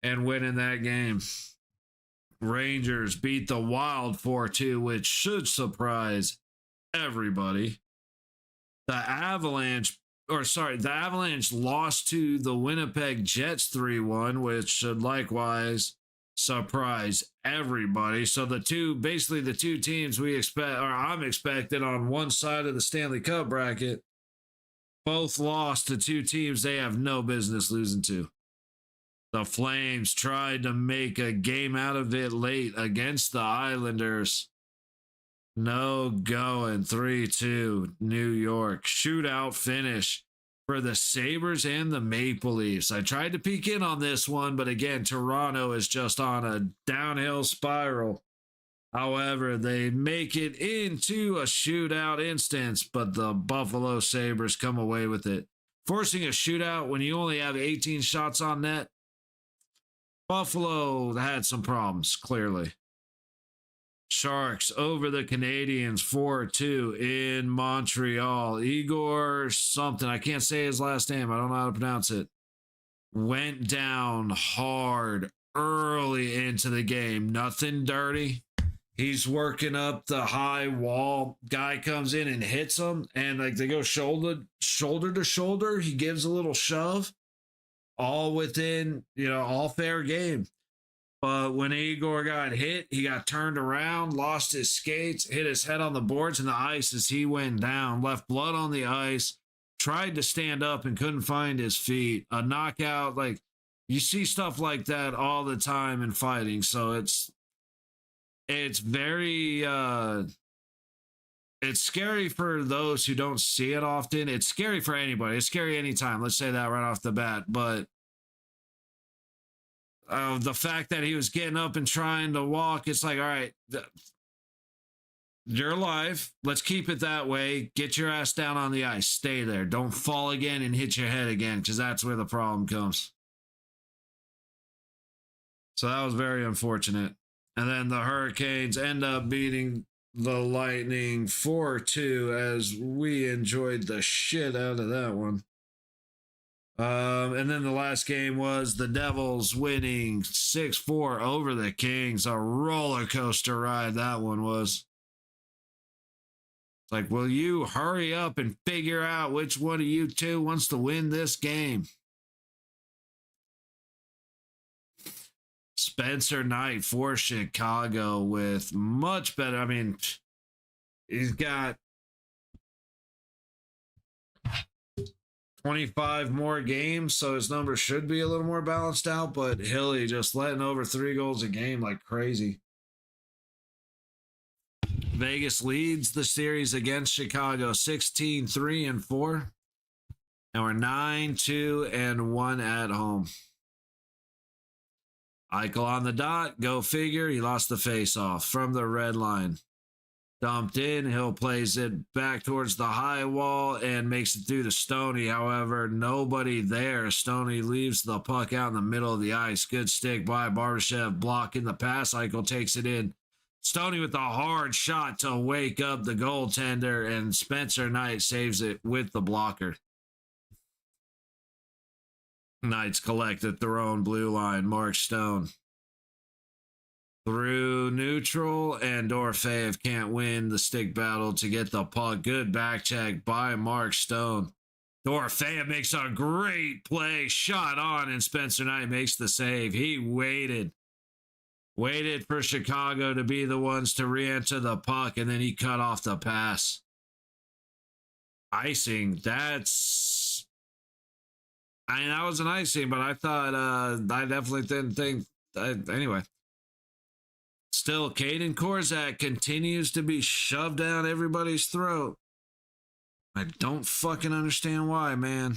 and winning that game. Rangers beat the Wild 4-2, which should surprise everybody. The Avalanche lost to the Winnipeg Jets 3-1, which should likewise surprise everybody. So the two teams we expect, or I'm expecting on one side of the Stanley Cup bracket, both lost to two teams they have no business losing to. The Flames tried to make a game out of it late against the Islanders. No going. 3-2 New York. Shootout finish for the Sabres and the Maple Leafs. I tried to peek in on this one, but again, Toronto is just on a downhill spiral. However, they make it into a shootout instance, but the Buffalo Sabres come away with it. Forcing a shootout when you only have 18 shots on net. Buffalo had some problems, clearly. Sharks over the Canadiens 4-2 in Montreal. Igor something, I can't say his last name, I don't know how to pronounce it, went down hard early into the game. Nothing dirty. He's working up the high wall. Guy comes in and hits him, and like they go shoulder to shoulder. He gives a little shove. All within, all fair game. But when Igor got hit, he got turned around, lost his skates, hit his head on the boards and the ice as he went down, left blood on the ice, tried to stand up and couldn't find his feet. A knockout, like you see stuff like that all the time in fighting. So it's very it's scary for those who don't see it often. It's scary for anybody. It's scary anytime. Let's say that right off the bat. But the fact that he was getting up and trying to walk, it's like, all right, you're alive. Let's keep it that way. Get your ass down on the ice. Stay there. Don't fall again and hit your head again, because that's where the problem comes. So that was very unfortunate. And then the Hurricanes end up beating the Lightning 4-2 as we enjoyed the shit out of that one. And then the last game was the Devils winning 6-4 over the Kings. A roller coaster ride that one was. It's like, will you hurry up and figure out which one of you two wants to win this game? Spencer Knight for Chicago with much better. I mean, he's got 25 more games, so his numbers should be a little more balanced out, but Hilly just letting over 3 goals a game like crazy. Vegas leads the series against Chicago 16-3-4, and we're 9-2-1 at home. Eichel on the dot, go figure, he lost the face-off from the red line. Dumped in, Hill plays it back towards the high wall and makes it through to Stoney. However, nobody there. Stoney leaves the puck out in the middle of the ice. Good stick by Barbashev, blocking the pass. Eichel takes it in. Stoney with a hard shot to wake up the goaltender, and Spencer Knight saves it with the blocker. Knights collect at their own blue line. Mark Stone through neutral, and Dorofeyev can't win the stick battle to get the puck. Good back check by Mark Stone. Dorofeyev makes a great play, shot on, and Spencer Knight makes the save. He waited for Chicago to be the ones to re-enter the puck, and then he cut off the pass. Icing, that was an icing, but I thought, I definitely didn't think, anyway. Still, Caden Korzak continues to be shoved down everybody's throat. I don't fucking understand why, man.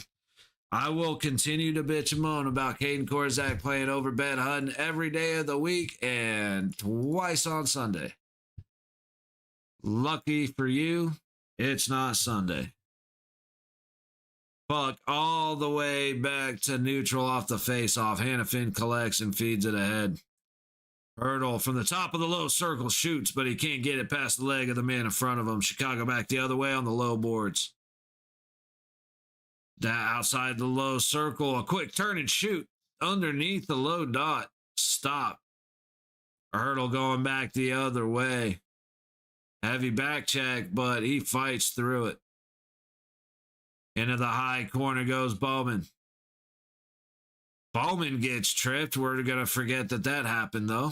I will continue to bitch and moan about Caden Korzak playing over Ben Hutton every day of the week and twice on Sunday. Lucky for you, it's not Sunday. Puck all the way back to neutral off the face-off. Hannafin collects and feeds it ahead. Hurdle from the top of the low circle shoots, but he can't get it past the leg of the man in front of him. Chicago back the other way on the low boards. Outside the low circle, a quick turn and shoot. underneath the low dot. Stop. Hurdle going back the other way. Heavy back check, but he fights through it. Into the high corner goes Bowman. Bowman gets tripped. We're going to forget that happened, though.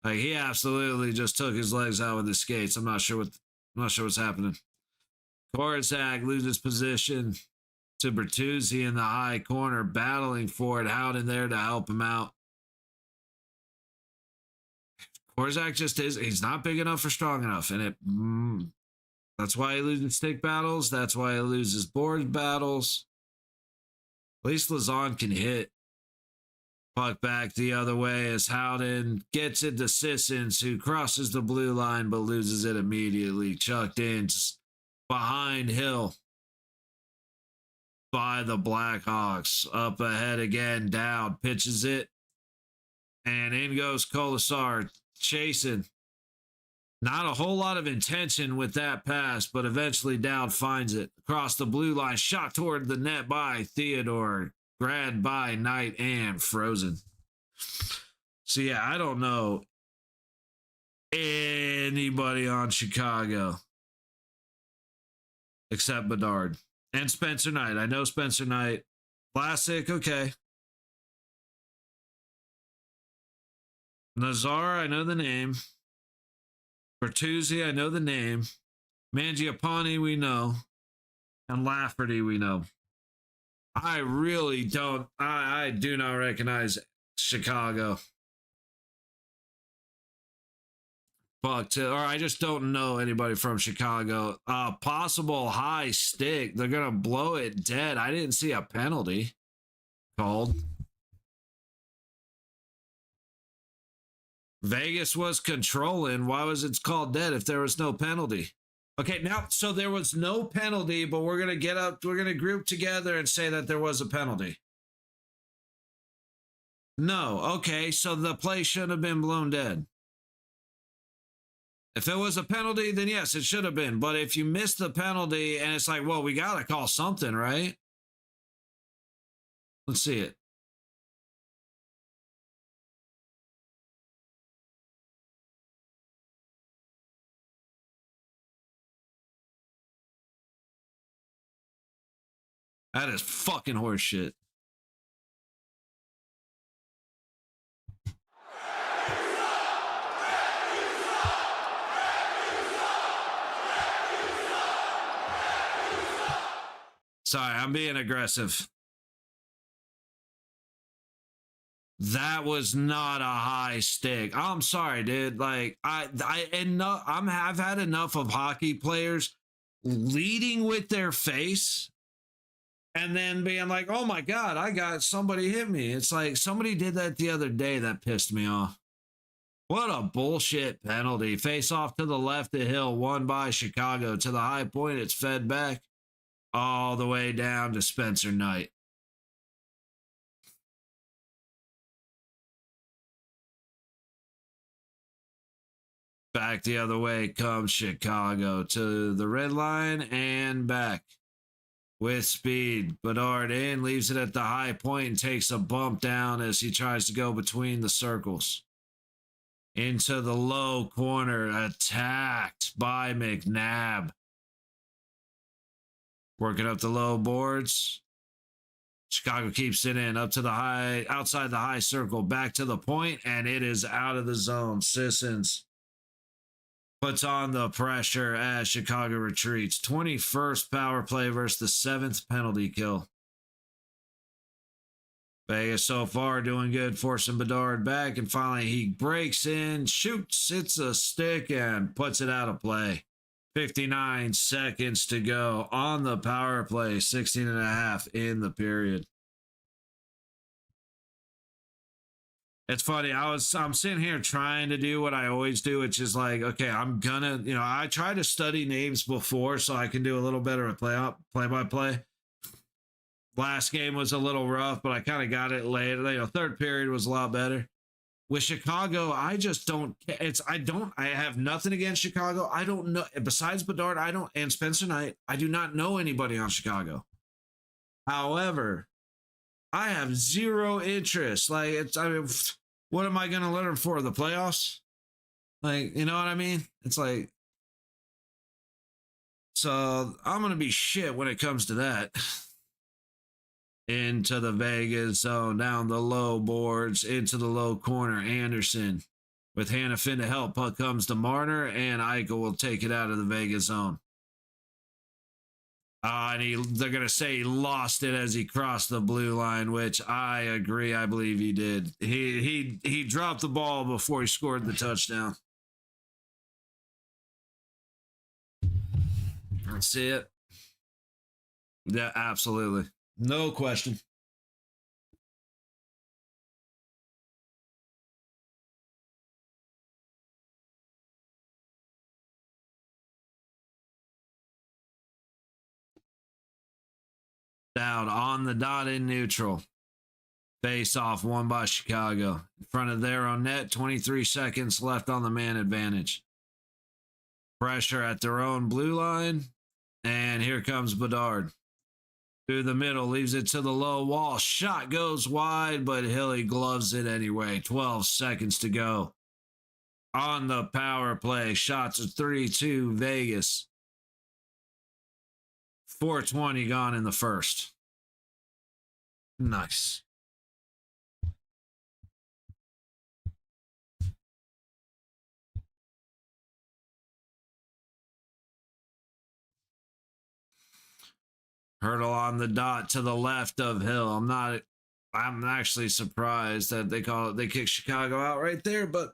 Like, he absolutely just took his legs out with his skates. I'm not sure what's happening. Korczak loses position to Bertuzzi in the high corner, battling for it. Howden there to help him out. Korczak just is, he's not big enough or strong enough. And that's why he loses stick battles. That's why he loses board battles. At least Lazon can hit. Puck back the other way as Howden gets it to Sissons, who crosses the blue line but loses it immediately. Chucked in behind Hill by the Blackhawks. Up ahead again, Dowd pitches it. And in goes Kolesar, chasing. Not a whole lot of intention with that pass, but eventually Dowd finds it. Across the blue line, shot toward the net by Theodore. Grabbed by Knight and frozen. So yeah, I don't know anybody on Chicago except Bedard and Spencer Knight. I know Spencer Knight. Classic, okay. Nazar, I know the name. Bertuzzi, I know the name. Mangiapane, we know. And Lafferty, we know. I really don't. I do not recognize Chicago. But, or I just don't know anybody from Chicago. Possible high stick. They're going to blow it dead. I didn't see a penalty called. Vegas was controlling. Why was it called dead if there was no penalty? Okay, now, so there was no penalty, but we're going to get up, we're going to group together and say that there was a penalty. No, okay, so the play shouldn't have been blown dead. If it was a penalty, then yes, it should have been. But if you missed the penalty and it's like, well, we got to call something, right? Let's see it. That is fucking horseshit. Sorry, I'm being aggressive. That was not a high stick. I'm sorry, dude. Like I've had enough of hockey players leading with their face and then being like, oh my God, I got somebody hit me. It's like somebody did that the other day that pissed me off. What a bullshit penalty. Face off to the left of Hill, won by Chicago. To the high point, it's fed back all the way down to Spencer Knight. Back the other way comes Chicago to the red line and back. With speed, Bedard in, leaves it at the high point and takes a bump down as he tries to go between the circles. Into the low corner, attacked by McNabb. Working up the low boards. Chicago keeps it in, up to the high, outside the high circle, back to the point, and it is out of the zone. Sissons puts on the pressure as Chicago retreats. 21st power play versus the 7th penalty kill. Vegas so far doing good, forcing Bedard back, and finally he breaks in, shoots, hits a stick, and puts it out of play. 59 seconds to go on the power play, 16 and a half in the period. It's funny. I'm sitting here trying to do what I always do, which is like, okay, I'm gonna, I try to study names before so I can do a little better at play-by-play. Last game was a little rough, but I kind of got it later. Third period was a lot better. With Chicago, I just don't. I have nothing against Chicago. I don't know. Besides Bedard, and Spencer Knight, I do not know anybody on Chicago. However, I have zero interest. Like, it's, I mean, what am I going to learn for? The playoffs? Like, you know what I mean? It's like, so I'm going to be shit when it comes to that. Into the Vegas zone, down the low boards, into the low corner. Anderson with Hannafin to help. Puck comes to Marner, and Eichel will take it out of the Vegas zone. And they're going to say he lost it as he crossed the blue line, which I agree. I believe he did. He dropped the ball before he scored the touchdown. Let's see it. Yeah, absolutely. No question. Down on the dot in neutral. Face off won by Chicago. In front of their own net, 23 seconds left on the man advantage. Pressure at their own blue line. And here comes Bedard. Through the middle, leaves it to the low wall. Shot goes wide, but Hilly gloves it anyway. 12 seconds to go. On the power play, shots are 3-2 Vegas. 4:20 gone in the first. Nice. Hurdle on the dot to the left of Hill. I'm actually surprised that they kicked Chicago out right there, but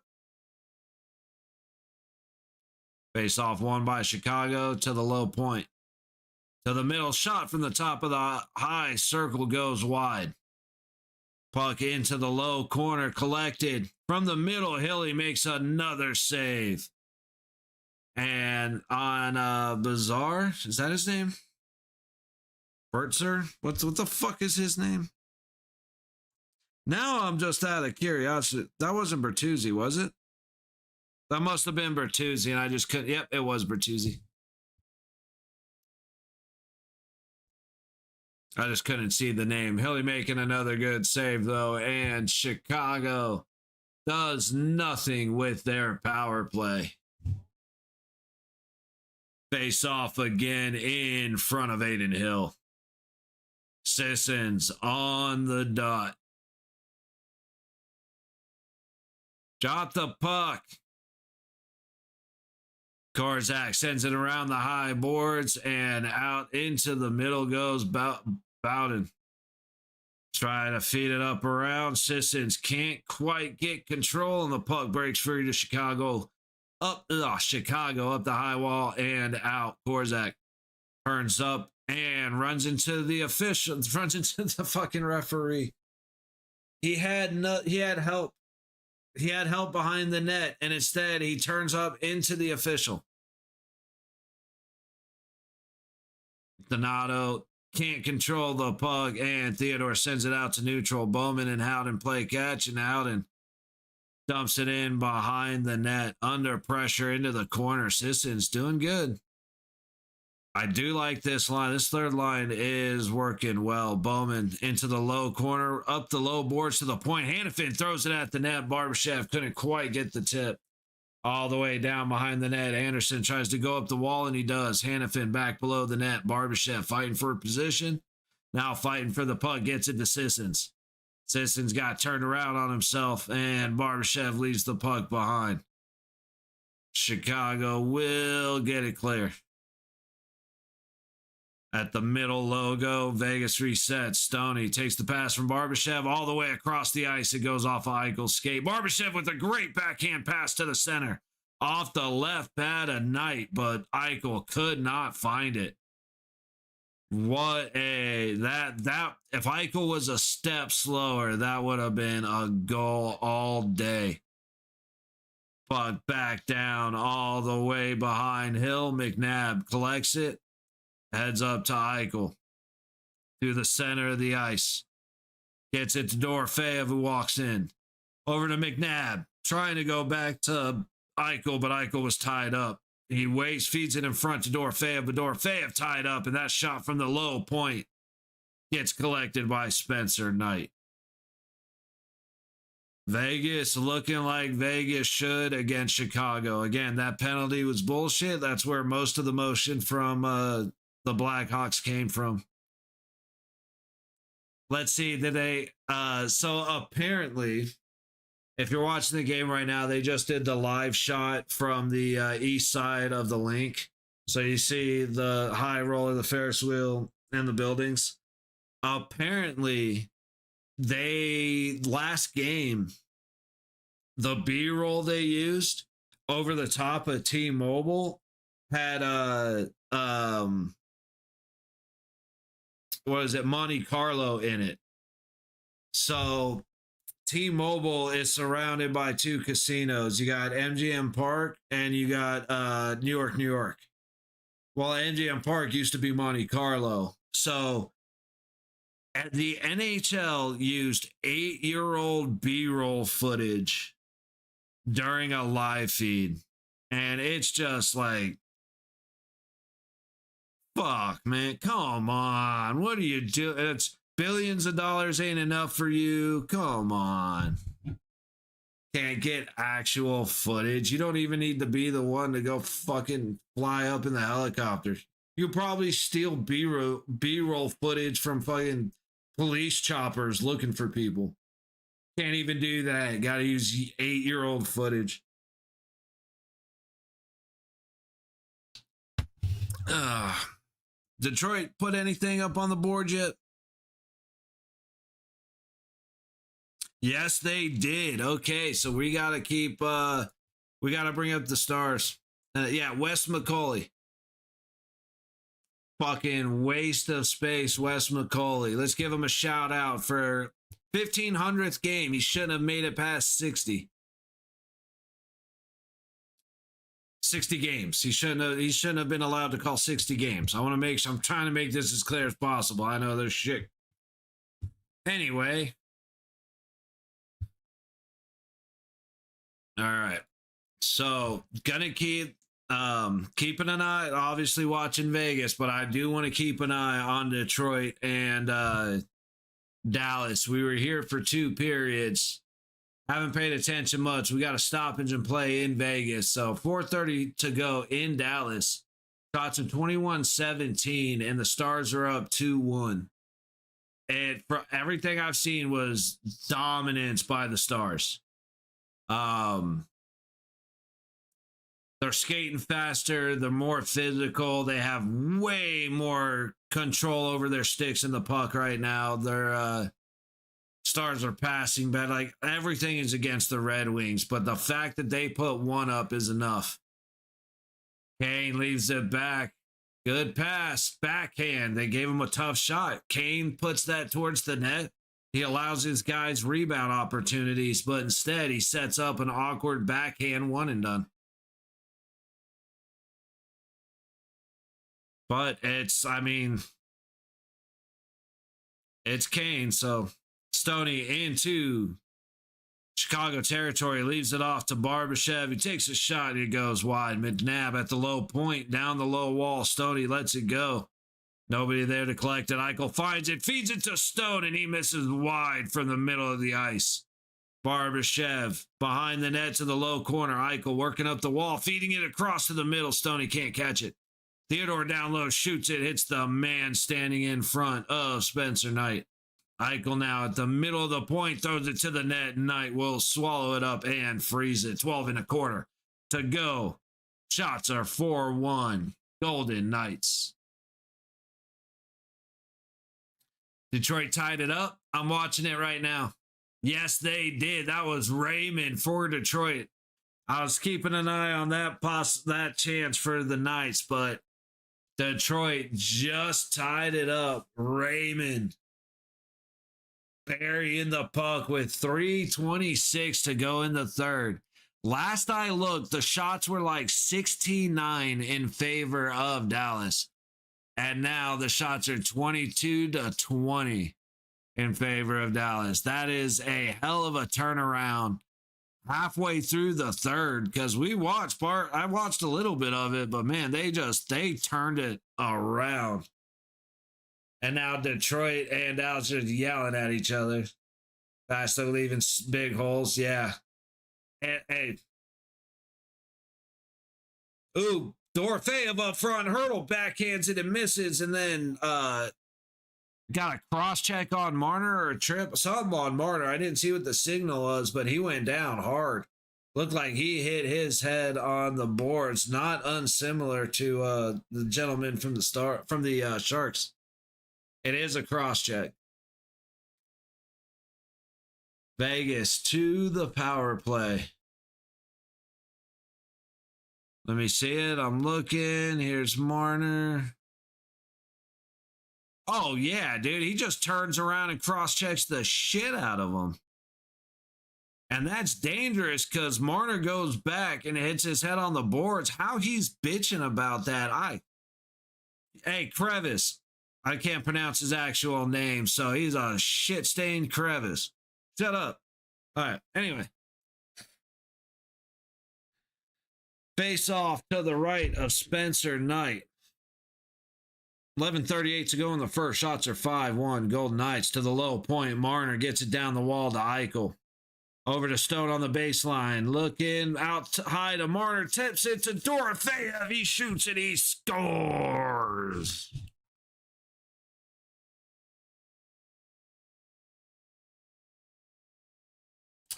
face off won by Chicago to the low point. To the middle, shot from the top of the high circle goes wide. Puck into the low corner, collected. From the middle, Hilly makes another save. And on Bizarre, is that his name? Bertzer? What the fuck is his name? Now I'm just out of curiosity. That wasn't Bertuzzi, was it? That must have been Bertuzzi, and I just couldn't. Yep, it was Bertuzzi. I just couldn't see the name. Hilly making another good save, though, and Chicago does nothing with their power play. Face off again in front of Aiden Hill. Sissons on the dot. Got the puck. Korzak sends it around the high boards and out into the middle goes Bowden. Trying to feed it up around. Sissons can't quite get control, and the puck breaks free to Chicago. Chicago up the high wall and out. Korzak turns up and runs into the officials, runs into the fucking referee. He had help. He had help behind the net, and instead he turns up into the official. Donato can't control the puck, and Theodore sends it out to neutral. Bowman and Howden play catch, and Howden dumps it in behind the net. Under pressure into the corner. Sisson's doing good. I do like this line. This third line is working well. Bowman into the low corner, up the low boards to the point. Hannafin throws it at the net. Barbashev couldn't quite get the tip. All the way down behind the net. Anderson tries to go up the wall, and he does. Hannafin back below the net. Barbashev fighting for position. Now fighting for the puck. Gets it to Sissons. Sissons got turned around on himself, and Barbashev leaves the puck behind. Chicago will get it clear. At the middle logo, Vegas resets. Stoney takes the pass from Barbashev all the way across the ice. It goes off of Eichel's skate. Barbashev with a great backhand pass to the center. Off the left pad of Knight, but Eichel could not find it. What a that if Eichel was a step slower, that would have been a goal all day. But back down all the way behind Hill. McNabb collects it. Heads up to Eichel. To the center of the ice. Gets it to Dorofeyev, who walks in. Over to McNabb. Trying to go back to Eichel, but Eichel was tied up. He waits, feeds it in front to Dorofeyev, but Dorofeyev tied up, and that shot from the low point gets collected by Spencer Knight. Vegas looking like Vegas should against Chicago. Again, that penalty was bullshit. That's where most of the motion from the Blackhawks came from. Let's see, did they so apparently, if you're watching the game right now, they just did the live shot from the east side of the link. So you see the high roller, the Ferris wheel, and the buildings. Apparently, last game, the B-roll they used over the top of T-Mobile had what is it, Monte Carlo in it. So T-Mobile is surrounded by two casinos. You got MGM Park and you got New York, New York. Well, MGM Park used to be Monte Carlo. So the NHL used 8-year-old B-roll footage during a live feed. And it's just like, fuck, man, come on. What are you doing? It's billions of dollars ain't enough for you. Come on. Can't get actual footage. You don't even need to be the one to go fucking fly up in the helicopter. You probably steal B-roll footage from fucking police choppers looking for people. Can't even do that. Got to use 8-year-old footage. Detroit put anything up on the board yet? Yes, they did. Okay, so we got to keep, we got to bring up the stars. Yeah, Wes McCauley. Fucking waste of space, Wes McCauley. Let's give him a shout out for 1500th game. He shouldn't have made it past 60. 60 games. He shouldn't have been allowed to call 60 games. I'm trying to make this as clear as possible. I know there's shit. Anyway. All right. So, gonna keep keeping an eye, obviously watching Vegas, but I do want to keep an eye on Detroit and Dallas. We were here for 2 periods. Haven't paid attention much. We got a stoppage and play in Vegas. So 4:30 to go in Dallas. Shots of 21-17, and the Stars are up 2-1. And for everything I've seen was dominance by the Stars. They're skating faster. They're more physical. They have way more control over their sticks and the puck right now. Their Stars are passing better. Like, everything is against the Red Wings, but the fact that they put 1 up is enough. Kane leaves it back. Good pass. Backhand. They gave him a tough shot. Kane puts that towards the net. He allows his guys rebound opportunities, but instead he sets up an awkward backhand one and done. But it's Kane, so Stoney into Chicago territory, leaves it off to Barbashev. He takes a shot and it goes wide. McNabb at the low point, down the low wall. Stoney lets it go. Nobody there to collect it. Eichel finds it, feeds it to Stone, and he misses wide from the middle of the ice. Barbashev behind the net to the low corner. Eichel working up the wall, feeding it across to the middle. Stoney can't catch it. Theodore down low, shoots it, hits the man standing in front of Spencer Knight. Eichel now at the middle of the point, throws it to the net. Knight will swallow it up and freeze it. 12.25 to go. Shots are 4-1. Golden Knights. Detroit tied it up. I'm watching it right now. Yes, they did. That was Raymond for Detroit. I was keeping an eye on that chance for the Knights, but Detroit just tied it up. Raymond burying the puck with 3:26 to go in the third. Last I looked, the shots were like 16-9 in favor of Dallas. And now the shots are 22-20 in favor of Dallas. That is a hell of a turnaround halfway through the third, because I watched a little bit of it, but man, they turned it around. And now Detroit and Dallas just yelling at each other. Faster leaving big holes. Yeah. And, hey. Ooh, Dorofeyev up front. Hurdle backhands it and misses. And then got a cross check on Marner or a trip. Something on Marner. I didn't see what the signal was, but he went down hard. Looked like he hit his head on the boards, not unsimilar to the gentleman from the Sharks. It is a cross check. Vegas to the power play. Let me see it. I'm looking. Here's Marner. Oh, yeah, dude. He just turns around and cross-checks the shit out of him. And that's dangerous because Marner goes back and hits his head on the boards. How he's bitching about that. Hey, Crevice. I can't pronounce his actual name, so he's a shit-stained Crevice. Shut up. All right, anyway. Face off to the right of Spencer Knight. 11:38 to go in the first. Shots are 5-1. Golden Knights to the low point. Marner gets it down the wall to Eichel. Over to Stone on the baseline. Looking out high to Marner. Tips it to Dorofeyev. He shoots it. He scores.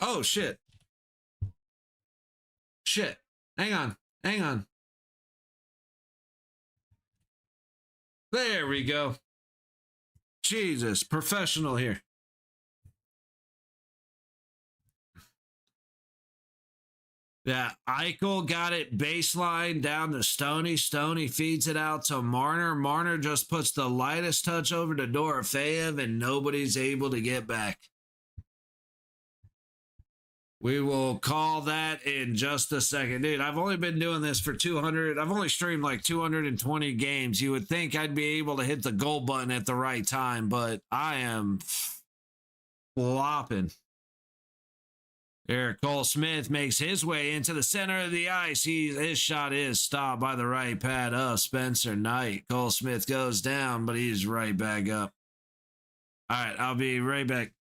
Oh, shit. Shit. Hang on. There we go. Jesus, professional here. Yeah, Eichel got it baseline down to Stoney. Stoney feeds it out to Marner. Marner just puts the lightest touch over to Dorofeyev, and nobody's able to get back. We will call that in just a second. Dude, I've only been doing this for 200. I've only streamed like 220 games. You would think I'd be able to hit the goal button at the right time, but I am flopping. Here, Cole Smith makes his way into the center of the ice. His shot is stopped by the right pad of Spencer Knight. Cole Smith goes down, but he's right back up. All right, I'll be right back.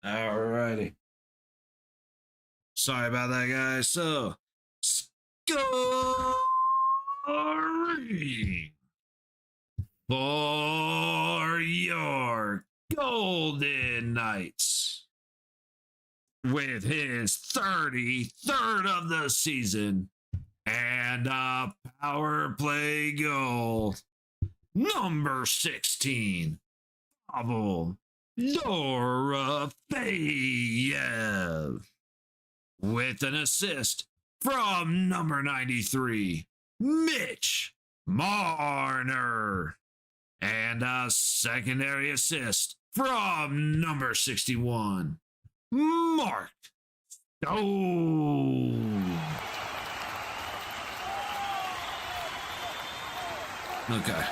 All righty. Sorry about that, guys. So, scoring for your Golden Knights with his 33rd of the season and a power play goal. Number 16, Pavel Dorofeyev. With an assist from number 93, Mitch Marner. And a secondary assist from number 61, Mark Stone. Okay.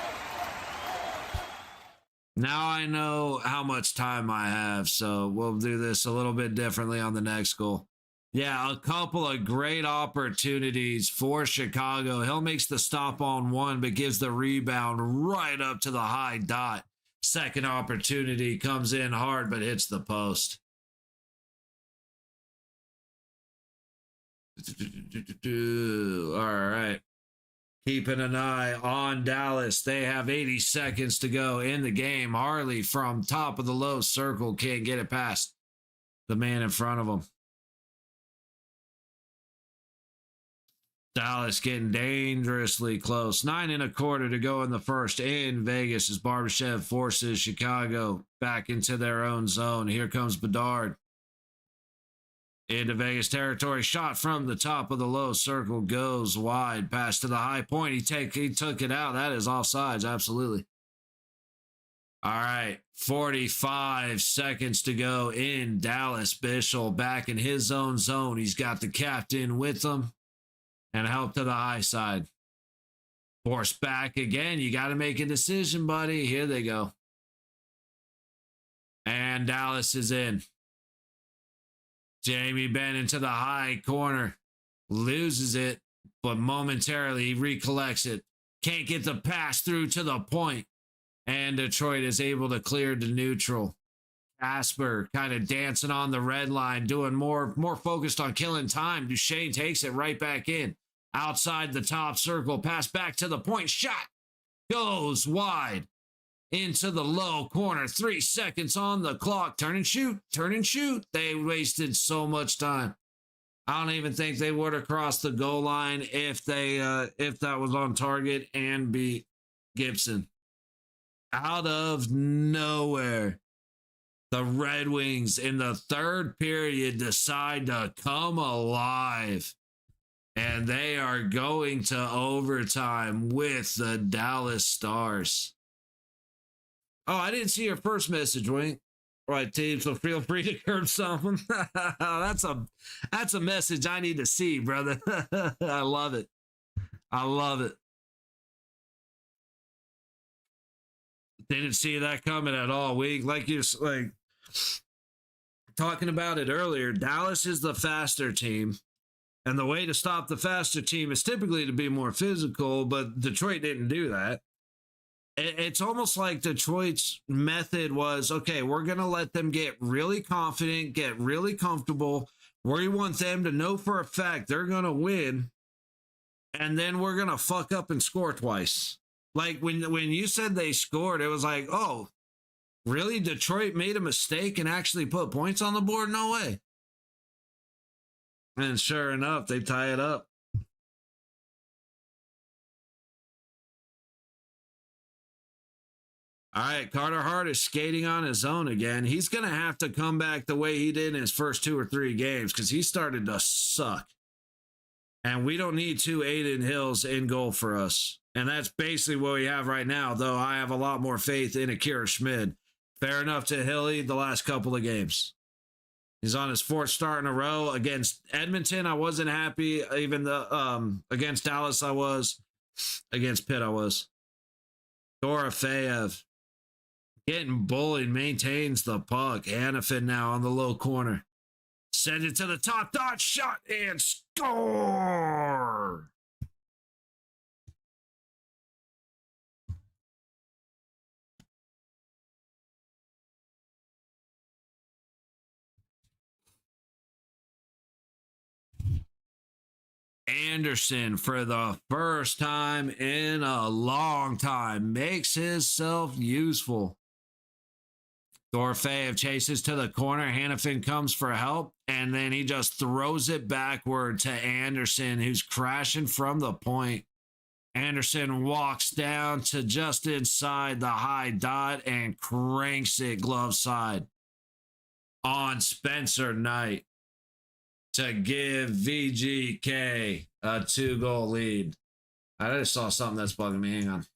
Now I know how much time I have, so we'll do this a little bit differently on the next goal. Yeah, a couple of great opportunities for Chicago. Hill makes the stop on one, but gives the rebound right up to the high dot. Second opportunity comes in hard, but hits the post. All right. Keeping an eye on Dallas. They have 80 seconds to go in the game. Harley from top of the low circle can't get it past the man in front of him. Dallas getting dangerously close. 9.25 to go in the first in Vegas as Barbashev forces Chicago back into their own zone. Here comes Bedard into Vegas territory. Shot from the top of the low circle goes wide. Pass to the high point. He took it out. That is offsides. Absolutely. All right. 45 seconds to go in Dallas. Bischel back in his own zone. He's got the captain with him. And help to the high side. Force back again. You got to make a decision, buddy. Here they go. And Dallas is in. Jamie Benn into the high corner. Loses it, but momentarily he recollects it. Can't get the pass through to the point. And Detroit is able to clear to neutral. Casper kind of dancing on the red line, doing more focused on killing time. Duchesne takes it right back in. Outside the top circle, pass back to the point, shot goes wide into the low corner. 3 seconds on the clock. Turn and shoot. They wasted so much time. I don't even think they would have crossed the goal line if that was on target and beat Gibson. Out of nowhere, the Red Wings in the third period decide to come alive. And they are going to overtime with the Dallas Stars. Oh, I didn't see your first message, Wink. All right, team, so feel free to curb something. That's a message I need to see, brother. I love it. Didn't see that coming at all, Wink. Like you're like talking about it earlier, Dallas is the faster team. And the way to stop the faster team is typically to be more physical, but Detroit didn't do that. It's almost like Detroit's method was, okay, we're going to let them get really confident, get really comfortable. We want them to know for a fact they're going to win, and then we're going to fuck up and score twice. Like when you said they scored, it was like, oh, really? Detroit made a mistake and actually put points on the board? No way. And sure enough, they tie it up. All right, Carter Hart is skating on his own again. He's going to have to come back the way he did in his first 2 or 3 games because he started to suck. And we don't need 2 Aiden Hills in goal for us. And that's basically what we have right now, though I have a lot more faith in Akira Schmid. Fair enough to Hilly the last couple of games. He's on his 4th start in a row. Against Edmonton, I wasn't happy. Even against Dallas, I was. Against Pitt, I was. Dorofeyev getting bullied, maintains the puck. Hanifin now on the low corner. Send it to the top dot, shot, and score! Anderson, for the first time in a long time, makes himself useful. Dorofeyev chases to the corner. Hanifin comes for help, and then he just throws it backward to Anderson, who's crashing from the point. Anderson walks down to just inside the high dot and cranks it glove side on Spencer Knight to give VGK a 2-goal lead. I just saw something that's bugging me. Hang on.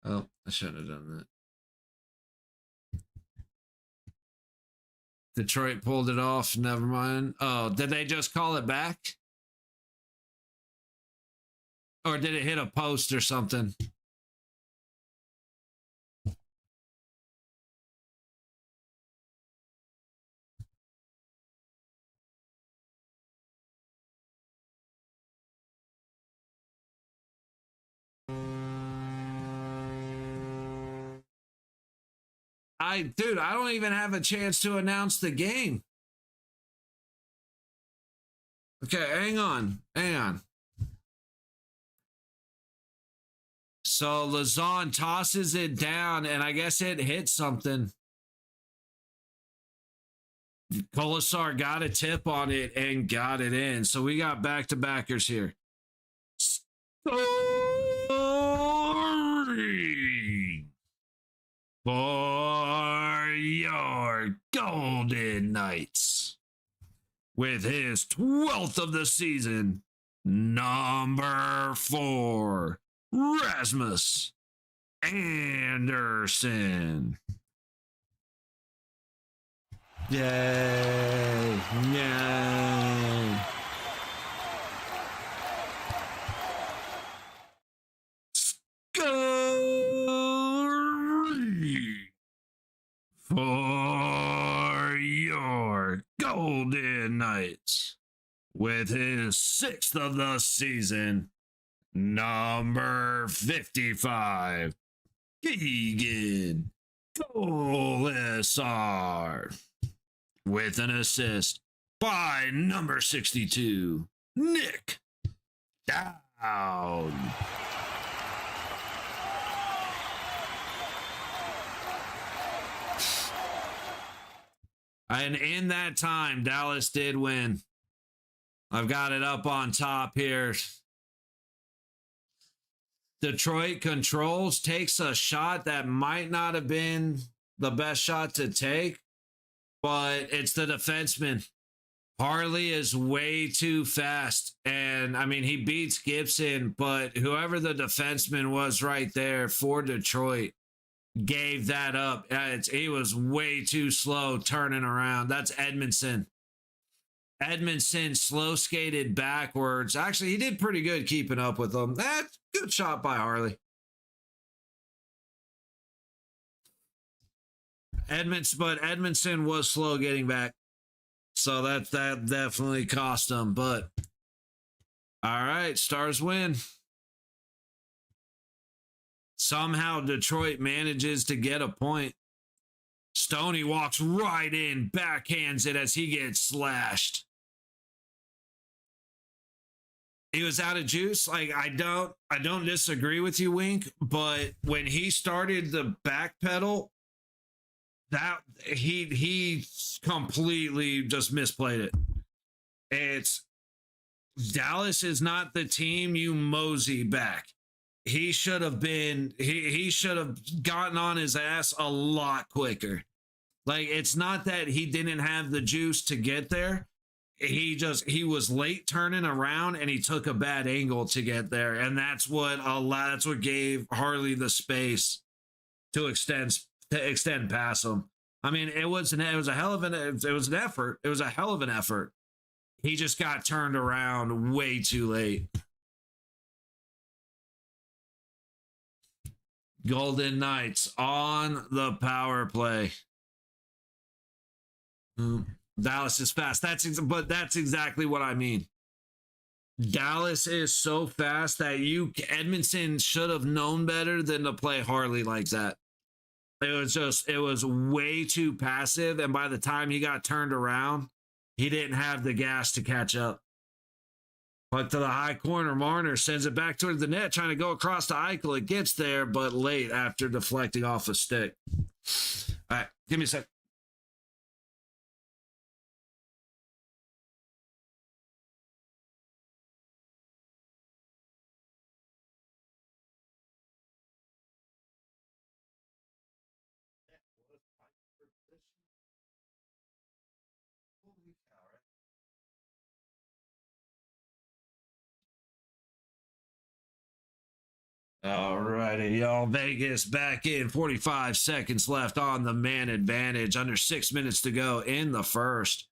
Oh, I shouldn't have done that. Detroit pulled it off. Never mind. Oh, did they just call it back? Or did it hit a post or something? Dude, I don't even have a chance to announce the game. Okay, hang on. So Lazon tosses it down, and I guess it hit something. Colasar got a tip on it and got it in. So we got back-to-backers here. Scoring for your Golden Knights with his 12th of the season, number 4, Rasmus Anderson. Yay! Yay! Scoring for your Golden Knights with his 6th of the season, number 55, Keegan Colasar, with an assist by number 62, Nick Down. And in that time, Dallas did win. I've got it up on top here. Detroit controls, takes a shot that might not have been the best shot to take, but it's the defenseman. Harley is way too fast. And I mean, he beats Gibson, but whoever the defenseman was right there for Detroit gave that up. He was way too slow turning around. That's Edmondson. Edmondson slow skated backwards. Actually, he did pretty good keeping up with them. That's good shot by Harley. But Edmondson was slow getting back. So that definitely cost him. But all right, Stars win. Somehow Detroit manages to get a point. Stoney walks right in, backhands it as he gets slashed. He was out of juice. Like, I don't disagree with you, Wink, but when he started the back pedal, that he completely just misplayed it. It's Dallas is not the team you mosey back. He should have been, he should have gotten on his ass a lot quicker. Like, it's not that he didn't have the juice to get there. He was late turning around and he took a bad angle to get there. And that's what gave Harley the space to extend past him. I mean, it was an effort. It was a hell of an effort. He just got turned around way too late. Golden Knights on the power play. Dallas is fast. That's exactly what I mean. Dallas is so fast that Edmondson should have known better than to play Harley like that. It was way too passive, and by the time he got turned around, he didn't have the gas to catch up. Puck to the high corner. Marner sends it back toward the net, trying to go across to Eichel. It gets there, but late after deflecting off a stick. All right, give me a sec. All righty, y'all. Vegas back in. 45 seconds left on the man advantage. Under 6 minutes to go in the first.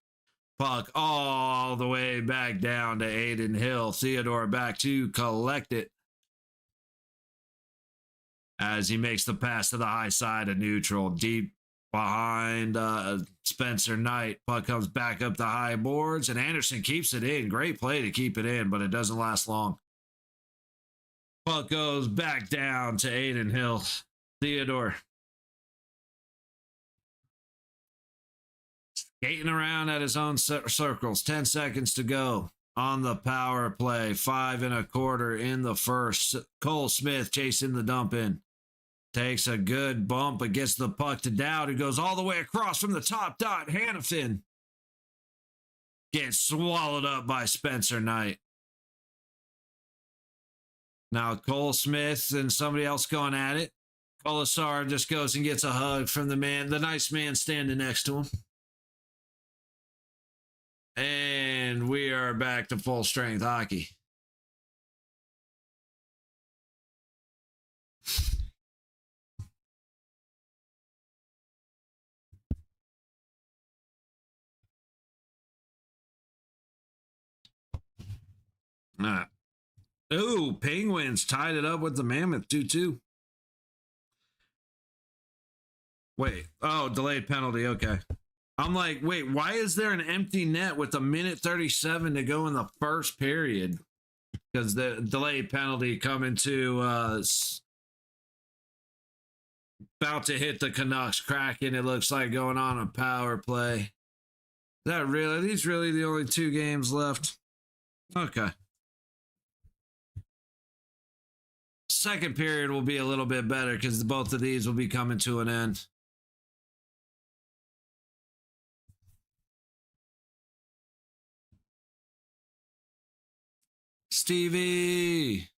Puck all the way back down to Aiden Hill. Theodore back to collect it as he makes the pass to the high side of neutral. Deep behind Spencer Knight. Puck comes back up the high boards, and Anderson keeps it in. Great play to keep it in, but it doesn't last long. Puck goes back down to Aiden Hill. Theodore skating around at his own circles. 10 seconds to go on the power play. 5 1/4 in the first. Cole Smith chasing the dump in. Takes a good bump but gets the puck to Dowd, who goes all the way across from the top dot. Hannafin Get swallowed up by Spencer Knight. Now Cole Smith and somebody else going at it. Colasar just goes and gets a hug from the nice man standing next to him. And we are back to full strength hockey. Ooh, Penguins tied it up with the Mammoth 2-2. Wait. Oh, delayed penalty. Okay. I'm like, wait, why is there an empty net with a minute 37 to go in the first period? Because the delayed penalty coming to about to hit the Canucks. Kraken, it looks like, going on a power play. Is that really? Are these really the only 2 games left? Okay. Second period will be a little bit better because both of these will be coming to an end. Stevie.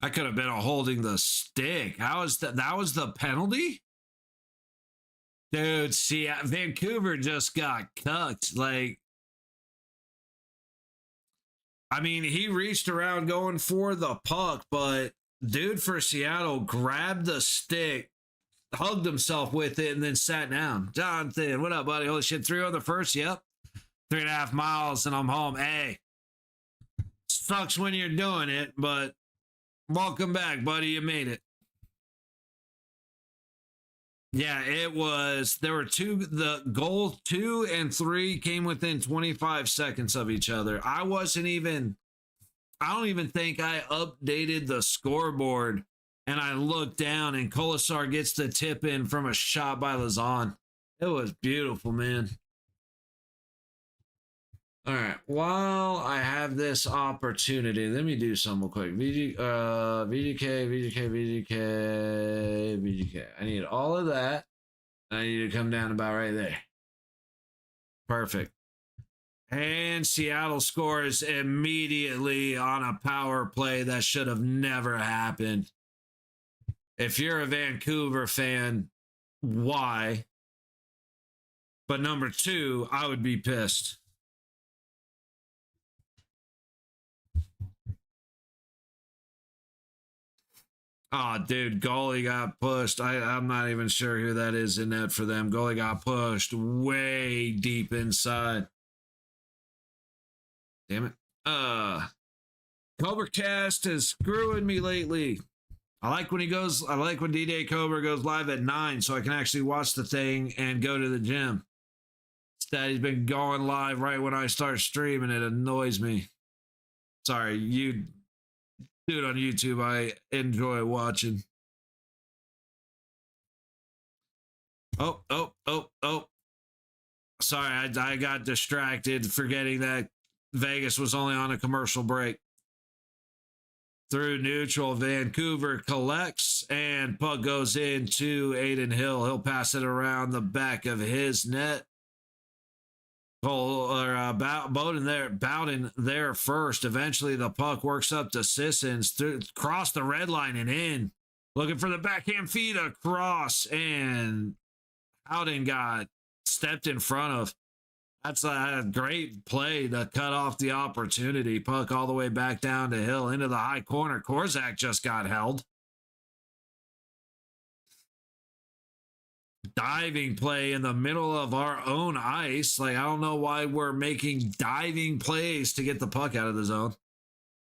I could have been holding the stick. How is that? That was the penalty? Dude, see, Vancouver just got cucked. Like, I mean, he reached around going for the puck, but dude for Seattle grabbed the stick, hugged himself with it, and then sat down. Jonathan, what up, buddy? Holy shit, 3 on the first? Yep. 3.5 miles, and I'm home. Hey, sucks when you're doing it, but welcome back, buddy. You made it. Yeah, it was. There were 2. The goal 2 and 3 came within 25 seconds of each other. I don't even think I updated the scoreboard, and I looked down, and Colasar gets the tip in from a shot by Lazan. It was beautiful, man. All right, while I have this opportunity, let me do something real quick. VGK. I need all of that. I need to come down about right there. Perfect. And Seattle scores immediately on a power play that should have never happened. If you're a Vancouver fan, why? But number 2, I would be pissed. Oh, dude, goalie got pushed. I'm not even sure who that is in net for them. Goalie got pushed way deep inside. Damn it. Cobracast is screwing me lately. I like when D-Day Cobra goes live at 9 so I can actually watch the thing and go to the gym. Instead, he's been going live right when I start streaming. It annoys me. Sorry, you do it on YouTube. I enjoy watching. Oh. Sorry, I got distracted, forgetting that Vegas was only on a commercial break. Through neutral, Vancouver collects, and puck goes into Aiden Hill. He'll pass it around the back of his net. Bowden there first. Eventually, the puck works up to Sissons, across the red line and in. Looking for the backhand feed across, and Bowden got stepped in front of. That's a great play to cut off the opportunity. Puck all the way back down to Hill into the high corner. Korzak just got held. Diving play in the middle of our own ice. Like, I don't know why we're making diving plays to get the puck out of the zone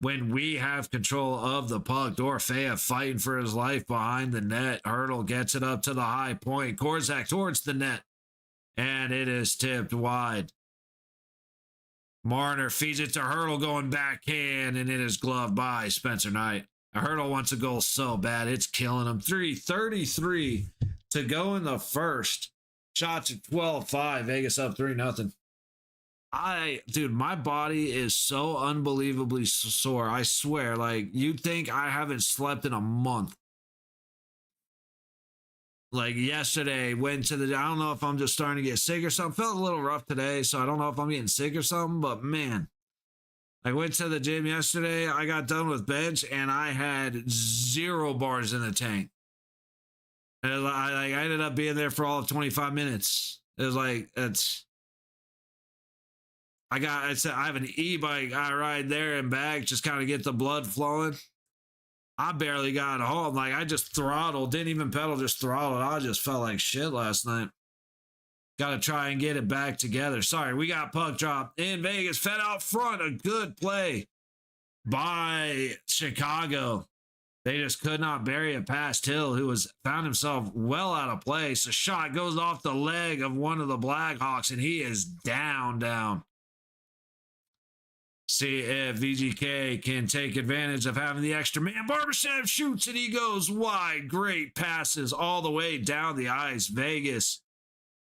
when we have control of the puck. Dorofeyev fighting for his life behind the net. Hurdle gets it up to the high point. Korzak towards the net, and it is tipped wide. Marner feeds it to Hurdle going backhand, and it is gloved by Spencer Knight. Hurdle wants a goal so bad, it's killing him. 3:33 to go in the first. Shots at 12-5. Vegas up 3-0. Dude, my body is so unbelievably sore. I swear, like, you'd think I haven't slept in a month. like yesterday, went to the, I don't know if I'm just starting to get sick or something. Felt a little rough today, so I don't know if I'm getting sick or something, but man, I went to the gym yesterday. I got done with bench and I had 0 bars in the tank. And I ended up being there for all of 25 minutes. It was like, I have an e-bike. I ride there and back, just kind of get the blood flowing. I barely got home. Like, I just throttled, didn't even pedal, just throttled. I just felt like shit last night. Got to try and get it back together. Sorry, we got puck drop in Vegas. Fed out front. A good play by Chicago. They just could not bury it past Hill, who found himself well out of place. A shot goes off the leg of one of the Blackhawks, and he is down. See if VGK can take advantage of having the extra man. Barbashev shoots and he goes wide. Great passes all the way down the ice. Vegas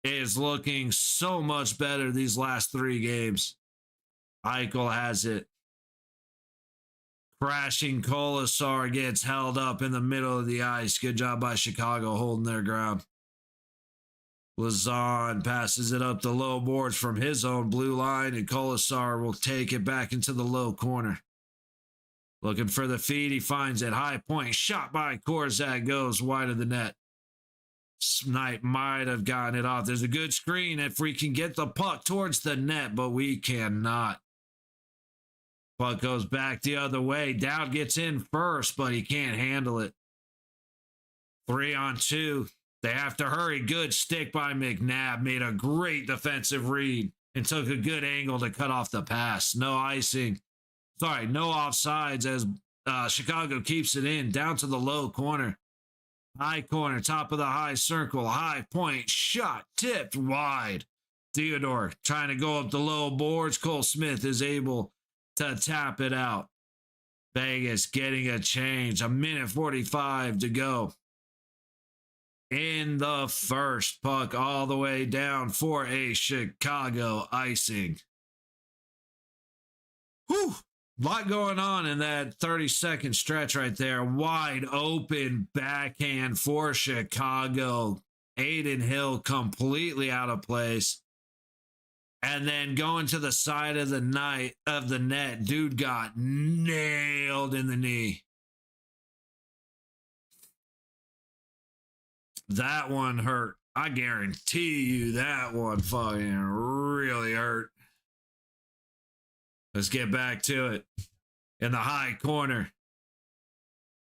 is looking so much better these last 3 games. Eichel has it. Crashing Colasar gets held up in the middle of the ice. Good job by Chicago holding their ground. Lazan passes it up the low boards from his own blue line, and Colasar will take it back into the low corner. Looking for the feed, he finds it. High point, shot by Korzak, goes wide of the net. Snipe might have gotten it off. There's a good screen if we can get the puck towards the net, but we cannot. Puck goes back the other way. Dowd gets in first, but he can't handle it. 3-on-2. They have to hurry. Good stick by McNabb. Made a great defensive read and took a good angle to cut off the pass. No icing. Sorry, no offsides as Chicago keeps it in. Down to the low corner. High corner, top of the high circle. High point, shot, tipped wide. Theodore trying to go up the low boards. Cole Smith is able to tap it out. Vegas getting a change. 1:45 to go. In the first, puck all the way down for a Chicago icing. Whew. Lot going on in that 30-second stretch right there. Wide open backhand for Chicago. Aiden Hill completely out of place. And then going to the side of the net, dude got nailed in the knee. That one hurt. I guarantee you that one fucking really hurt. Let's get back to it. In the high corner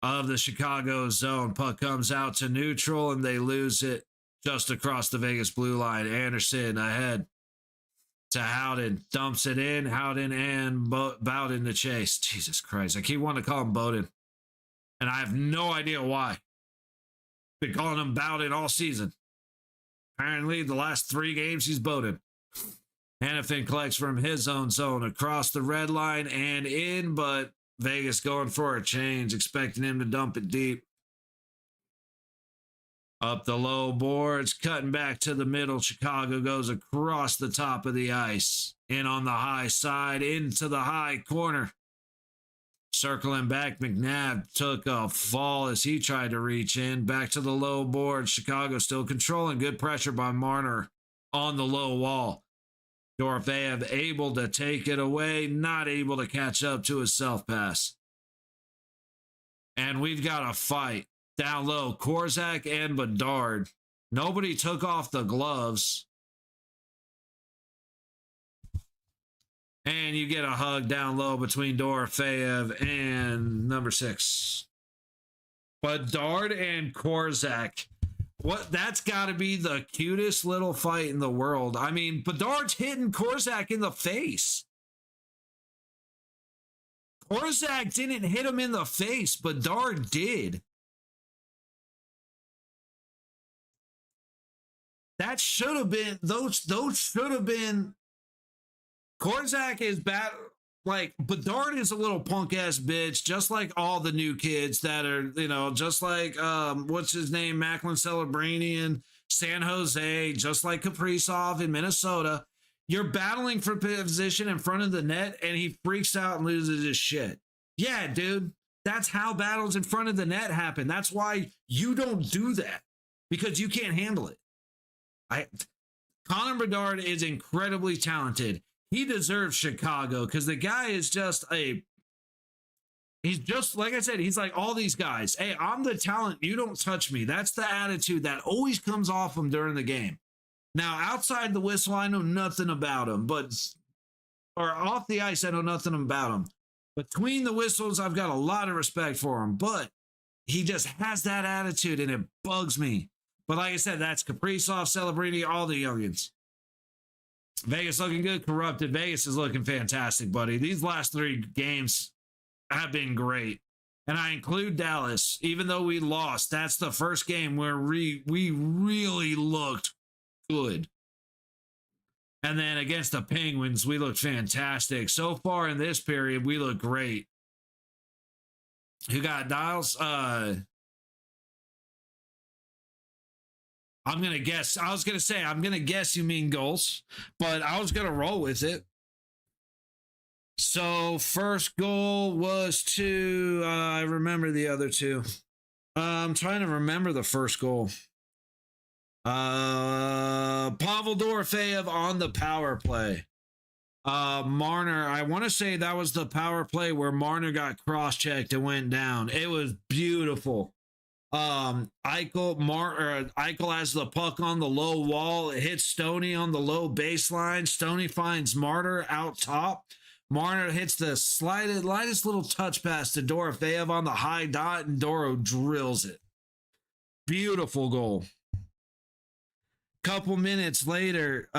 of the Chicago zone, puck comes out to neutral and they lose it just across the Vegas blue line. Anderson ahead to Howden. Dumps it in. Howden and Bowden to chase. Jesus Christ. I keep wanting to call him Bowden. And I have no idea why. Been calling him Bowden all season. Apparently, the last 3 games, he's Bowden. Hannafin collects from his own zone across the red line and in, but Vegas going for a change, expecting him to dump it deep. Up the low boards, cutting back to the middle. Chicago goes across the top of the ice. In on the high side, into the high corner. Circling back, McNabb took a fall as he tried to reach in. Back to the low board. Chicago still controlling. Good pressure by Marner on the low wall. Dorofeyev able to take it away. Not able to catch up to his self-pass. And we've got a fight. Down low, Korzak and Bedard. Nobody took off the gloves. And you get a hug down low between Dorofeyev and number 6. Bedard and Korzak. What? That's got to be the cutest little fight in the world. I mean, Bedard's hitting Korzak in the face. Korzak didn't hit him in the face. Bedard did. That should have been, those should have been. Korzak is bad. Like, Bedard is a little punk ass bitch, just like all the new kids that are, just like, what's his name? Macklin Celebranian, San Jose, just like Kaprizov in Minnesota. You're battling for position in front of the net and he freaks out and loses his shit. Yeah, dude, that's how battles in front of the net happen. That's why you don't do that. because you can't handle it. Connor Bedard is incredibly talented. He deserves Chicago because the guy is just he's just, like I said, he's like all these guys. Hey, I'm the talent. You don't touch me. That's the attitude that always comes off him during the game. Now, outside the whistle, I know nothing about him, or off the ice, I know nothing about him. Between the whistles, I've got a lot of respect for him, but he just has that attitude and it bugs me. But like I said, that's Kaprizov, Celebrini, all the youngins. Vegas looking good, corrupted. Vegas is looking fantastic, buddy. These last 3 games have been great. And I include Dallas, even though we lost. That's the first game where we really looked good. And then against the Penguins, we looked fantastic. So far in this period, we look great. Who got dials? I'm going to guess. I was going to say, I'm going to guess you mean goals, but I was going to roll with it. So first goal was to, I remember the other 2. I'm trying to remember the first goal. Pavel Dorofeyev on the power play. Marner, I want to say that was the power play where Marner got cross-checked and went down. It was beautiful. Eichel has the puck on the low wall. It hits Stoney on the low baseline. Stoney finds Marner out top. Marner hits the lightest little touch pass to Dorofeyev on the high dot, and Doro drills it. Beautiful goal. Couple minutes later,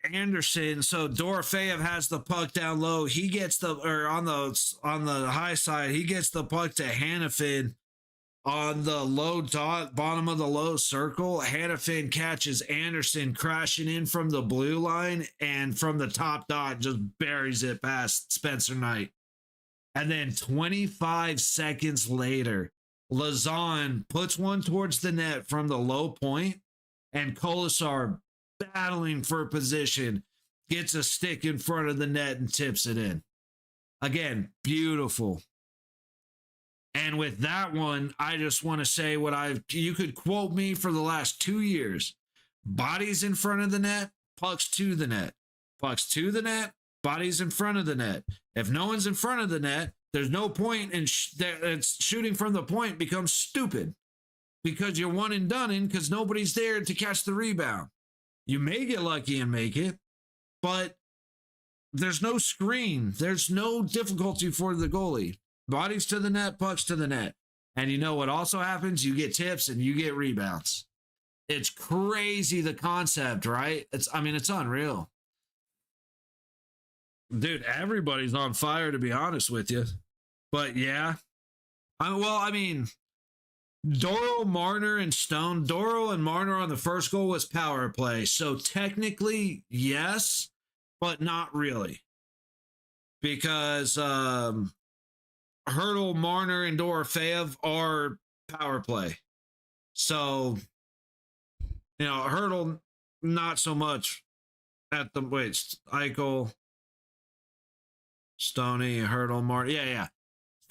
Anderson, so Dorofeyev has the puck down low. He gets on the high side, he gets the puck to Hanifin on the low dot, bottom of the low circle. Hanifin catches Anderson crashing in from the blue line, and from the top dot just buries it past Spencer Knight. And then 25 seconds later, Lazan puts one towards the net from the low point, and Kolasar, battling for position, gets a stick in front of the net and tips it in. Again, beautiful. And with that one, I just want to say you could quote me for the last 2 years. Bodies in front of the net, pucks to the net. Pucks to the net, bodies in front of the net. If no one's in front of the net, there's no point in shooting from the point becomes stupid because you're one and done in because nobody's there to catch the rebound. You may get lucky and make it, but there's no screen. There's no difficulty for the goalie. Bodies to the net, pucks to the net. And you know what also happens? You get tips and you get rebounds. It's crazy, the concept, right? It's unreal. Dude, everybody's on fire, to be honest with you. But yeah. Doro, Marner, and Stone. Doro and Marner on the first goal was power play. So technically, yes, but not really. Because Hurdle, Marner, and Dorofeyev are power play. So, Hurdle, not so much at the Eichel, Stoney, Hurdle, Martin. Yeah.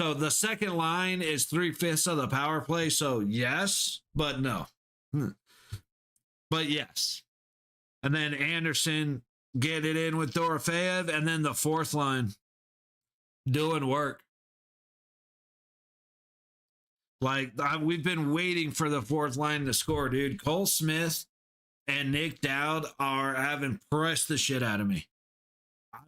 So the second line is 3/5 of the power play. So yes, but no. But yes. And then Anderson get it in with Dorofeyev, and then the fourth line doing work. We've been waiting for the fourth line to score, dude. Cole Smith and Nick Dowd have impressed the shit out of me.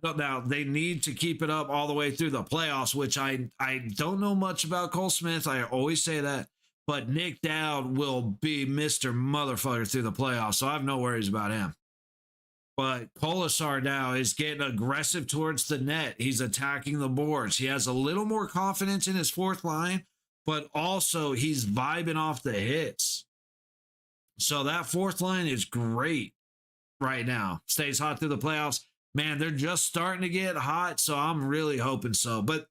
They need to keep it up all the way through the playoffs, which I don't know much about Cole Smith. I always say that. But Nick Dowd will be Mr. Motherfucker through the playoffs, so I have no worries about him. But Kolasar now is getting aggressive towards the net. He's attacking the boards. He has a little more confidence in his fourth line, but also he's vibing off the hits. So that fourth line is great right now. Stays hot through the playoffs. Man, they're just starting to get hot, so I'm really hoping so. But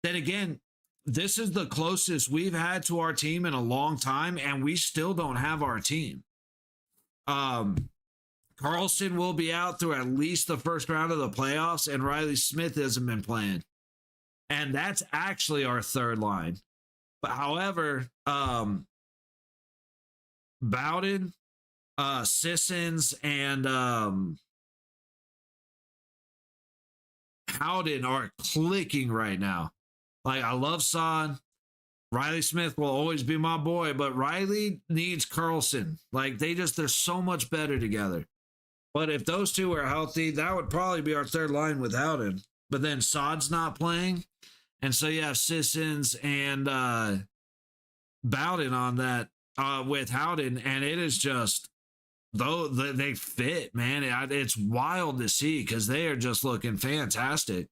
then again, this is the closest we've had to our team in a long time, and we still don't have our team. Carlson will be out through at least the first round of the playoffs, and Riley Smith hasn't been playing. And that's actually our third line. But however, Bowden, Sissons, and Howden are clicking right now. Like, I love Son. Riley Smith will always be my boy, but Riley needs Carlson. Like, they're so much better together. But if those two are healthy, that would probably be our third line with Howden. But then Sod's not playing. And so you have Sissons and Bowden on that with Howden. And it is just, though they fit, man. It's wild to see because they are just looking fantastic.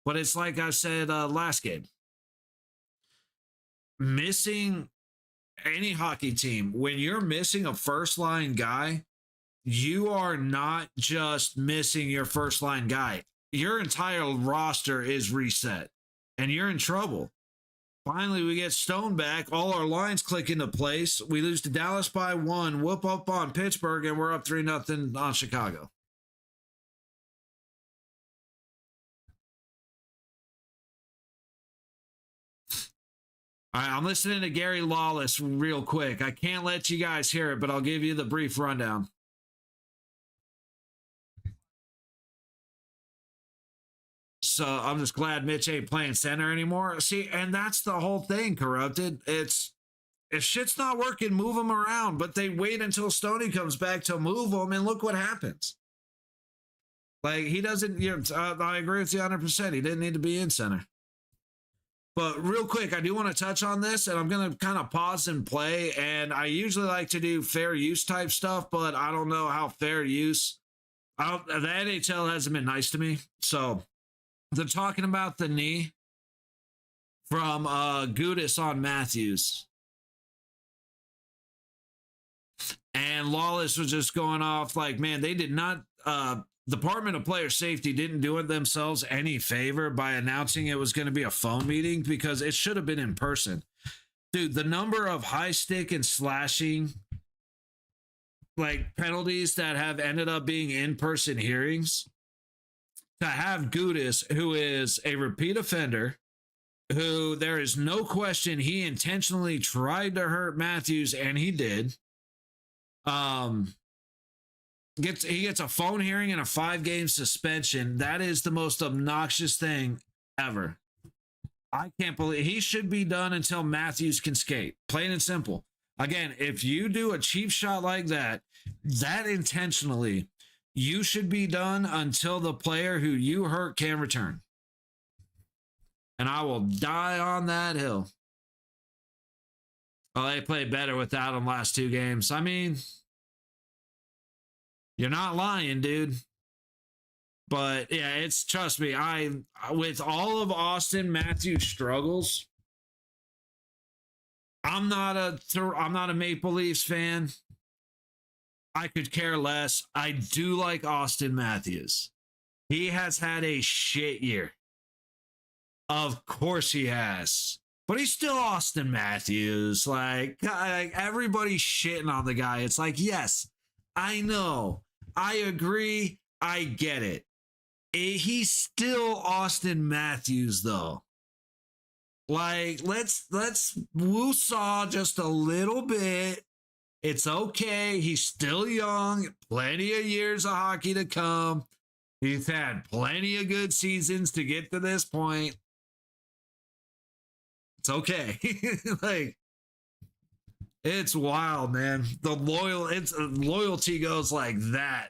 But it's like I said last game. Missing any hockey team, when you're missing a first line guy, you are not just missing your first line guy. Your entire roster is reset and you're in trouble. Finally, we get Stone back. All our lines click into place. We lose to Dallas by 1, whoop up on Pittsburgh, and we're up 3-0 on Chicago. All right, I'm listening to Gary Lawless real quick. I can't let you guys hear it, but I'll give you the brief rundown. So I'm just glad Mitch ain't playing center anymore. See, and that's the whole thing, Corrupted. It's, if shit's not working, move them around. But they wait until Stoney comes back to move them, and look what happens. Like, he doesn't, I agree with you 100%. He didn't need to be in center. But real quick, I do want to touch on this, and I'm going to kind of pause and play. And I usually like to do fair use type stuff, but I don't know how fair use. The NHL hasn't been nice to me. So they're talking about the knee from Gudis on Matthews. And Lawless was just going off like, man, they did not, Department of Player Safety didn't do it themselves any favor by announcing it was going to be a phone meeting because it should have been in person. Dude, the number of high stick and slashing like penalties that have ended up being in-person hearings, to have Gudis, who is a repeat offender, who there is no question he intentionally tried to hurt Matthews, and he did. He gets a phone hearing and a 5-game suspension. That is the most obnoxious thing ever. I can't believe he should be done until Matthews can skate. Plain and simple. Again, if you do a cheap shot like that intentionally, you should be done until the player who you hurt can return. And I will die on that hill. Well, they played better without him last 2 games. I mean, you're not lying, dude. But yeah, it's, trust me, with all of Austin Matthews' struggles, I'm not a Maple Leafs fan. I could care less. I do like Austin Matthews. He has had a shit year. Of course he has. But he's still Austin Matthews. Like everybody's shitting on the guy. It's like, yes, I know. I agree. I get it. He's still Austin Matthews, though. Like, let's woo-saw just a little bit. It's okay. He's still young. Plenty of years of hockey to come. He's had plenty of good seasons to get to this point. It's okay. Like, it's wild, man. Loyalty goes like that.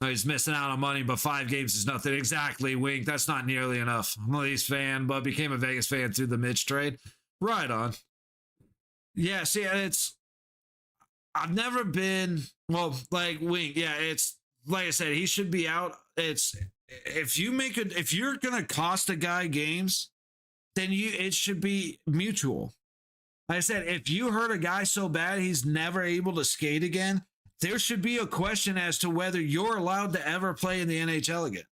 Oh, he's missing out on money, but 5 games is nothing. Exactly, Wink. That's not nearly enough. I'm a Leafs fan, but became a Vegas fan through the Mitch trade. Right on. Yeah, see, I've never been, well, like Wink. Yeah, it's like I said, he should be out. It's, if you're gonna cost a guy games, then it should be mutual. Like I said, if you hurt a guy so bad he's never able to skate again, there should be a question as to whether you're allowed to ever play in the NHL again.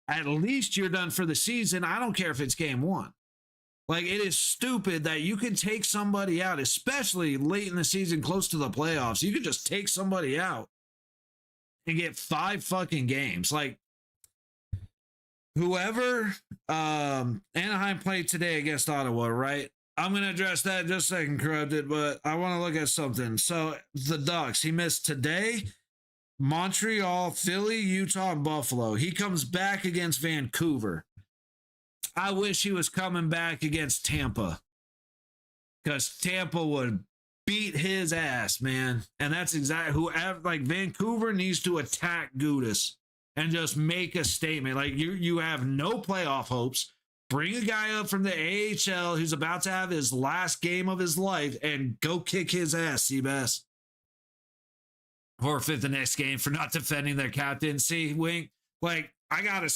At least you're done for the season. I don't care if it's game 1. Like, it is stupid that you can take somebody out, especially late in the season, close to the playoffs. You could just take somebody out and get 5 fucking games. Like, whoever Anaheim played today against Ottawa, right? I'm going to address that in just a second, Corrupted, but I want to look at something. So the Ducks, he missed today, Montreal, Philly, Utah, and Buffalo. He comes back against Vancouver. I wish he was coming back against Tampa, because Tampa would beat his ass, man. And that's exactly whoever, like, Vancouver needs to attack Gudis and just make a statement. Like, you have no playoff hopes. Bring a guy up from the AHL who's about to have his last game of his life and go kick his ass, Seabass. Forfeit the next game for not defending their captain. See, Wink, like, I got to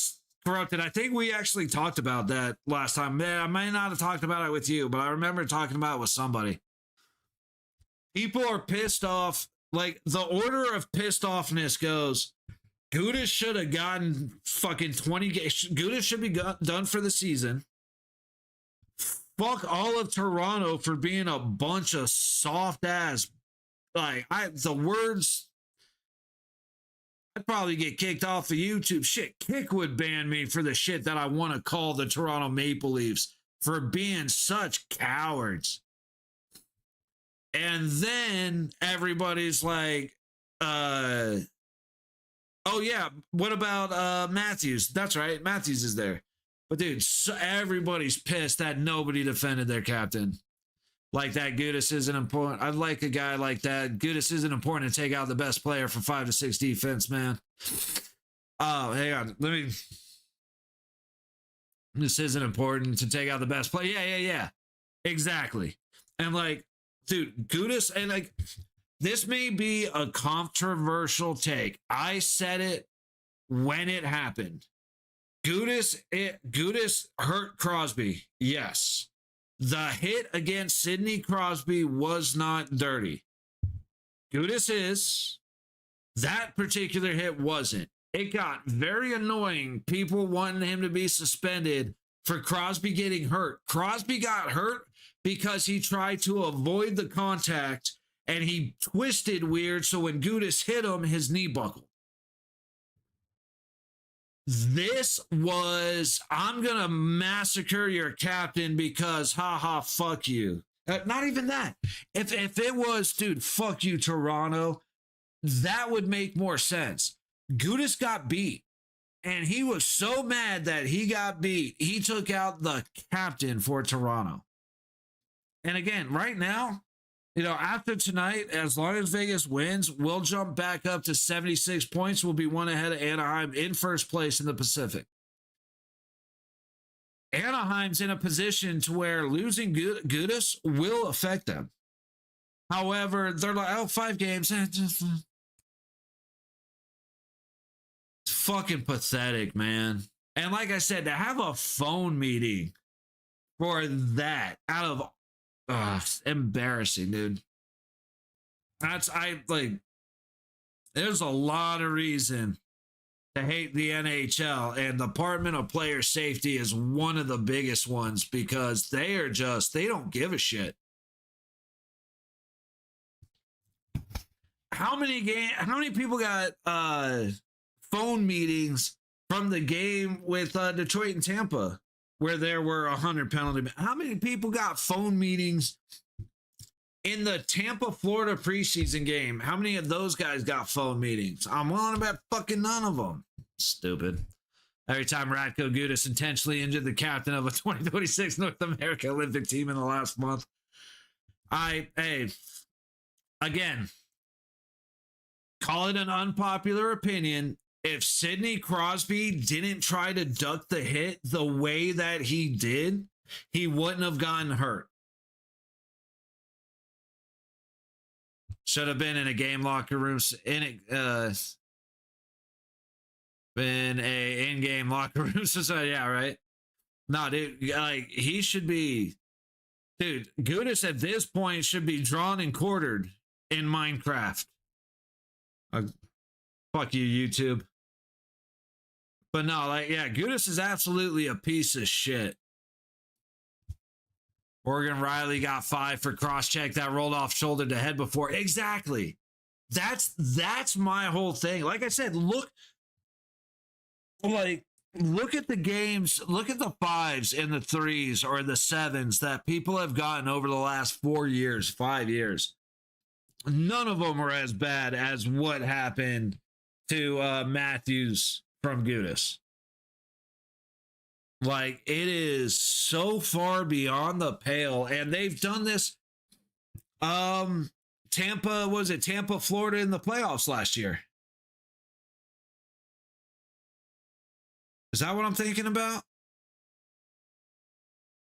Corrupted. I think we actually talked about that last time. Man, I may not have talked about it with you, but I remember talking about it with somebody. People are pissed off. Like, the order of pissed offness goes, Gudis should have gotten fucking 20 games. Gudis should be done for the season. Fuck all of Toronto for being a bunch of soft ass. Like, the words, I'd probably get kicked off of YouTube. Shit, Kick would ban me for the shit that I want to call the Toronto Maple Leafs for being such cowards. And then everybody's like, oh, yeah, what about Matthews? That's right, Matthews is there. But, dude, so everybody's pissed that nobody defended their captain. Like, that Gudis isn't important. I'd like a guy like that. Gudis isn't important to take out the best player for 5 to 6 defense, man. Oh, hang on. This isn't important to take out the best player. Yeah. Exactly. And, like, dude, Gudis, and, like, this may be a controversial take. I said it when it happened. Gudis hurt Crosby. Yes. The hit against Sidney Crosby was not dirty. Gudis is. That particular hit wasn't. It got very annoying. People wanting him to be suspended for Crosby getting hurt. Crosby got hurt because he tried to avoid the contact and he twisted weird, so when Gudis hit him, his knee buckled. This was, I'm going to massacre your captain because, haha, fuck you. Not even that. If it was, dude, fuck you, Toronto, that would make more sense. Gudis got beat, and he was so mad that he got beat, he took out the captain for Toronto. And again, right now, you know, after tonight, as long as Vegas wins, we'll jump back up to 76 points. We'll be one ahead of Anaheim in first place in the Pacific. Anaheim's in a position to where losing Gudis will affect them. However, they're like, oh, 5 games. It's fucking pathetic, man. And like I said, to have a phone meeting for that out of embarrassing, dude. There's a lot of reason to hate the NHL, and the Department of Player Safety is one of the biggest ones because they don't give a shit. How many people got phone meetings from the game with Detroit and Tampa, where there were 100 penalty? How many people got phone meetings in the Tampa, Florida preseason game? How many of those guys got phone meetings? I'm willing to bet fucking none of them. Stupid. Every time Radko Gudis intentionally injured the captain of a 2026 North America Olympic team in the last month. Again, call it an unpopular opinion. If Sidney Crosby didn't try to duck the hit the way that he did, he wouldn't have gotten hurt. Should have been in a game locker room, been a in-game locker room. So yeah, right. No, dude, like he should be, dude. Gudis at this point should be drawn and quartered in Minecraft. Fuck you, YouTube. But no, like, yeah, Gudis is absolutely a piece of shit. Morgan Riley got 5 for cross-check that rolled off shoulder to head before. Exactly. That's my whole thing. Like I said, look, like, look at the games, look at the 5s and the 3s or the 7s that people have gotten over the last 4 years, 5 years. None of them were as bad as what happened to Matthews from Gudis. Like, it is so far beyond the pale, and they've done this. Tampa, was it Tampa, Florida in the playoffs last year? Is that what I'm thinking about?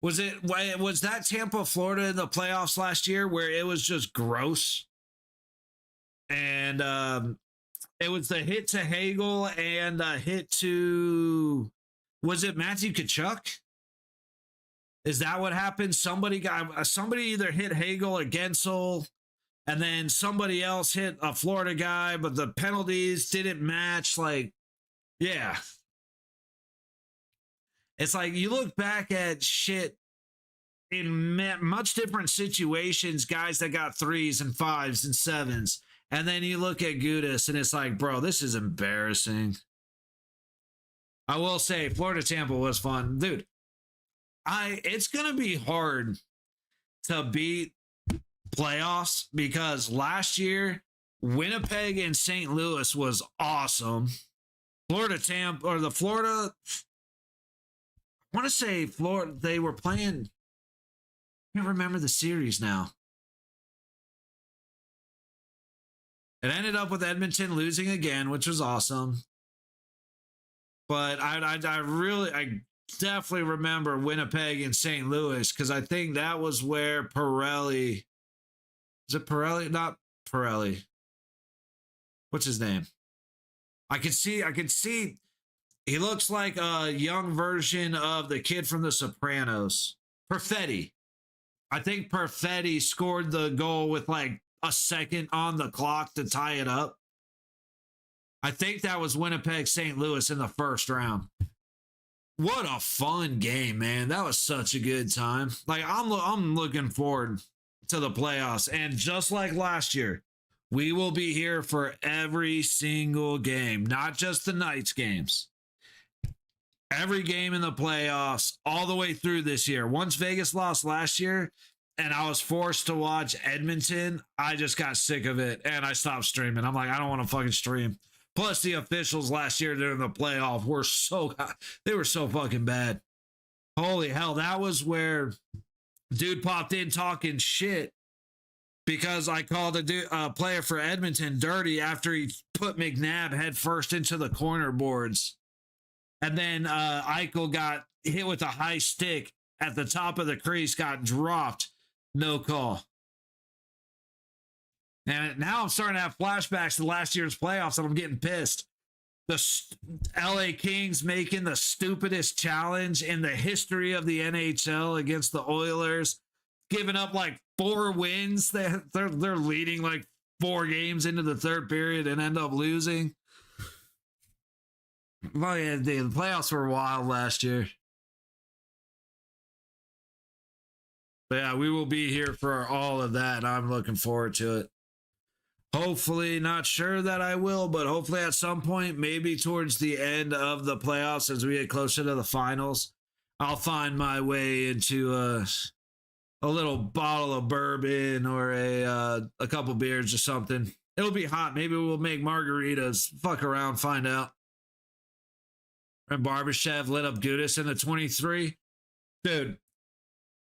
Was that Tampa, Florida in the playoffs last year where it was just gross? And it was the hit to Hagel and a hit to, was it Matthew Tkachuk? Is that what happened? Somebody either hit Hagel or Gensel, and then somebody else hit a Florida guy, but the penalties didn't match. Like, yeah. It's like you look back at shit in much different situations, guys that got 3s and 5s and 7s. And then you look at Gudis and it's like, bro, this is embarrassing. I will say Florida Tampa was fun. Dude, it's going to be hard to beat playoffs because last year Winnipeg and St. Louis was awesome. Florida Tampa, or the Florida, I want to say Florida, they were playing, I can't remember the series now. It ended up with Edmonton losing again, which was awesome. But I definitely remember Winnipeg and St. Louis because I think that was where Pirelli, is it Pirelli? Not Pirelli. What's his name? I could see he looks like a young version of the kid from The Sopranos. Perfetti. I think Perfetti scored the goal with like a second on the clock to tie it up. I think that was Winnipeg St. Louis in the first round. What a fun game, man. That was such a good time. Like, I'm looking forward to the playoffs. And just like last year, we will be here for every single game, not just the Knights games. Every game in the playoffs all the way through this year. Once Vegas lost last year and I was forced to watch Edmonton, I just got sick of it and I stopped streaming. I'm like, I don't want to fucking stream. Plus the officials last year during the playoff were they were so fucking bad. Holy hell, that was where dude popped in talking shit because I called a player for Edmonton dirty after he put McNabb head first into the corner boards. And then Eichel got hit with a high stick at the top of the crease, got dropped. No call. And now I'm starting to have flashbacks to last year's playoffs, and I'm getting pissed. The LA Kings making the stupidest challenge in the history of the NHL against the Oilers, giving up like 4 wins. They're leading like 4 games into the third period and end up losing. Well, yeah, the playoffs were wild last year. But yeah, we will be here for all of that. I'm looking forward to it. Hopefully, not sure that I will, but hopefully at some point, maybe towards the end of the playoffs as we get closer to the finals, I'll find my way into a little bottle of bourbon or a couple beers or something. It'll be hot. Maybe we'll make margaritas. Fuck around, find out. And Barbashev lit up Gudis in the 23. Dude,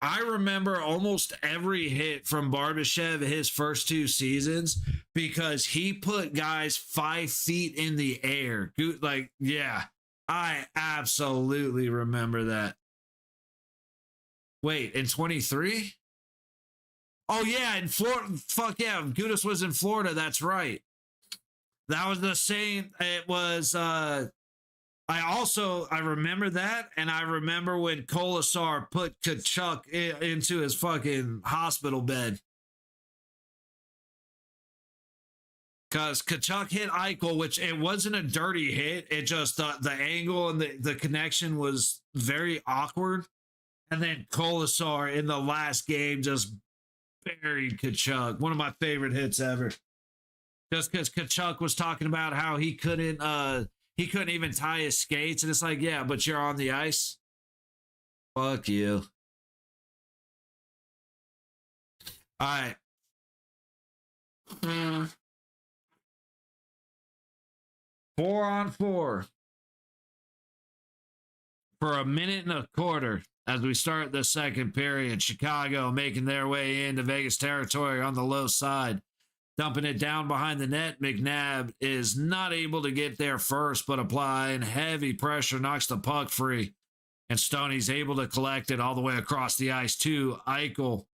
I remember almost every hit from Barbashev his first 2 seasons because he put guys 5 feet in the air. Like, yeah, I absolutely remember that. Wait, in 23? Oh, yeah, in Florida. Fuck yeah, Gudis was in Florida. That's right. That was the same. It was, I remember that, and I remember when Kolasar put Tkachuk into his fucking hospital bed. Because Tkachuk hit Eichel, which it wasn't a dirty hit. It just, the angle and the connection was very awkward. And then Kolasar in the last game just buried Tkachuk. One of my favorite hits ever. Just because Tkachuk was talking about how he couldn't, He couldn't even tie his skates. And it's like, yeah, but you're on the ice. Fuck you. All right. 4-on-4 for a minute and a quarter as we start the second period. Chicago making their way into Vegas territory on the low side, dumping it down behind the net. McNabb is not able to get there first, but applying heavy pressure knocks the puck free. And Stoney's able to collect it all the way across the ice to Eichel.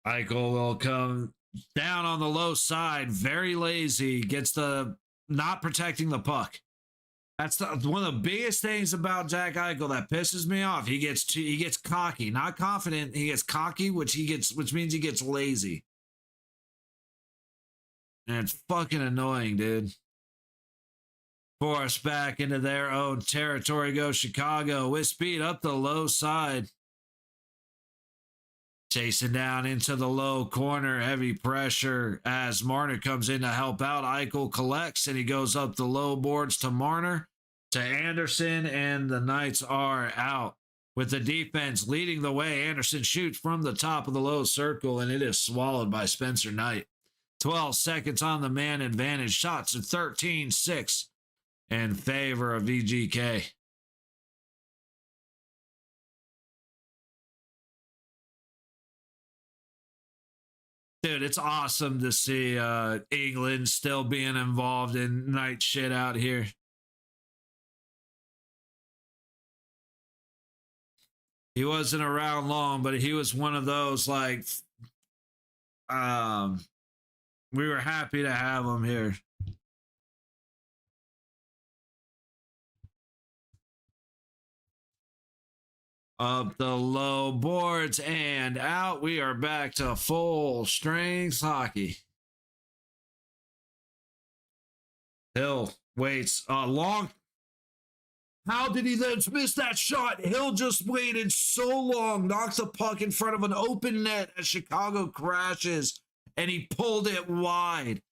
Eichel will come down on the low side, very lazy, gets the not protecting the puck. That's one of the biggest things about Jack Eichel that pisses me off. He gets cocky, not confident. He gets cocky, which means he gets lazy. And it's fucking annoying, dude. Force back into their own territory goes Chicago with speed up the low side. Chasing down into the low corner, heavy pressure as Marner comes in to help out. Eichel collects and he goes up the low boards to Marner, to Anderson, and the Knights are out. With the defense leading the way, Anderson shoots from the top of the low circle and it is swallowed by Spencer Knight. 12 seconds on the man advantage. Shots at 13-6 in favor of VGK. Dude, it's awesome to see England still being involved in night shit out here. He wasn't around long, but he was one of those, like, we were happy to have him here. Up the low boards and out. We are back to full strength hockey. Hill waits a long. How did he then miss that shot? Hill just waited so long, knocks the puck in front of an open net as Chicago crashes, and he pulled it wide.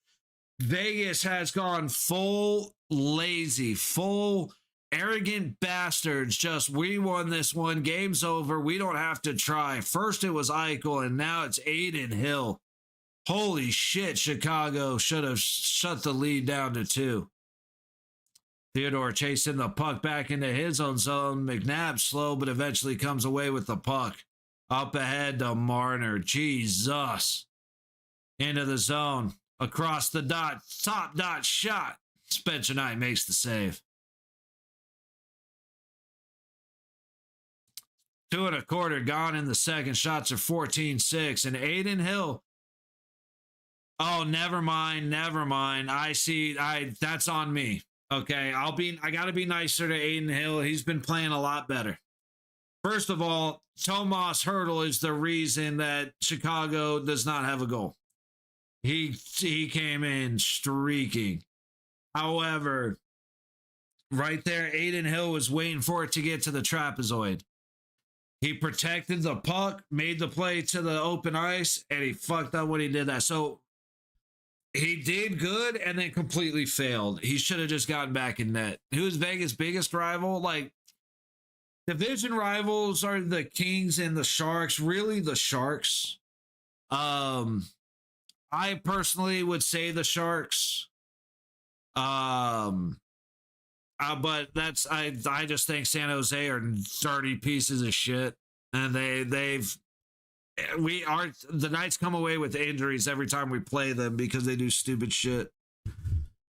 Vegas has gone full lazy, full arrogant bastards. Just, we won this one. Game's over. We don't have to try. First it was Eichel, and now it's Adin Hill. Holy shit, Chicago should have shut the lead down to 2. Theodore chasing the puck back into his own zone. McNabb slow, but eventually comes away with the puck. Up ahead to Marner. Jesus. Into the zone. Across the dot. Top dot shot. Spencer Knight makes the save. 2.25 gone in the second. Shots are 14-6. And Adin Hill. Oh, never mind. That's on me. Okay, I gotta be nicer to Adin Hill. He's been playing a lot better. First of all, Tomas Hertl is the reason that Chicago does not have a goal. He came in streaking. However, right there, Adin Hill was waiting for it to get to the trapezoid. He protected the puck, made the play to the open ice, and he fucked up when he did that. So he did good and then completely failed. He should have just gotten back in net. Who's Vegas' biggest rival? Like, division rivals are the Kings and the Sharks. Really, the Sharks. I personally would say the Sharks. But that's I just think San Jose are dirty pieces of shit, and the Knights come away with injuries every time we play them because they do stupid shit,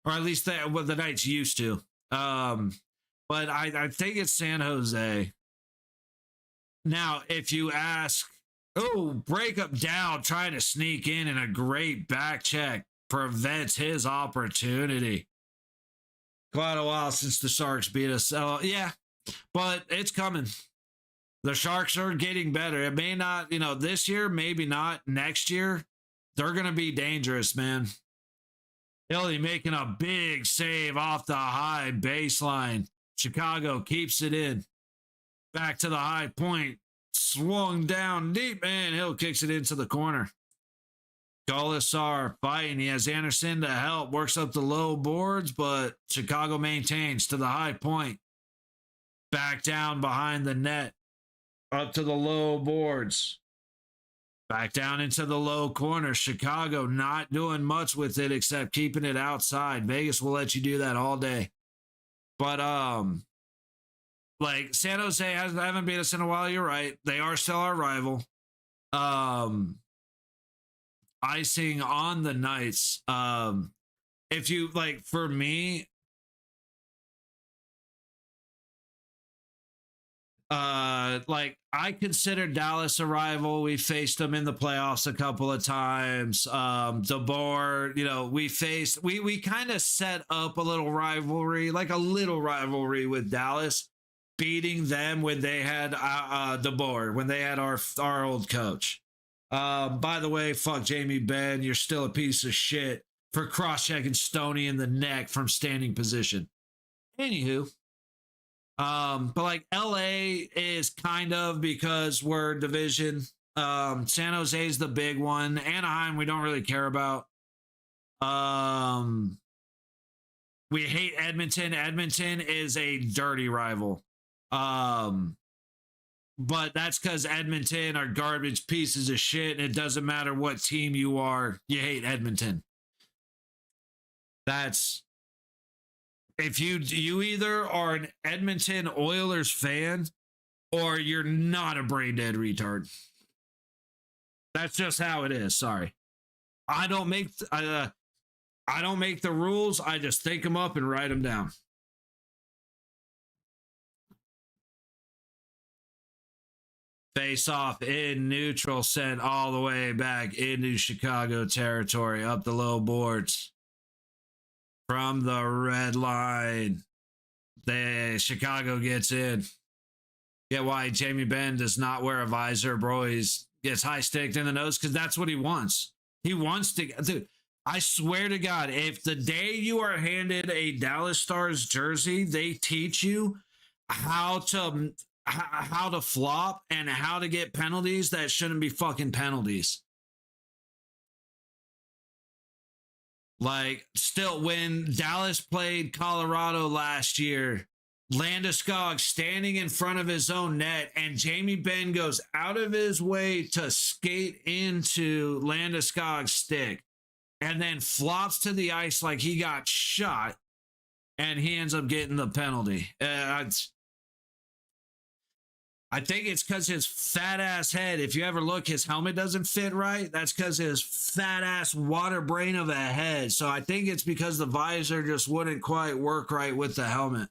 or at least the Knights used to. But I think it's San Jose. Now, if you ask, breakup down trying to sneak in and a great back check prevents his opportunity. Quite a while since the Sharks beat us. So, yeah, but it's coming. The Sharks are getting better. It may not, this year, maybe not. Next year, they're going to be dangerous, man. Hilly making a big save off the high baseline. Chicago keeps it in. Back to the high point. Swung down deep, and Hill kicks it into the corner. Golisar fighting. He has Anderson to help. Works up the low boards, but Chicago maintains to the high point. Back down behind the net. Up to the low boards. Back down into the low corner. Chicago not doing much with it except keeping it outside. Vegas will let you do that all day. But like San Jose haven't beat us in a while. You're right. They are still our rival. Icing on the Knights. If you like, for me, like I consider Dallas a rival. We faced them in the playoffs a couple of times. DeBoer, you know, we kind of set up a little rivalry, like a little rivalry with Dallas, beating them when they had DeBoer, when they had our old coach. By the way, fuck Jamie Benn, you're still a piece of shit for cross-checking Stoney in the neck from standing position. Anywho. But like LA is kind of, because we're division. San Jose's the big one. Anaheim, we don't really care about. We hate Edmonton. Edmonton is a dirty rival. But that's because Edmonton are garbage pieces of shit, and it doesn't matter what team you are, you hate Edmonton. That's if you either are an Edmonton Oilers fan or you're not a brain dead retard. That's just how it is. Sorry. I don't make the rules. I just think them up and write them down. Face off in neutral, sent all the way back into Chicago territory, up the low boards. From the red line, Chicago gets in. Get why Jamie Benn does not wear a visor, bro. He gets high sticked in the nose because that's what he wants. He wants to, dude. I swear to God, if the day you are handed a Dallas Stars jersey, they teach you how to flop and how to get penalties that shouldn't be fucking penalties. Like, still, when Dallas played Colorado last year, Landeskog standing in front of his own net, and Jamie Benn goes out of his way to skate into Landeskog's stick and then flops to the ice like he got shot, and he ends up getting the penalty. I think it's because his fat ass head, if you ever look, his helmet doesn't fit right. That's because his fat ass water brain of a head. So I think it's because the visor just wouldn't quite work right with the helmet.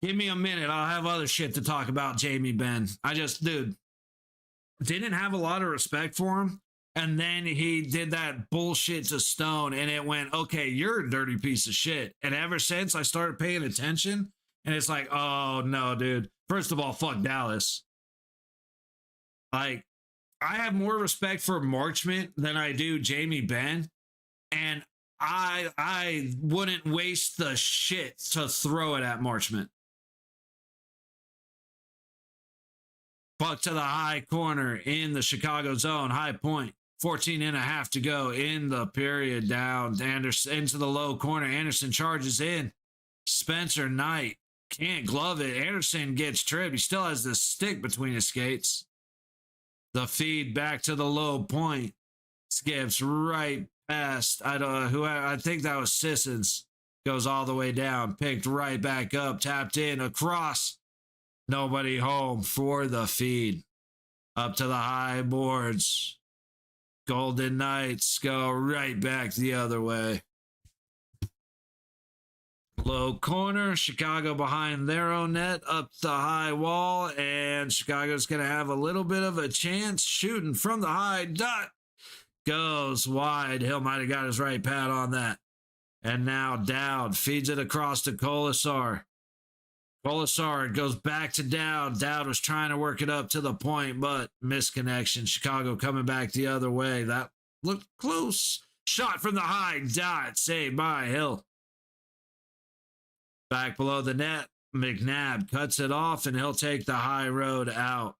Give me a minute. I'll have other shit to talk about Jamie Benn. Dude, didn't have a lot of respect for him. And then he did that bullshit to Stone, and it went, okay, you're a dirty piece of shit. And ever since I started paying attention, and it's like, oh no, dude. First of all, fuck Dallas. Like, I have more respect for Marchment than I do Jamie Benn. And I wouldn't waste the shit to throw it at Marchment. Puck to the high corner in the Chicago zone. High point. 14 and a half to go in the period. Down Anderson into the low corner. Anderson charges in. Spencer Knight can't glove it. Anderson gets tripped. He still has the stick between his skates. The feed back to the low point. Skips right past. I think that was Sissons. Goes all the way down. Picked right back up. Tapped in across. Nobody home for the feed. Up to the high boards. Golden Knights go right back the other way. Low corner, Chicago behind their own net, up the high wall, and Chicago's going to have a little bit of a chance shooting from the high dot. Goes wide. Hill might have got his right pad on that. And now Dowd feeds it across to Kolasar. Kolasar goes back to Dowd. Dowd was trying to work it up to the point, but misconnection. Chicago coming back the other way. That looked close. Shot from the high dot. Saved by Hill. Back below the net, McNabb cuts it off, and he'll take the high road out.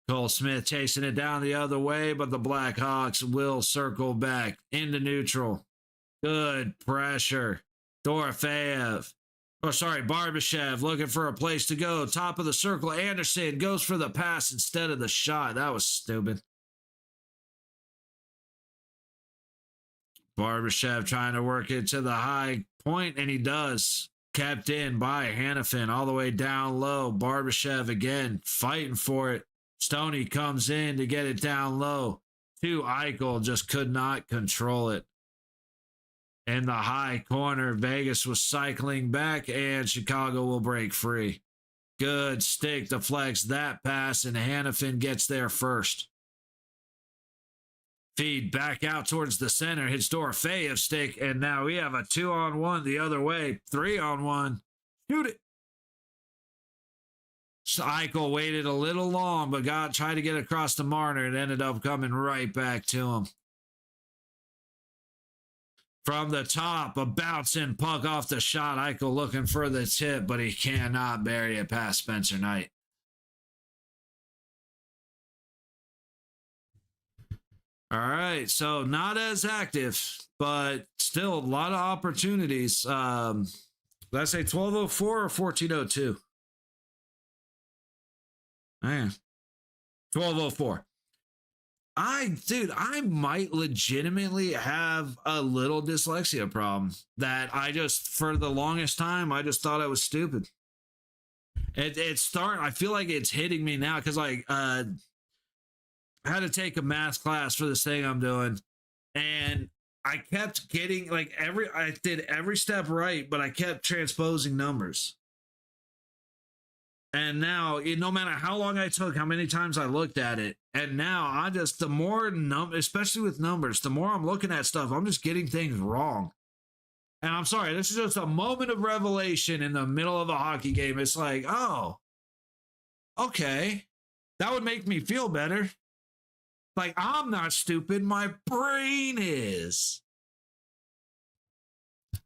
Cole Smith chasing it down the other way, but the Blackhawks will circle back into neutral. Good pressure. Barbashev looking for a place to go. Top of the circle. Anderson goes for the pass instead of the shot. That was stupid. Barbashev trying to work it to the high point, and he does. Kept in by Hanifin all the way down low. Barbashev again fighting for it. Stoney comes in to get it down low. To Eichel, just could not control it. In the high corner, Vegas was cycling back, and Chicago will break free. Good stick deflects that pass, and Hanifin gets there first. Feed back out towards the center, hits Dorofeyev stick, and now we have a 2-on-1 the other way. 3-on-1. Shoot it. So Eichel waited a little long, but tried to get across to Marner and ended up coming right back to him. From the top, a bouncing puck off the shot. Eichel looking for the tip, but he cannot bury it past Spencer Knight. All right, so not as active, but still a lot of opportunities. Did I say 12:04 or 14:02? Man, 12:04. I might legitimately have a little dyslexia problem that for the longest time, I just thought I was stupid. I feel like it's hitting me now because I had to take a math class for this thing I'm doing, and I kept getting I did every step right, but I kept transposing numbers. And now, no matter how long I took, how many times I looked at it, and now the more especially with numbers, the more I'm looking at stuff, I'm just getting things wrong. And I'm sorry, this is just a moment of revelation in the middle of a hockey game. It's like, oh, okay, that would make me feel better. Like, I'm not stupid, my brain is.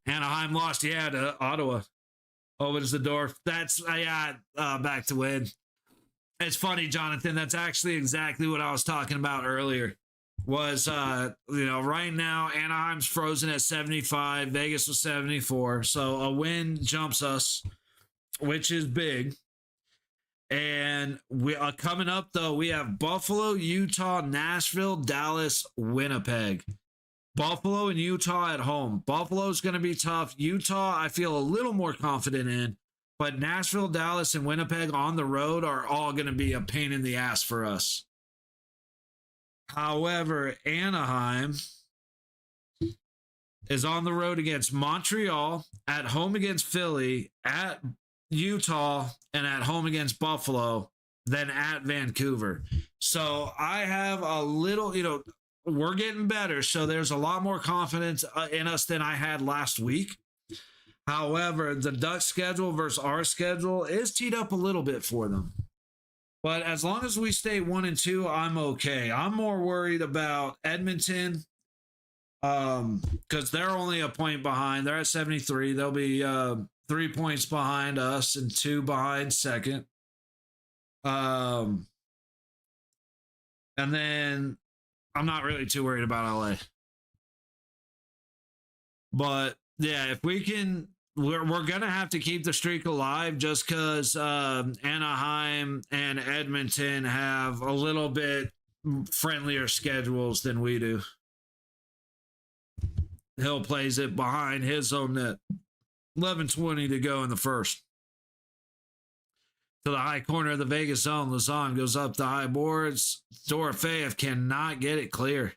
Anaheim lost, to Ottawa. Opens the door. That's back to win. It's funny, Jonathan. That's actually exactly what I was talking about earlier. Was right now Anaheim's frozen at 75. Vegas was 74. So a win jumps us, which is big. And we coming up though, we have Buffalo, Utah, Nashville, Dallas, Winnipeg. Buffalo and Utah at home. Buffalo's going to be tough. Utah, I feel a little more confident in. But Nashville, Dallas, and Winnipeg on the road are all going to be a pain in the ass for us. However, Anaheim is on the road against Montreal, at home against Philly, at Utah, and at home against Buffalo, then at Vancouver. So I have a little, we're getting better, so there's a lot more confidence in us than I had last week. However, the Ducks schedule versus our schedule is teed up a little bit for them. But as long as we stay 1-2, I'm okay. I'm more worried about Edmonton because they're only a point behind. They're at 73. They'll be 3 points behind us and 2 behind second. And then I'm not really too worried about LA. But yeah, if we can, we're going to have to keep the streak alive just because Anaheim and Edmonton have a little bit friendlier schedules than we do. Hill plays it behind his own net. 11:20 to go in the first. To the high corner of the Vegas zone, Lazon goes up the high boards. Dorofeyev cannot get it clear.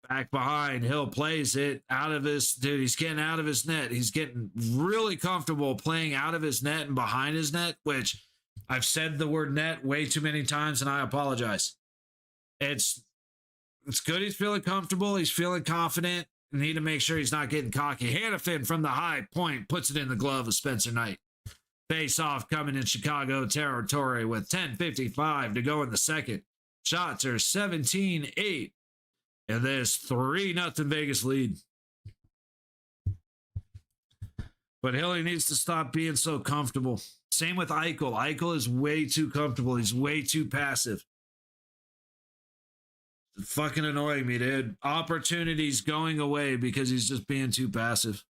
Back behind, Hill plays it out of he's getting out of his net. He's getting really comfortable playing out of his net and behind his net, which I've said the word net way too many times, and I apologize. It's good he's feeling comfortable. He's feeling confident. Need to make sure he's not getting cocky. Hanifin from the high point puts it in the glove of Spencer Knight. Face off coming in Chicago territory with 10:55 to go in the second. Shots are 17-8. And there's 3-0 Vegas lead. But Hilly needs to stop being so comfortable. Same with Eichel. Eichel is way too comfortable. He's way too passive. It's fucking annoying me, dude. Opportunities going away because he's just being too passive.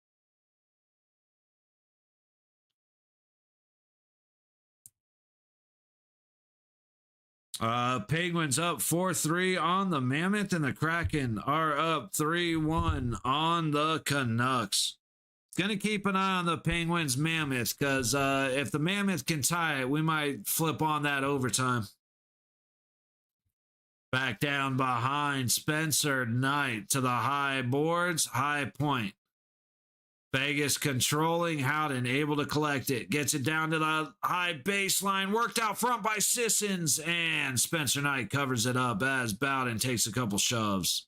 Penguins up 4-3 on the Mammoth, and the Kraken are up 3-1 on the Canucks. Gonna keep an eye on the Penguins Mammoth, because if the Mammoth can tie it, we might flip on that overtime. Back down behind Spencer Knight to the high boards, high point. Vegas controlling, Howden able to collect it. Gets it down to the high baseline. Worked out front by Sissons. And Spencer Knight covers it up as Bowden takes a couple shoves.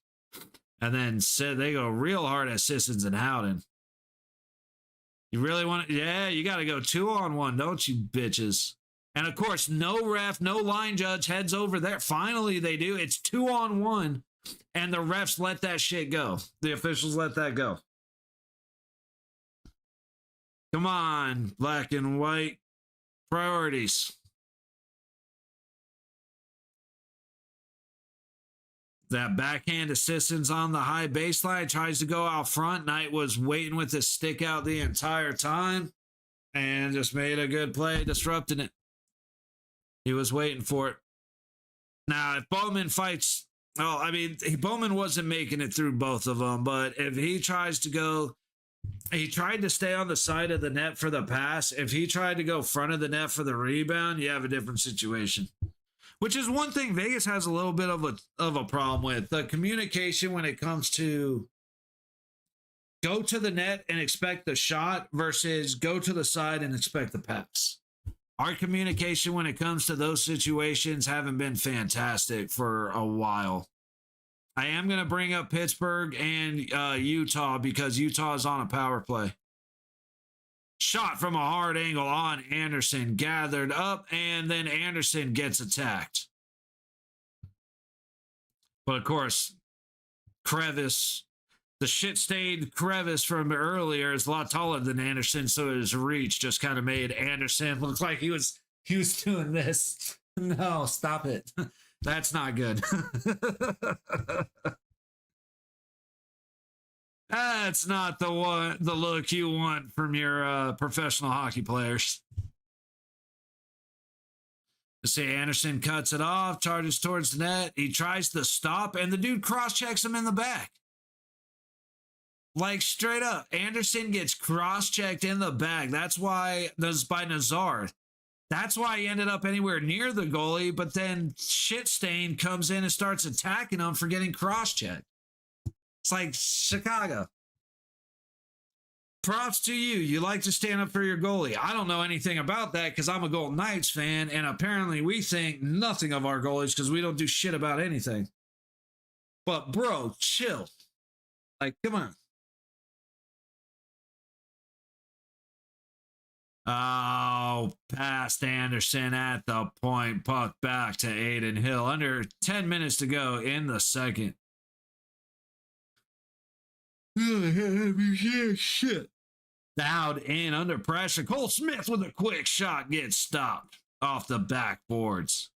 And then they go real hard at Sissons and Howden. You really want to? Yeah, you got to go 2-on-1, don't you, bitches? And of course, no ref, no line judge heads over there. Finally, they do. It's 2-on-1. And the refs let that shit go. The officials let that go. Come on, black and white. Priorities. That backhand assistance on the high baseline tries to go out front. Knight was waiting with his stick out the entire time and just made a good play, disrupting it. He was waiting for it. Now, if Bowman fights, well, I mean, Bowman wasn't making it through both of them, but if he tries to go, he tried to stay on the side of the net for the pass. If he tried to go front of the net for the rebound, you have a different situation. Which is one thing Vegas has a little bit of a problem with. The communication when it comes to go to the net and expect the shot versus go to the side and expect the pass. Our communication when it comes to those situations haven't been fantastic for a while. I am going to bring up Pittsburgh and Utah because Utah is on a power play. Shot from a hard angle on Anderson, gathered up, and then Anderson gets attacked. But of course, crevice, the shit-stained crevice from earlier is a lot taller than Anderson, so his reach just kind of made Anderson look like he was doing this. No, stop it. That's not good. That's not the look you want from your professional hockey players. You see Anderson cuts it off, charges towards the net. He tries to stop, and the dude cross-checks him in the back. Like, straight up. Anderson gets cross-checked in the back. That's why, that's by Nazar. That's why he ended up anywhere near the goalie, but then Shitstain comes in and starts attacking him for getting cross-checked. It's like Chicago. Props to you. You like to stand up for your goalie. I don't know anything about that because I'm a Golden Knights fan, and apparently we think nothing of our goalies because we don't do shit about anything. But, bro, chill. Like, come on. Oh, past Anderson at the point. Puck back to Aiden Hill. Under 10 minutes to go in the second. Shit. Dowd in under pressure. Cole Smith with a quick shot gets stopped off the backboards.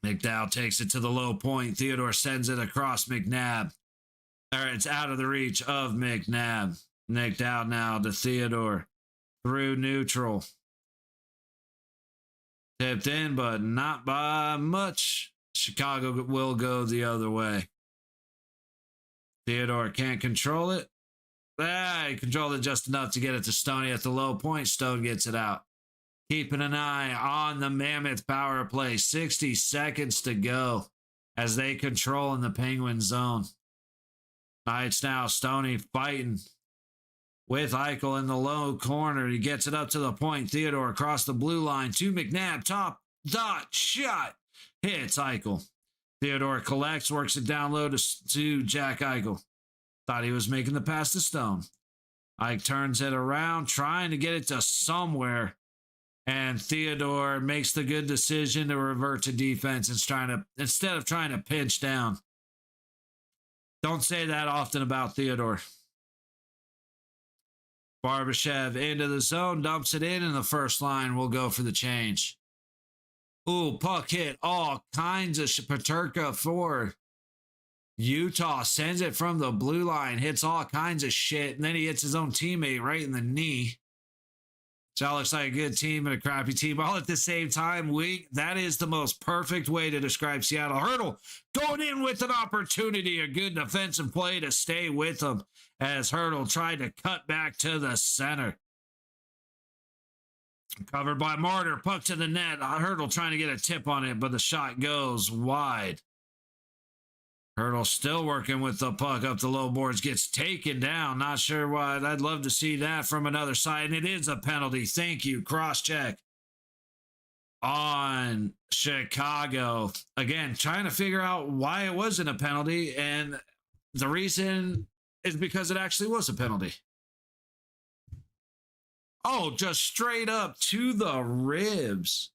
McDowell takes it to the low point. Theodore sends it across McNabb. It's out of the reach of McNabb. McDowell now to Theodore through neutral. Tipped in, but not by much. Chicago will go the other way. Theodore can't control it. He controlled it just enough to get it to Stoney at the low point. Stone gets it out. Keeping an eye on the Mammoth power play. 60 seconds to go as they control in the Penguin zone. Knights now. Stoney fighting with Eichel in the low corner. He gets it up to the point. Theodore across the blue line to McNabb. Top dot shot. Hits Eichel. Theodore collects, works it down low to Jack Eichel. Thought he was making the pass to Stone. Ike turns it around, trying to get it to somewhere. And Theodore makes the good decision to revert to defense instead of trying to pinch down. Don't say that often about Theodore. Barbashev into the zone, dumps it in, and the first line will go for the change. Ooh, puck hit all kinds of Paterka for Utah. Sends it from the blue line, hits all kinds of shit, and then he hits his own teammate right in the knee. So that looks like a good team and a crappy team all at the same time. That is the most perfect way to describe Seattle. Hurdle going in with an opportunity, a good defensive play to stay with him as Hurdle tried to cut back to the center. Covered by Martyr, puck to the net. Hurdle trying to get a tip on it, but the shot goes wide. Hurdle still working with the puck up the low boards, gets taken down. Not sure what. I'd love to see that from another side. And it is a penalty. Thank you. Cross check on Chicago. Again, trying to figure out why it wasn't a penalty. And the reason is because it actually was a penalty. Oh, just straight up to the ribs.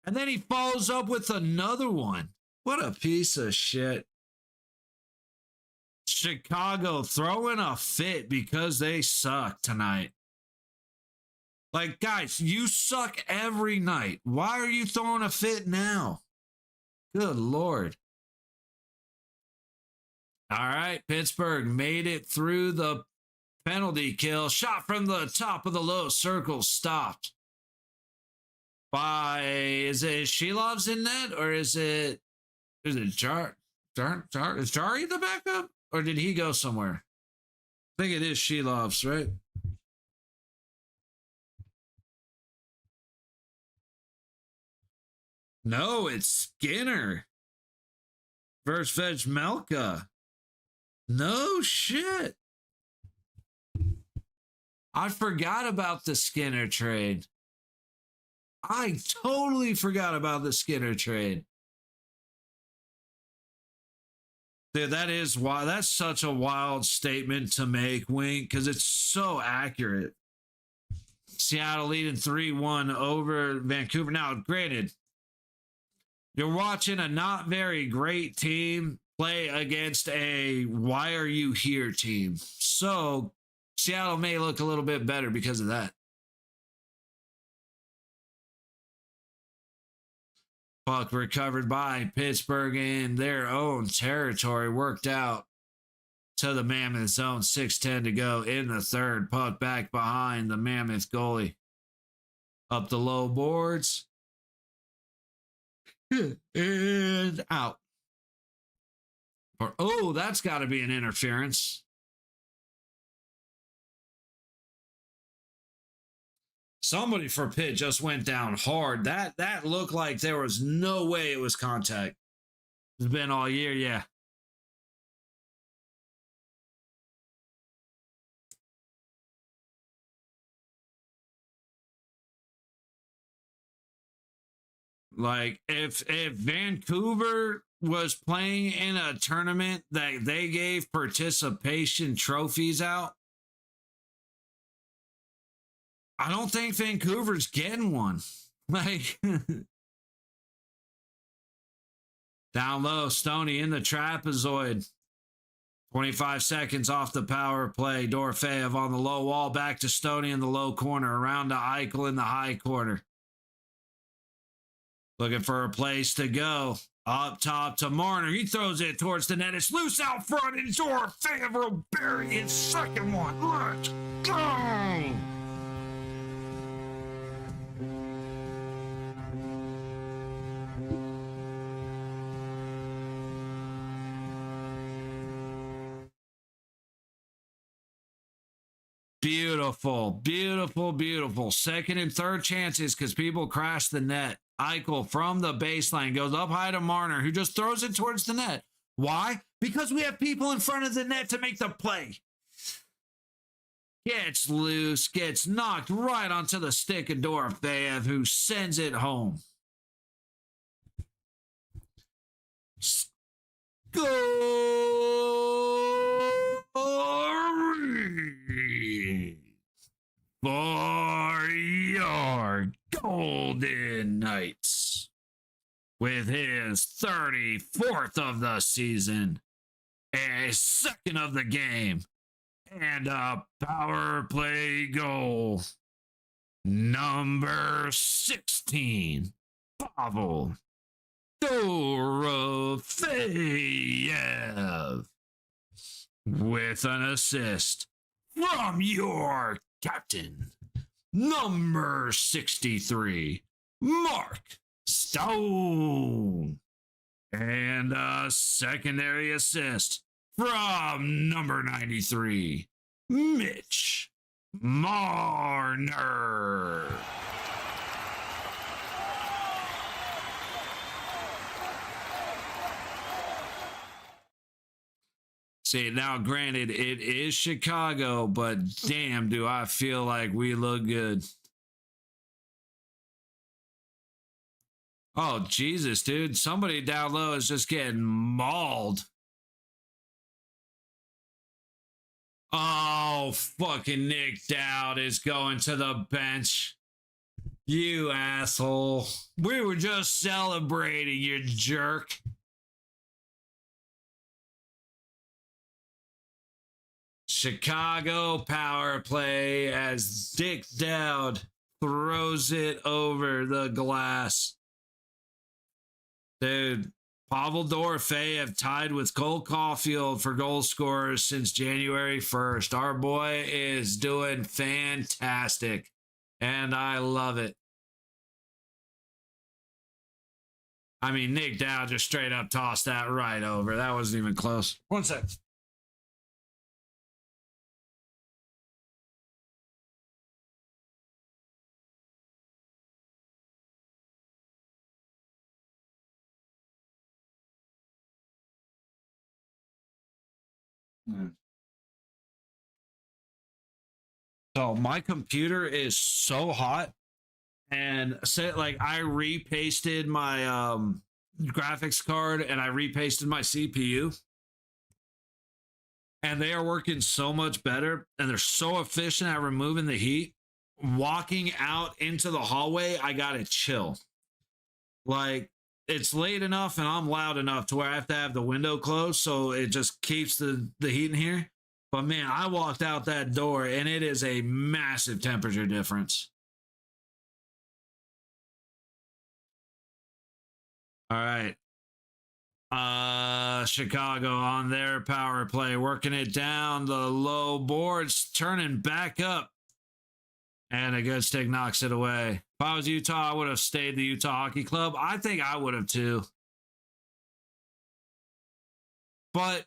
And then he follows up with another one. What a piece of shit. Chicago throwing a fit because they suck tonight. Like, guys, you suck every night. Why are you throwing a fit now? Good Lord. All right, Pittsburgh made it through the penalty kill. Shot from the top of the low circle, stopped by, is Shilov's in net, or is it Jar? Is Jari the backup? Or did he go somewhere? I think it is Shilov's, right? No, it's Skinner versus Vejmelka. No shit. I forgot about the Skinner trade. I totally forgot about the Skinner trade. Dude, that is why that's such a wild statement to make, Wink, because it's so accurate. Seattle leading 3-1 over Vancouver. Now, granted, you're watching a not very great team play against a why are you here team. So Seattle may look a little bit better because of that. Puck recovered by Pittsburgh in their own territory. Worked out to the Mammoth zone. 6:10 to go in the third. Puck back behind the Mammoth goalie. Up the low boards. And out. Oh, that's got to be an interference. Somebody for Pitt just went down hard. That looked like there was no way it was contact. It's been all year, yeah. Like if Vancouver was playing in a tournament that they gave participation trophies out, I don't think Vancouver's getting one. Like, down low, Stoney in the trapezoid. 25 seconds off the power play. Dorofeyev on the low wall, back to Stoney in the low corner, around to Eichel in the high corner. Looking for a place to go. Up top to Marner. He throws it towards the net. It's loose out front, and Dorofeyev will bury his second one. Let's go! Beautiful, beautiful, beautiful. Second and third chances because people crash the net. Eichel from the baseline goes up high to Marner, who just throws it towards the net. Why? Because we have people in front of the net to make the play. Gets loose, gets knocked right onto the stick of Dorofeyev, who sends it home. For your Golden Knights with his 34th of the season, a second of the game, And a power play goal. Number 16, Pavel Dorofeyev. With an assist from your captain, number 63, Mark Stone. And a secondary assist from number 93, Mitch Marner. See, now granted, it is Chicago, but damn, do I feel like we look good. Oh, Jesus, dude. Somebody down low is just getting mauled. Oh, fucking Nick Dowd is going to the bench. You asshole. We were just celebrating, you jerk. Chicago power play as Dick Dowd throws it over the glass. Dude, Pavel Dorofeyev tied with Cole Caulfield for goal scorers since January 1st. Our boy is doing fantastic, and I love it. I mean, Nick Dowd just straight up tossed that right over. That wasn't even close. 1 sec. So my computer is so hot, and say like I repasted my graphics card and I repasted my CPU, and they are working so much better, and they're so efficient at removing the heat. Walking out into the hallway, I gotta chill. Like, it's late enough and I'm loud enough to where I have to have the window closed, so it just keeps the heat in here. But man, I walked out that door and it is a massive temperature difference. All right. Chicago on their power play, working it down the low boards, turning back up. And a good stick knocks it away. If I was Utah, I would have stayed the Utah Hockey Club. I think I would have too. But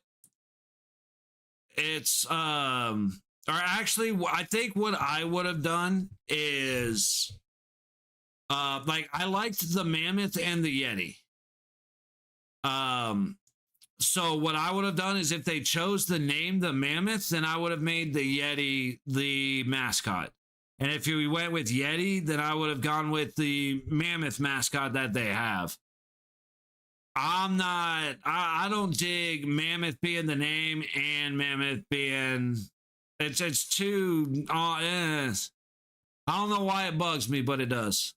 it's or actually I think what I would have done is like I liked the Mammoth and the Yeti. So what I would have done is if they chose the name the Mammoth, then I would have made the Yeti the mascot. And if we went with Yeti, then I would have gone with the Mammoth mascot that they have. I don't dig Mammoth being the name and Mammoth being, it's too, I don't know why it bugs me, but it does.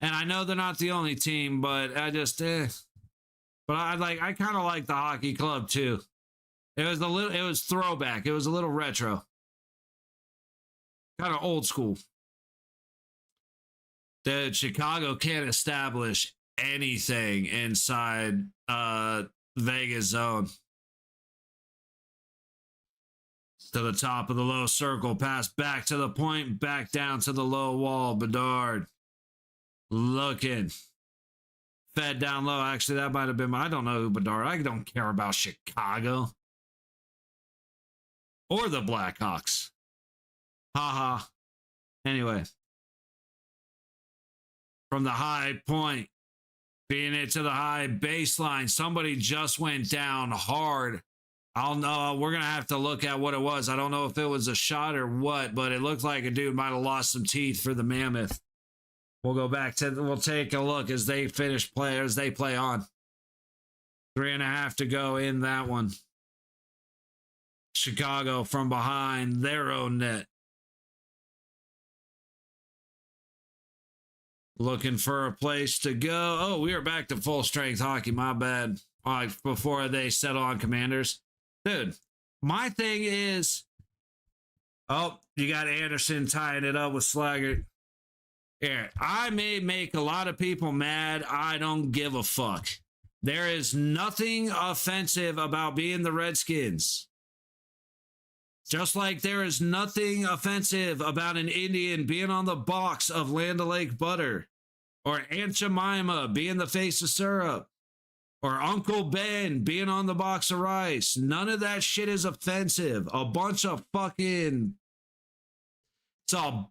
And I know they're not the only team, but I just, But I kind of like the hockey club too. It was throwback. It was a little retro. Kind of old school. Dude, Chicago can't establish anything inside Vegas zone. To the top of the low circle, pass back to the point, back down to the low wall. Bedard looking. Fed down low. Actually, that might have been I don't know who Bedard. I don't care about Chicago. Or the Blackhawks. Haha. Anyway. From the high point, being it to the high baseline, somebody just went down hard. I'll know. We're going to have to look at what it was. I don't know if it was a shot or what, but it looked like a dude might have lost some teeth for the Mammoth. We'll take a look as they finish play, as they play on. 3.5 to go in that one. Chicago from behind their own net. Looking for a place to go. Oh, we are back to full strength hockey. My bad. Before they settle on Commanders. Dude, my thing is, Oh, you got Anderson tying it up with Slaggert. Here, I may make a lot of people mad. I don't give a fuck. There is nothing offensive about being the Redskins. Just like there is nothing offensive about an Indian being on the box of Land O'Lake butter, or Aunt Jemima being the face of syrup, or Uncle Ben being on the box of rice. None of that shit is offensive. It's a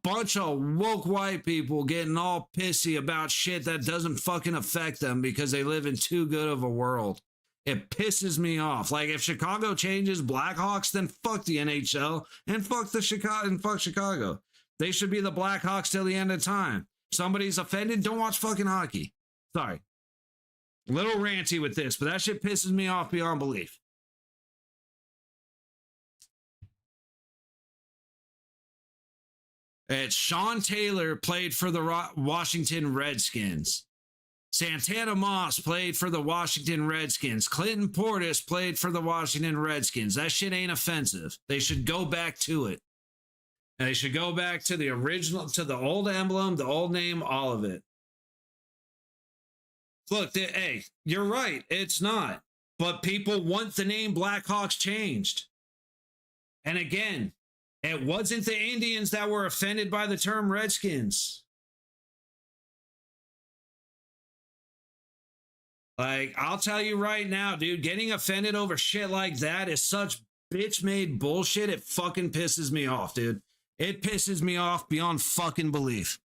bunch of woke white people getting all pissy about shit that doesn't fucking affect them because they live in too good of a world. It pisses me off. Like, if Chicago changes Blackhawks, then fuck the NHL and fuck Chicago. They should be the Blackhawks till the end of time. Somebody's offended, don't watch fucking hockey. Sorry. A little ranty with this, but that shit pisses me off beyond belief. It's Sean Taylor played for the Washington Redskins. Santana Moss played for the Washington Redskins. Clinton Portis played for the Washington Redskins. That shit ain't offensive. They should go back to it. And they should go back to the original, to the old emblem, the old name, all of it. Look, hey, you're right. It's not. But people want the name Blackhawks changed. And again, it wasn't the Indians that were offended by the term Redskins. Like, I'll tell you right now, dude, getting offended over shit like that is such bitch-made bullshit. It fucking pisses me off, dude. It pisses me off beyond fucking belief.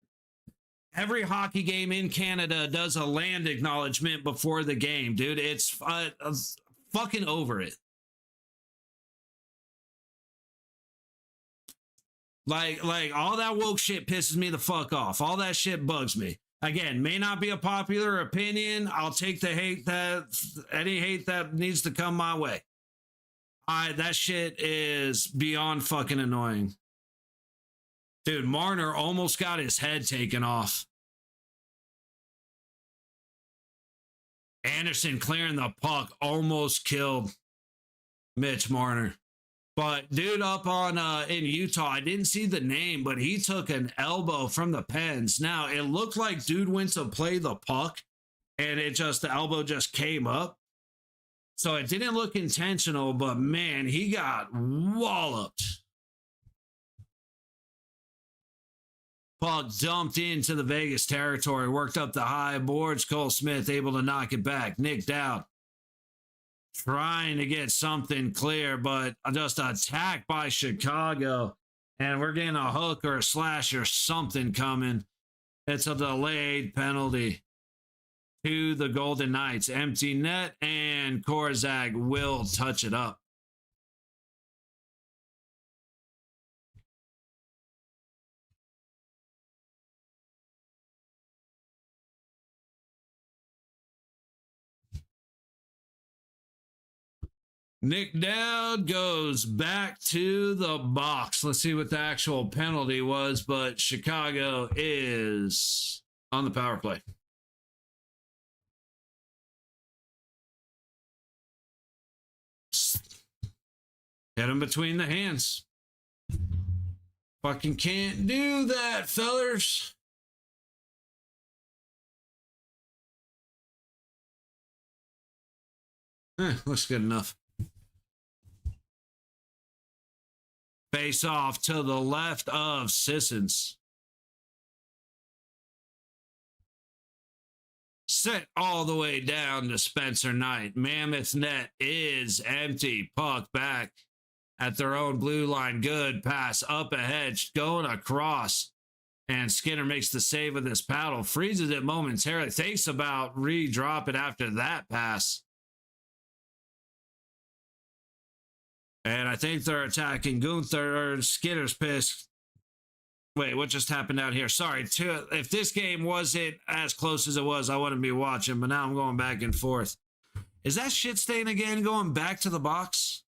Every hockey game in Canada does a land acknowledgement before the game, dude. It's fucking over it. Like all that woke shit pisses me the fuck off. All that shit bugs me. Again, may not be a popular opinion. I'll take the hate any hate that needs to come my way. That shit is beyond fucking annoying. Dude, Marner almost got his head taken off. Anderson clearing the puck almost killed Mitch Marner. But dude up on in Utah, I didn't see the name, but he took an elbow from the Pens. Now, it looked like dude went to play the puck, and the elbow just came up. So it didn't look intentional, but man, he got walloped. Puck dumped into the Vegas territory, worked up the high boards. Cole Smith able to knock it back. Nick Dowd trying to get something clear, but just attacked by Chicago. And we're getting a hook or a slash or something coming. It's a delayed penalty to the Golden Knights. Empty net, and Korzak will touch it up. Nick Dowd goes back to the box. Let's see what the actual penalty was, but Chicago is on the power play. Hit him between the hands. Fucking can't do that, fellers. Looks good enough. Face off to the left of Sissons. Set all the way down to Spencer Knight. Mammoth net is empty. Puck back at their own blue line. Good pass up ahead, going across. And Skinner makes the save with his paddle. Freezes it momentarily. Thinks about re-drop it after that pass. And I think they're attacking Gunther, or Skinner's pissed. Wait, what just happened out here? Sorry, if this game wasn't as close as it was, I wouldn't be watching, but now I'm going back and forth. Is that shit stain again going back to the box?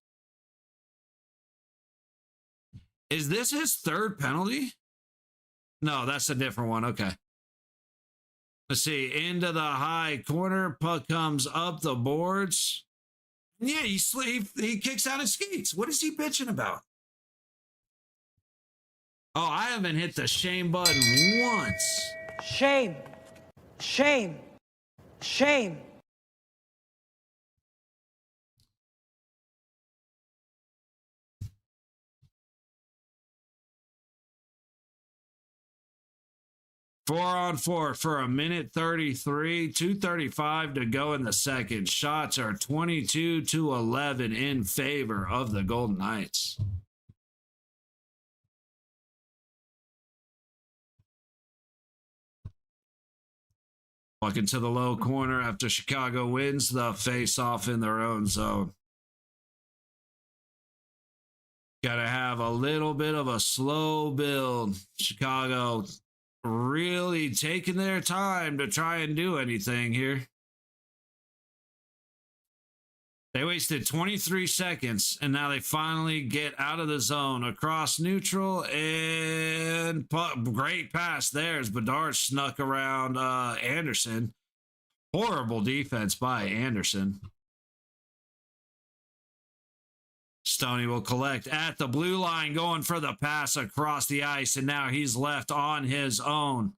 Is this his third penalty? No, that's a different one. Okay. Let's see. Into the high corner. Puck comes up the boards. Yeah, he kicks out his skates. What is he bitching about? Oh, I haven't hit the shame button once. Shame. Shame. Shame. Four on four for a minute 33, 2:35 to go in the second. Shots are 22-11 in favor of the Golden Knights. Walk into the low corner after Chicago wins the face-off in their own zone. Got to have a little bit of a slow build. Chicago really taking their time to try and do anything here. They wasted 23 seconds, and now they finally get out of the zone across neutral, and great pass there as Bedard snuck around Anderson. Horrible defense by Anderson. Stoney will collect at the blue line, going for the pass across the ice, and now he's left on his own.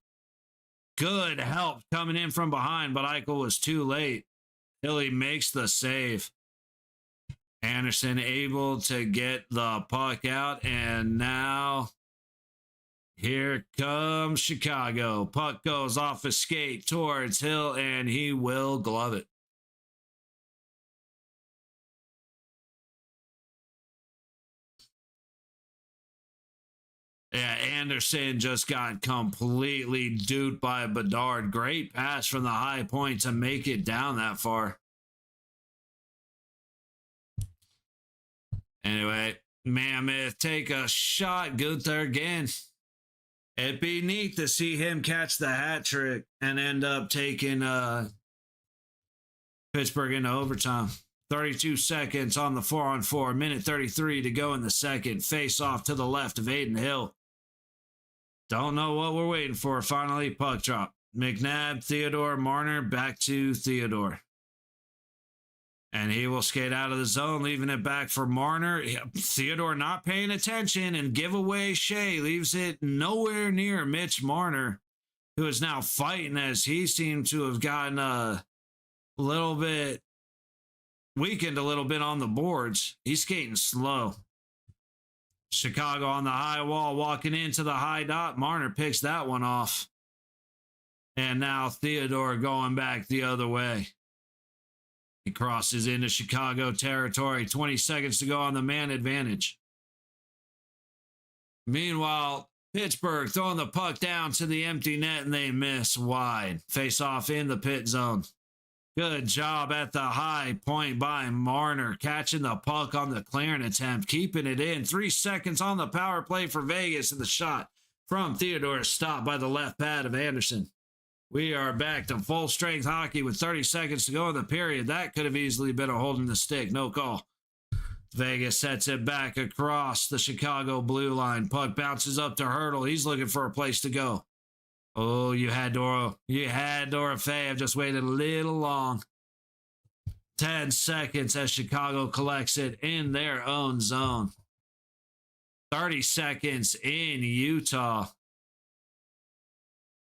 Good help coming in from behind, but Eichel was too late. Hilly makes the save. Anderson able to get the puck out, and now here comes Chicago. Puck goes off his skate towards Hill, and he will glove it. Yeah, Anderson just got completely duped by Bedard. Great pass from the high point to make it down that far. Anyway, Mammoth take a shot. Gunther again. It'd be neat to see him catch the hat trick and end up taking Pittsburgh into overtime. 32 seconds on the 4-on-4. Minute 33 to go in the second. Face off to the left of Aiden Hill. Don't know what we're waiting for. Finally, puck drop. McNabb, Theodore, Marner, back to Theodore. And he will skate out of the zone, leaving it back for Marner. Theodore not paying attention, and giveaway Shea leaves it nowhere near Mitch Marner, who is now fighting as he seemed to have gotten a little bit weakened a little bit on the boards. He's skating slow. Chicago on the high wall, walking into the high dot. Marner picks that one off. And now Theodore going back the other way. He crosses into Chicago territory. 20 seconds to go on the man advantage. Meanwhile, Pittsburgh throwing the puck down to the empty net, and they miss wide. Face off in the pit zone. Good job at the high point by Marner, catching the puck on the clearing attempt, keeping it in. 3 seconds on the power play for Vegas, and the shot from Theodore stopped by the left pad of Anderson. We are back to full strength hockey with 30 seconds to go in the period. That could have easily been a holding the stick. No call. Vegas sets it back across the Chicago blue line. Puck bounces up to Hurdle. He's looking for a place to go. Oh, you had Dorofei. I've just waited a little long. 10 seconds as Chicago collects it in their own zone. 30 seconds in Utah.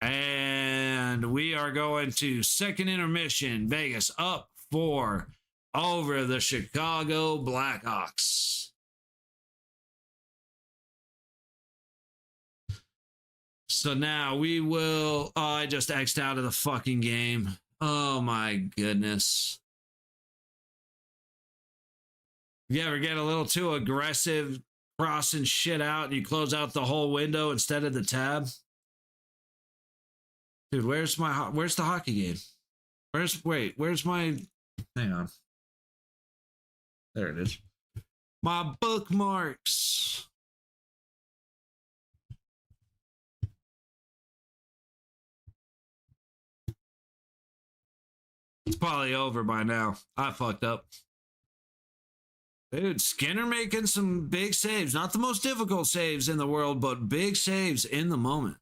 And we are going to second intermission. Vegas up 4 over the Chicago Blackhawks. So now we will... Oh, I just X'd out of the fucking game. Oh my goodness. You ever get a little too aggressive crossing shit out and you close out the whole window instead of the tab? Dude, where's the hockey game? Where's my... Hang on. There it is. My bookmarks. It's probably over by now. I fucked up. Dude, Skinner making some big saves. Not the most difficult saves in the world, but big saves in the moment.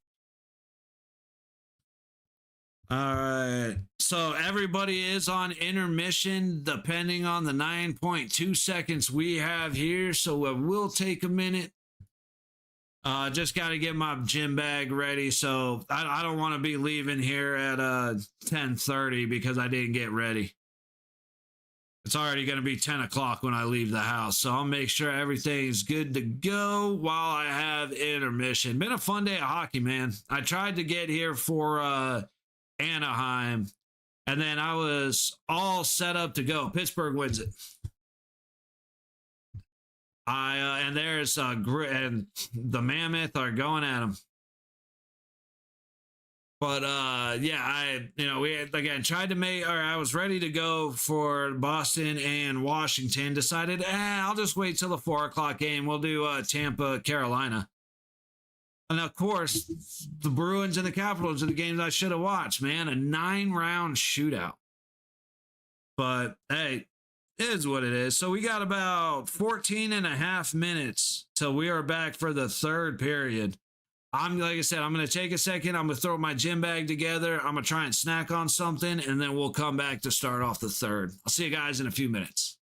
All right. So everybody is on intermission, depending on the 9.2 seconds we have here. So we'll take a minute Just got to get my gym bag ready, so I don't want to be leaving here at 10:30 because I didn't get ready. It's already going to be 10 o'clock when I leave the house, so I'll make sure everything's good to go while I have intermission. Been a fun day of hockey, man. I tried to get here for Anaheim, and then I was all set up to go. Pittsburgh wins it. And there's and the Mammoth are going at them. But yeah, we had, again, tried to make, or I was ready to go for Boston and Washington. Decided, I'll just wait till the 4 o'clock game. We'll do Tampa, Carolina. And of course, the Bruins and the Capitals are the games I should have watched, man. A 9-round shootout. But hey, it is what it is. So we got about 14 and a half minutes till we are back for the third period. Like I said, I'm going to take a second. I'm going to throw my gym bag together. I'm going to try and snack on something, and then we'll come back to start off the third. I'll see you guys in a few minutes.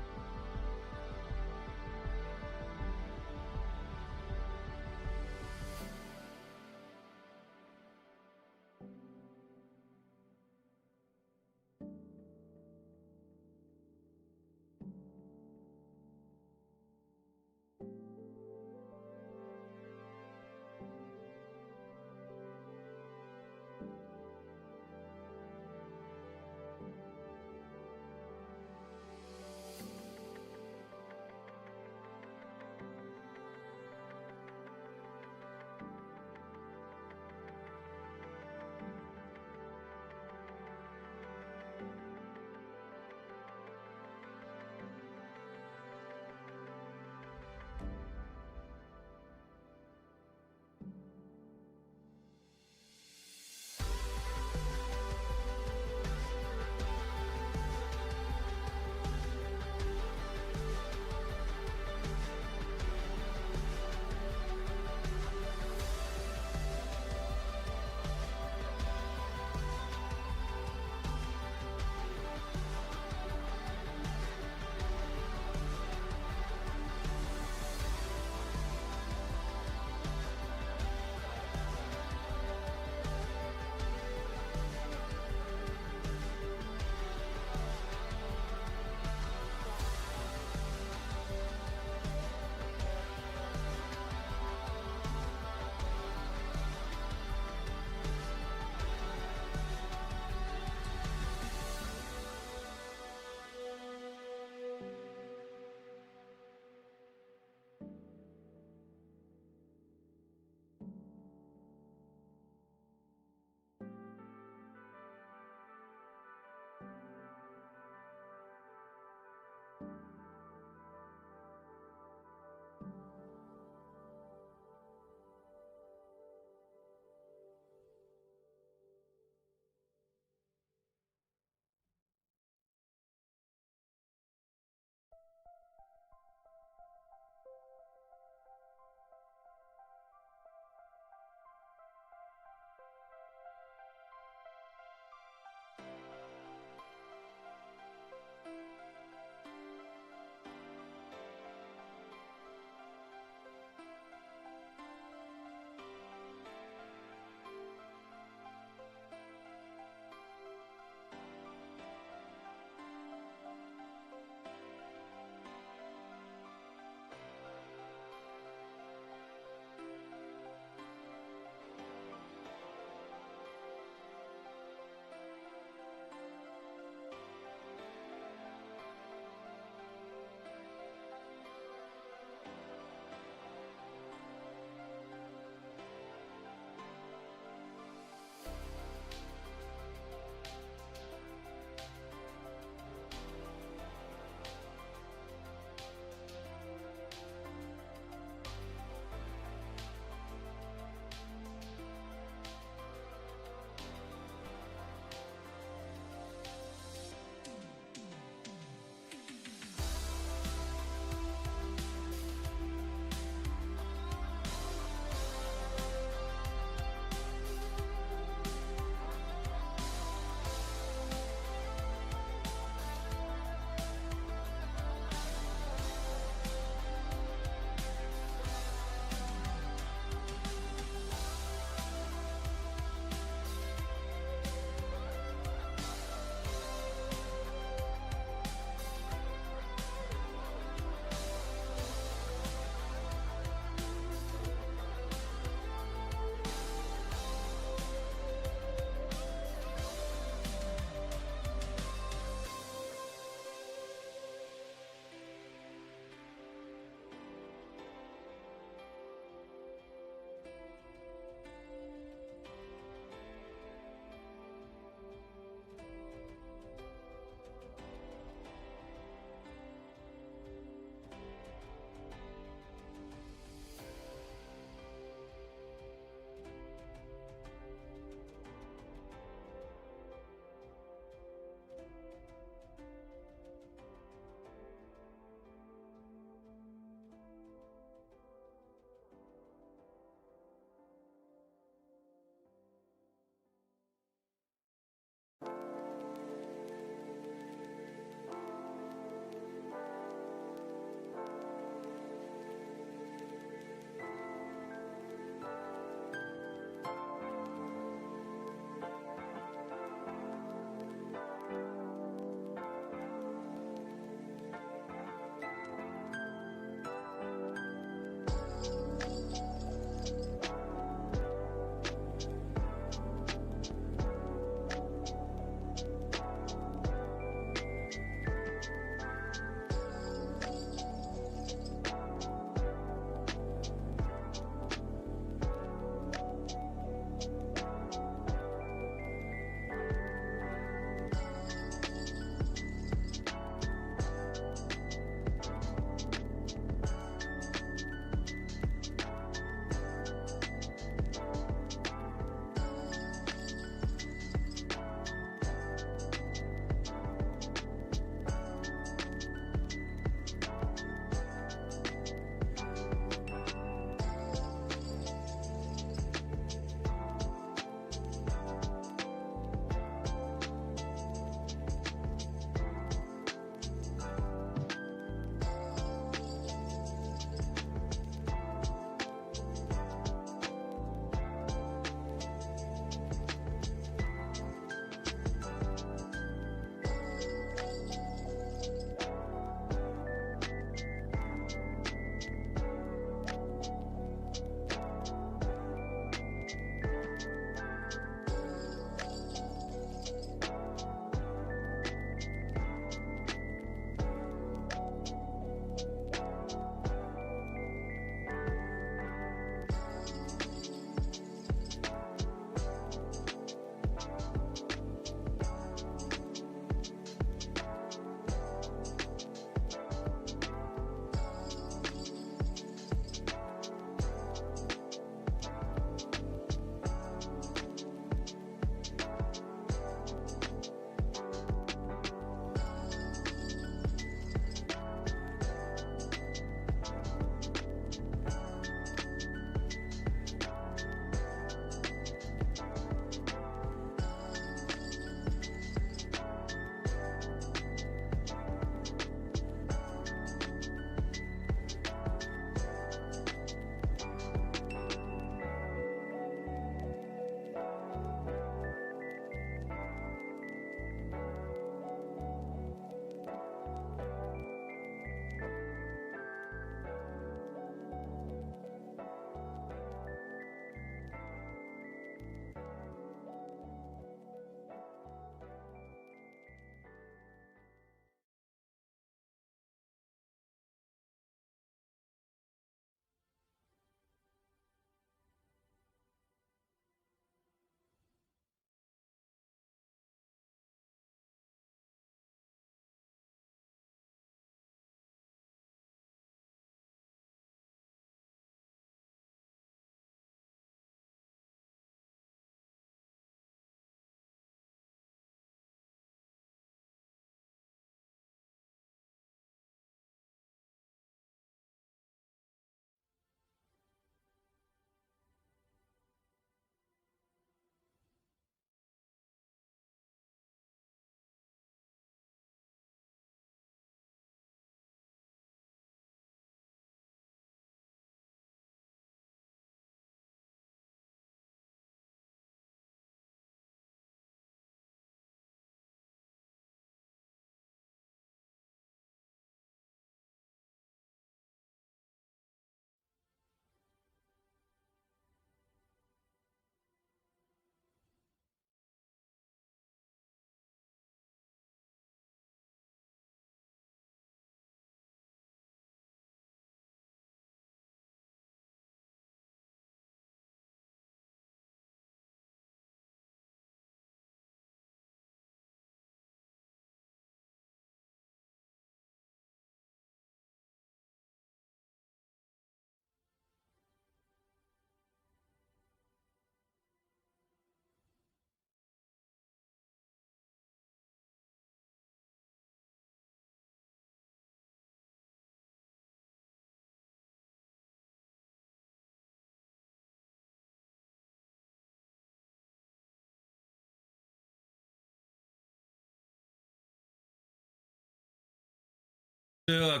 Do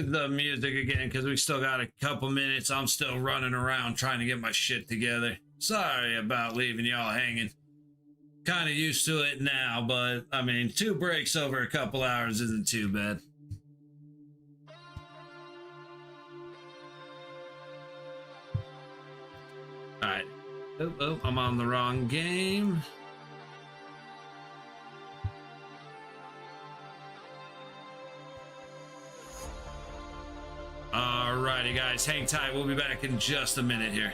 the music again because we still got a couple minutes. I'm still running around trying to get my shit together. Sorry about leaving y'all hanging. Kind of used to it now, but I mean, 2 breaks over a couple hours isn't too bad. All right. Oh, I'm on the wrong game. Alrighty, guys, hang tight. We'll be back in just a minute here.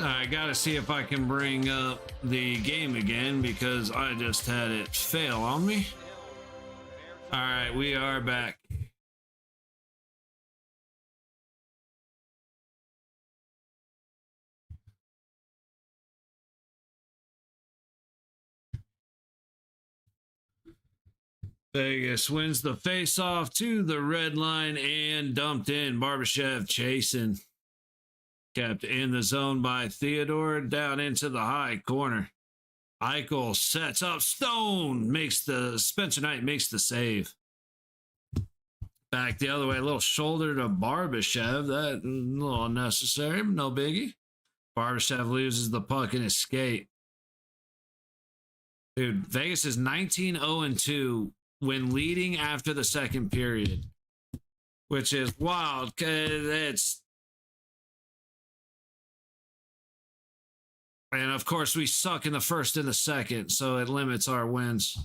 I gotta see if I can bring up the game again because I just had it fail on me. All right, we are back. Vegas wins the face-off to the red line and dumped in. Barbashev chasing. Kept in the zone by Theodore down into the high corner. Eichel sets up Stone. Spencer Knight makes the save. Back the other way, a little shoulder to Barbashev. That a little unnecessary, but no biggie. Barbashev loses the puck in his skate. Dude, Vegas is 19-0-2 when leading after the second period, which is wild because and of course we suck in the first and the second, so it limits our wins.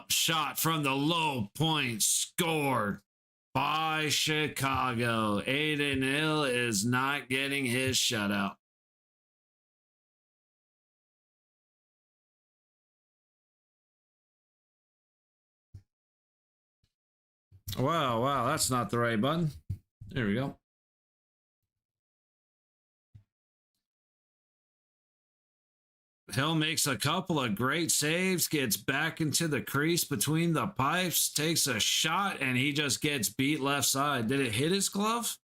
Shot from the low point, scored by Chicago. Aiden Hill is not getting his shutout. Wow, that's not the right button. There we go. Hill makes a couple of great saves, gets back into the crease between the pipes, takes a shot, and he just gets beat left side. Did it hit his glove?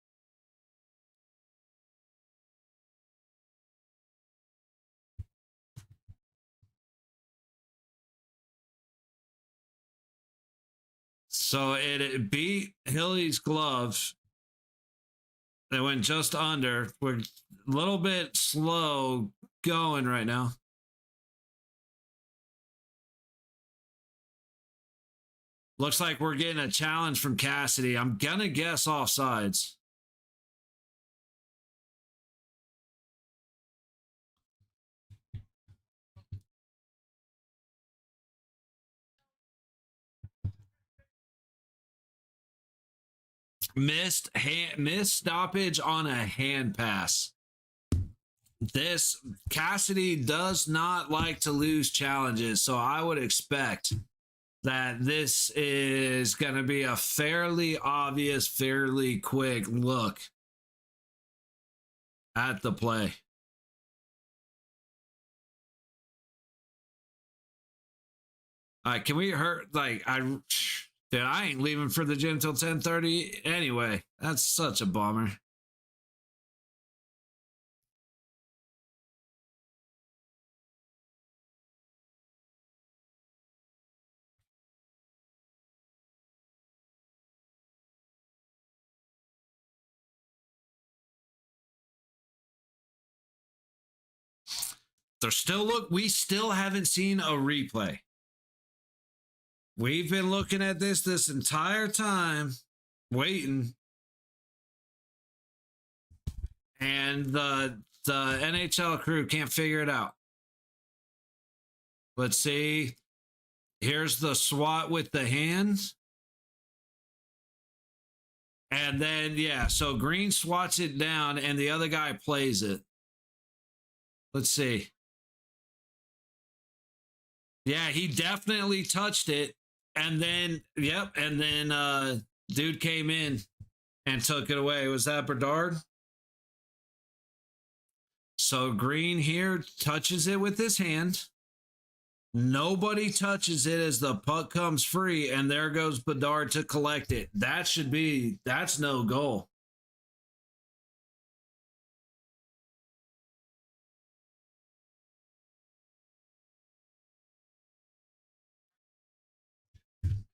So it beat Hilly's glove. They went just under. We're a little bit slow going right now. Looks like we're getting a challenge from Cassidy. I'm going to guess offsides. Missed stoppage on a hand pass. This Cassidy does not like to lose challenges, so I would expect that this is going to be a fairly obvious, fairly quick look at the play. All right, can we hurt Dude, I ain't leaving for the gym till 10:30 anyway. That's such a bummer. We still haven't seen a replay. We've been looking at this entire time, waiting. And the NHL crew can't figure it out. Let's see. Here's the swat with the hands. And then, yeah, so Green swats it down and the other guy plays it. Let's see. Yeah, he definitely touched it. And then, yep, and then dude came in and took it away. Was that Bedard? So Green here touches it with his hand. Nobody touches it as the puck comes free, and there goes Bedard to collect it. That's no goal.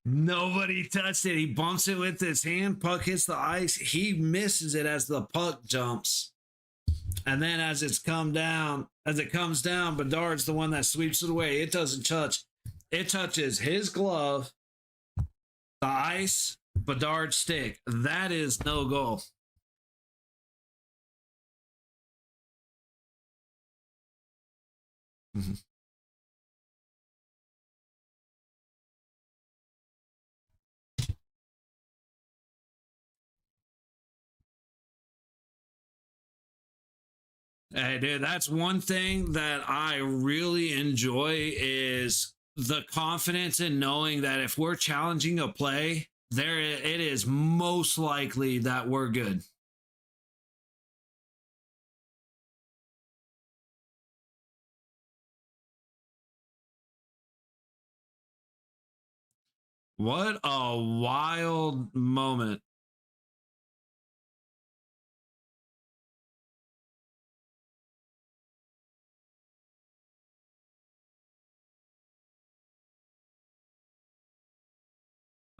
Nobody touched it. He bumps it with his hand. Puck hits the ice. He misses it as the puck jumps. And then as it comes down, Bedard's the one that sweeps it away. It doesn't touch. It touches his glove, the ice, Bedard's stick. That is no goal. Hey, dude, that's one thing that I really enjoy is the confidence in knowing that if we're challenging a play, it is most likely that we're good. What a wild moment.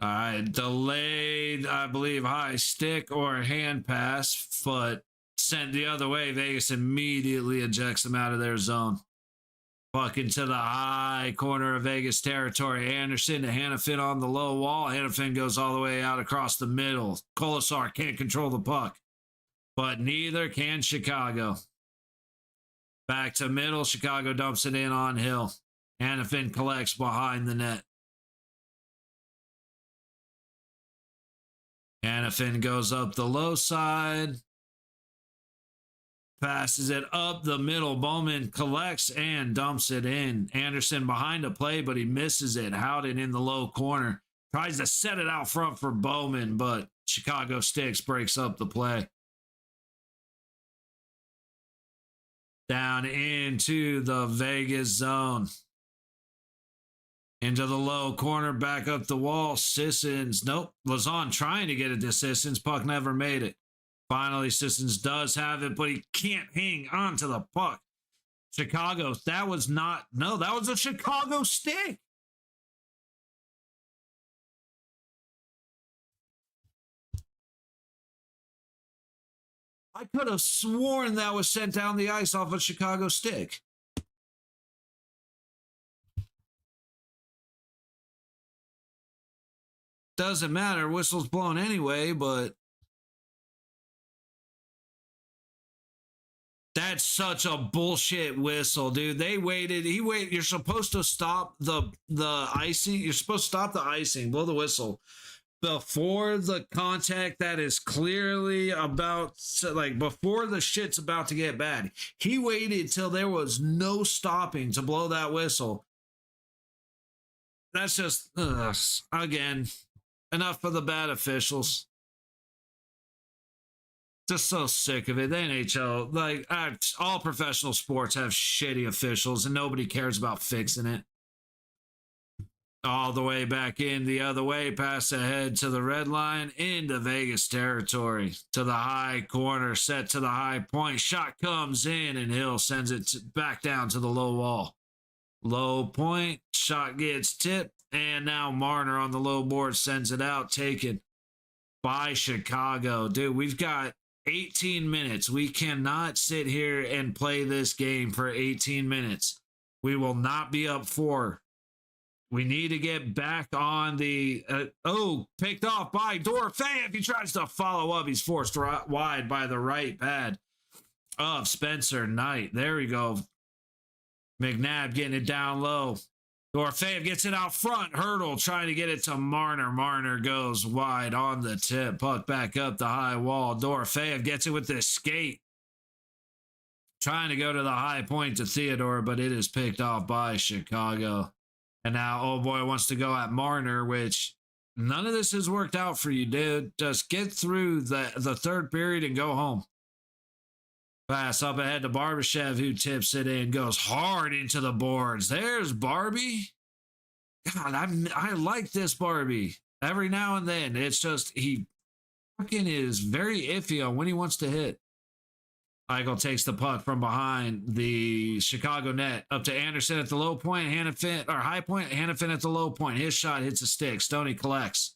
All right, delayed, I believe, high stick or hand pass, foot sent the other way. Vegas immediately ejects them out of their zone. Puck into the high corner of Vegas territory. Anderson to Hannafin on the low wall. Hannafin goes all the way out across the middle. Kolesar can't control the puck, but neither can Chicago. Back to middle. Chicago dumps it in on Hill. Hannafin collects behind the net. Hannafin goes up the low side. Passes it up the middle. Bowman collects and dumps it in. Anderson behind the play, but he misses it. Howden in the low corner. Tries to set it out front for Bowman, but Chicago Sticks breaks up the play. Down into the Vegas zone. Into the low corner, back up the wall. Sissons, nope. Lazon trying to get it to Sissons. Puck never made it. Finally, Sissons does have it, but he can't hang on to the puck. Chicago, that was a Chicago stick. I could have sworn that was sent down the ice off a Chicago stick. Doesn't matter. Whistle's blown anyway, but that's such a bullshit whistle, dude. They waited. He waited. You're supposed to stop the icing. You're supposed to stop the icing, blow the whistle before the contact that is clearly about, like, before the shit's about to get bad. He waited till there was no stopping to blow that whistle. That's just, again, enough for the bad officials. Just so sick of it. The NHL, like, all professional sports have shitty officials and nobody cares about fixing it. All the way back in the other way, pass ahead to the red line, into Vegas territory, to the high corner, set to the high point. Shot comes in and Hill sends it back down to the low wall. Low point, shot gets tipped, and now Marner on the low board sends it out, taken by Chicago. Dude, we've got 18 minutes. We cannot sit here and play this game for 18 minutes. We will not be up 4 We need to get back on the, picked off by Dorofeyev. He tries to follow up. He's forced wide by the right pad of Spencer Knight. There we go. McNabb getting it down low. Dorofeyev gets it out front. Hurdle trying to get it to Marner. Marner goes wide on the tip. Puck back up the high wall. Dorofeyev gets it with this skate. Trying to go to the high point to Theodore, but it is picked off by Chicago. And now old boy wants to go at Marner, which none of this has worked out for you, dude. Just get through the third period and go home. Pass up ahead to Barbashev, who tips it in, goes hard into the boards. There's Barbie. God, I like this Barbie. Every now and then, it's just he fucking is very iffy on when he wants to hit. Eichel takes the puck from behind the Chicago net up to Anderson at the low point. High point. Hannafin at the low point. His shot hits a stick. Stoney collects.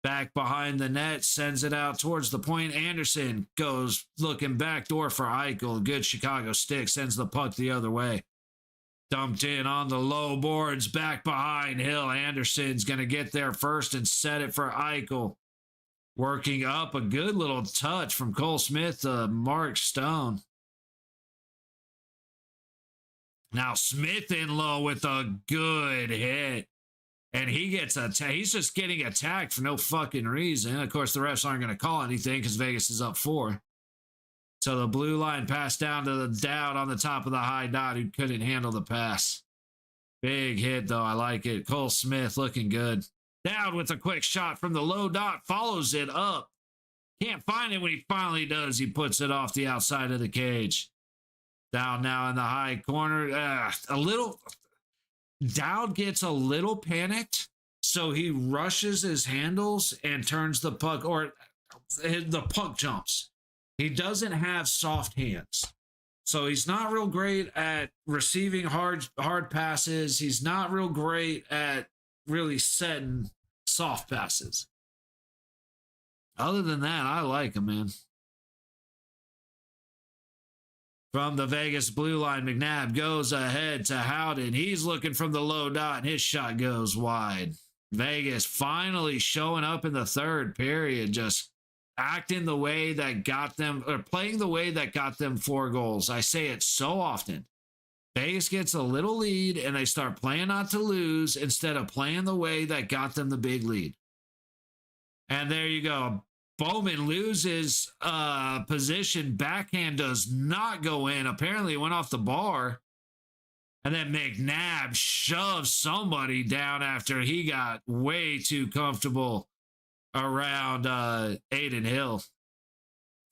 Back behind the net, sends it out towards the point. Anderson goes looking backdoor for Eichel. Good Chicago stick, sends the puck the other way. Dumped in on the low boards, back behind Hill. Anderson's going to get there first and set it for Eichel. Working up a good little touch from Cole Smith to Mark Stone. Now Smith in low with a good hit. And he gets attacked. He's just getting attacked for no fucking reason. Of course, the refs aren't going to call anything because Vegas is up 4. So the blue line passed down to the Dowd on the top of the high dot who couldn't handle the pass. Big hit, though. I like it. Cole Smith looking good. Dowd with a quick shot from the low dot. Follows it up. Can't find it when he finally does. He puts it off the outside of the cage. Down now in the high corner. Dowd gets a little panicked, so he rushes his handles and turns the puck, or the puck jumps. He doesn't have soft hands, so he's not real great at receiving hard passes. He's not real great at really setting soft passes. Other than that, I like him, man. From the Vegas blue line, McNabb goes ahead to Howden. He's looking from the low dot, and his shot goes wide. Vegas finally showing up in the third period, just acting the way that got them, or playing the way that got them 4 goals. I say it so often. Vegas gets a little lead, and they start playing not to lose instead of playing the way that got them the big lead. And there you go. Bowman loses position. Backhand does not go in. Apparently, it went off the bar. And then McNabb shoves somebody down after he got way too comfortable around Aiden Hill.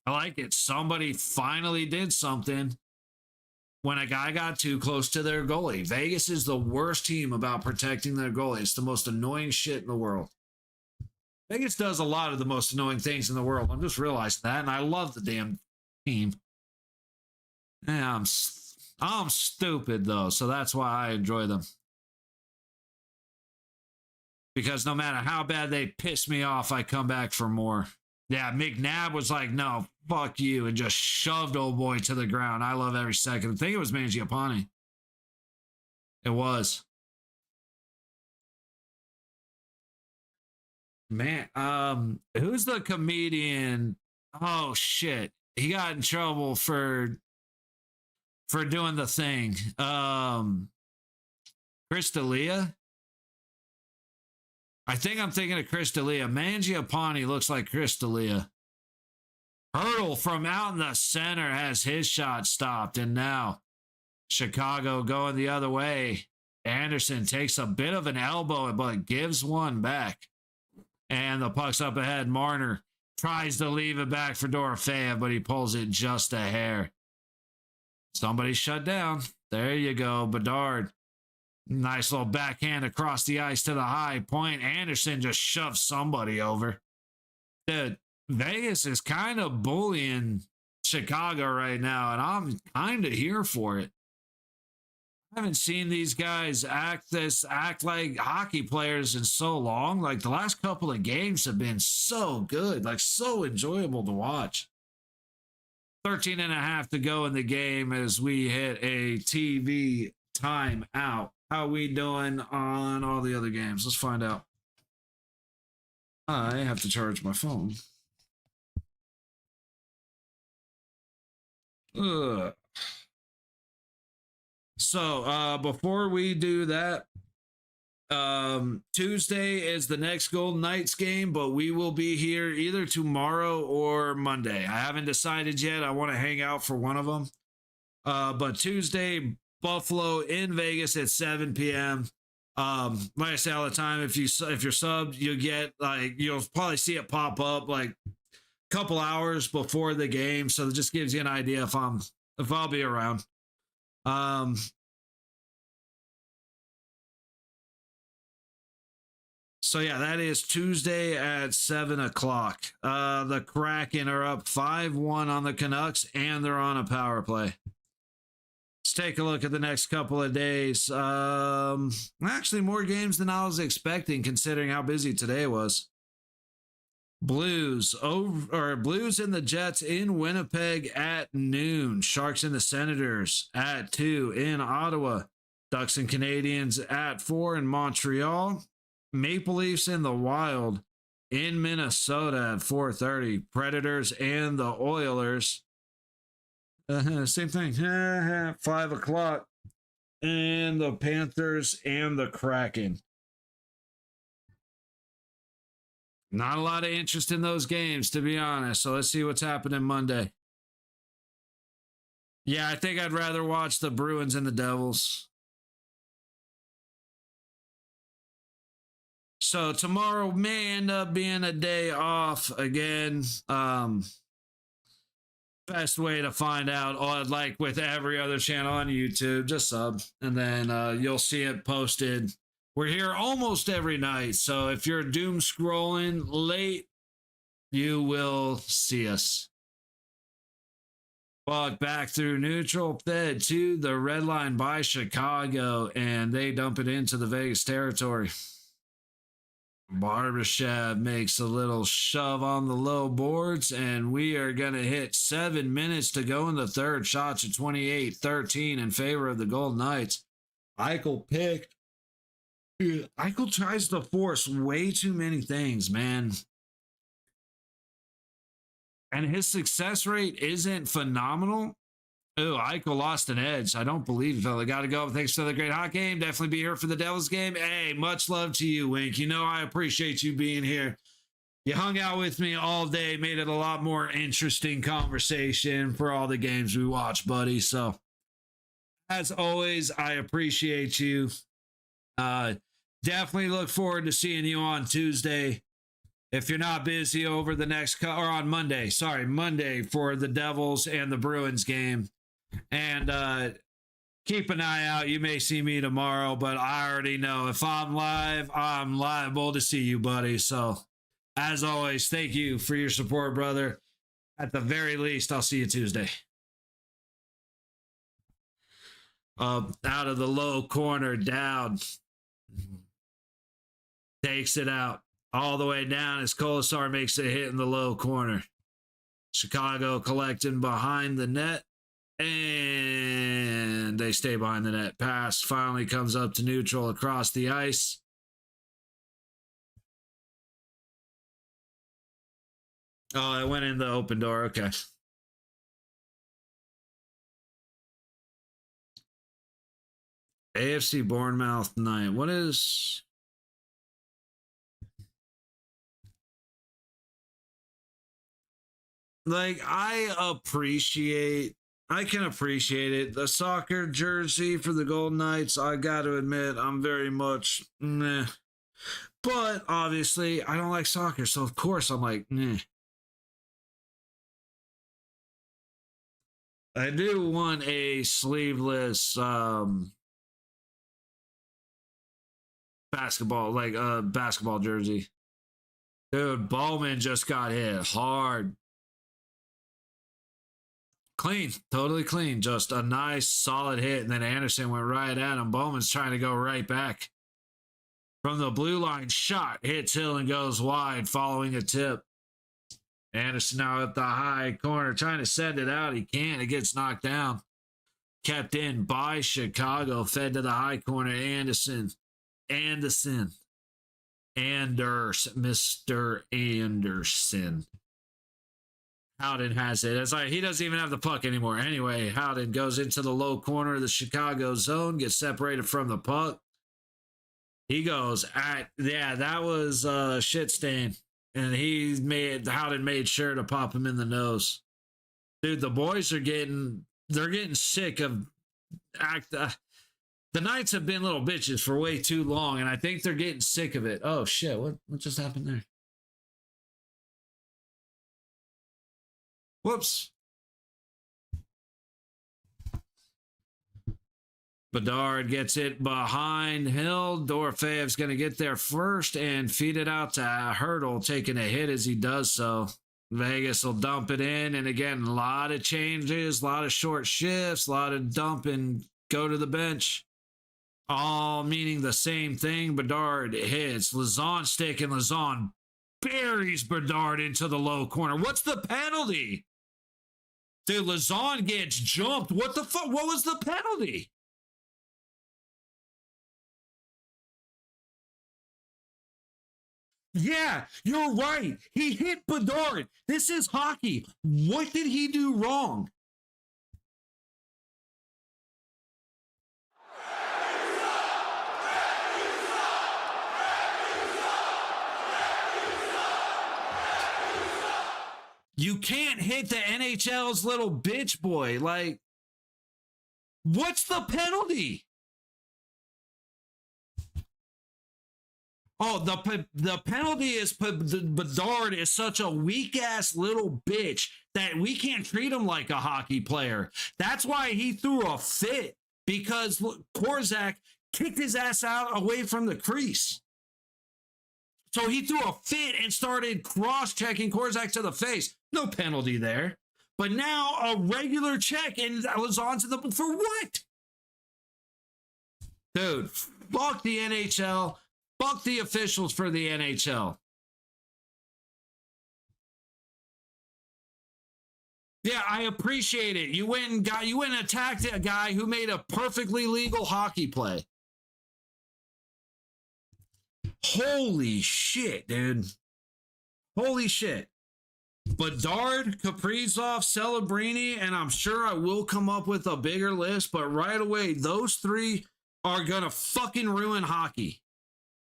I like it. Somebody finally did something when a guy got too close to their goalie. Vegas is the worst team about protecting their goalie. It's the most annoying shit in the world. Vegas does a lot of the most annoying things in the world. I'm just realizing that, and I love the damn team. Yeah, I'm stupid, though, so that's why I enjoy them. Because no matter how bad they piss me off, I come back for more. Yeah, McNabb was like, no, fuck you, and just shoved old boy to the ground. I love every second. I think it was Mangiapane. It was. Man, who's the comedian? Oh shit. He got in trouble for doing the thing. Chris D'Elia? I think I'm thinking of Chris D'Elia. Mangiapane looks like Chris D'Elia. Hurdle from out in the center has his shot stopped, and now Chicago going the other way. Anderson takes a bit of an elbow, but gives one back. And the puck's up ahead. Marner tries to leave it back for Dorofeyev, but he pulls it just a hair. Somebody shut down. There you go, Bedard. Nice little backhand across the ice to the high point. Anderson just shoves somebody over. Dude, Vegas is kind of bullying Chicago right now, and I'm kind of here for it. I haven't seen these guys act like hockey players in so long. Like the last couple of games have been so good, like so enjoyable to watch. 13 and a half to go in the game as we hit a TV timeout. How we doing on all the other games? Let's find out. I have to charge my phone. Ugh. So before we do that, Tuesday is the next Golden Knights game, but we will be here either tomorrow or Monday. I haven't decided yet. I want to hang out for one of them. But Tuesday, Buffalo in Vegas at 7 p.m. Like I say all the time, if you're subbed, you'll probably see it pop up like a couple hours before the game. So it just gives you an idea if I'll be around. So yeah, that is Tuesday at 7 o'clock. The Kraken are up 5-1 on the Canucks, and they're on a power play. Let's take a look at the next couple of days. Actually, more games than I was expecting, considering how busy today was. Blues and the Jets in Winnipeg at noon. Sharks and the Senators at 2 in Ottawa. Ducks and Canadians at 4 in Montreal. Maple Leafs and the Wild in Minnesota at 4:30. Predators and the Oilers. Same thing. 5 o'clock. And the Panthers and the Kraken. Not a lot of interest in those games, to be honest. So let's see what's happening Monday. Yeah, I think I'd rather watch the Bruins and the Devils. So tomorrow may end up being a day off again. Best way to find out, like with every other channel on YouTube, just sub, and then you'll see it posted. We're here almost every night, so if you're doom scrolling late, you will see us. Walk back through neutral, fed to the red line by Chicago, and they dump it into the Vegas territory. Barbashev makes a little shove on the low boards, and we are going to hit 7 minutes to go in the third. Shots at 28-13 in favor of the Golden Knights. Eichel picked. Eichel tries to force way too many things, man. And his success rate isn't phenomenal. Oh, Eichel lost an edge. I don't believe it, fella. Got to go. Thanks for the great hot game. Definitely be here for the Devils game. Hey, much love to you, Wink. You know I appreciate you being here. You hung out with me all day, made it a lot more interesting conversation for all the games we watch, buddy. So, as always, I appreciate you. Definitely look forward to seeing you on Tuesday. If you're not busy over the next, or on Monday, Monday for the Devils and the Bruins game. And keep an eye out. You may see me tomorrow, but I already know if I'm live, I'm liable to see you, buddy. So, as always, thank you for your support, brother. At the very least, I'll see you Tuesday. Out of the low corner, down. Takes it out. All the way down as Kolasar makes a hit in the low corner. Chicago collecting behind the net. And they stay behind the net. Pass finally comes up to neutral across the ice. Oh, it went in the open door. Okay. AFC Bournemouth night. What is... Like, I can appreciate it. The soccer jersey for the Golden Knights, I got to admit, I'm very much meh. But obviously, I don't like soccer, so of course I'm like, meh. I do want a sleeveless basketball jersey. Dude, Bowman just got hit hard. Clean, totally clean. Just a nice, solid hit. And then Anderson went right at him. Bowman's trying to go right back. From the blue line, shot, hits Hill and goes wide following a tip. Anderson now at the high corner trying to send it out. He can't. It gets knocked down. kept in by Chicago, fed to the high corner. Anderson. Mr. Anderson. Howden has it. It's like he doesn't even have the puck anymore. Anyway, Howden goes into the low corner of the Chicago zone, gets separated from the puck. He goes, that was a shit stain. And Howden made sure to pop him in the nose. Dude, the boys are getting sick of the Knights have been little bitches for way too long, and I think they're getting sick of it. Oh shit, what just happened there? Whoops. Bedard gets it behind Hill. Dorofeev's going to get there first and feed it out to Hurdle, taking a hit as he does so. Vegas will dump it in, and again, a lot of changes, a lot of short shifts, a lot of dump and go to the bench. All meaning the same thing. Bedard hits. Lazon stick, and Lazon buries Bedard into the low corner. What's the penalty? Dude, Lazon gets jumped. What the fuck? What was the penalty? Yeah, you're right. He hit Bedard. This is hockey. What did he do wrong? You can't hit the NHL's little bitch boy. Like, what's the penalty? Oh, the penalty is Bedard is such a weak-ass little bitch that we can't treat him like a hockey player. That's why he threw a fit, because Korczak kicked his ass out away from the crease. So he threw a fit and started cross-checking Korczak to the face. No penalty there. But now a regular check, and I was on to the... For what? Dude, fuck the NHL. Fuck the officials for the NHL. Yeah, I appreciate it. You went and attacked a guy who made a perfectly legal hockey play. Holy shit, dude. Holy shit. Bedard, Kaprizov, Celebrini, and I'm sure I will come up with a bigger list, but right away, those three are going to fucking ruin hockey.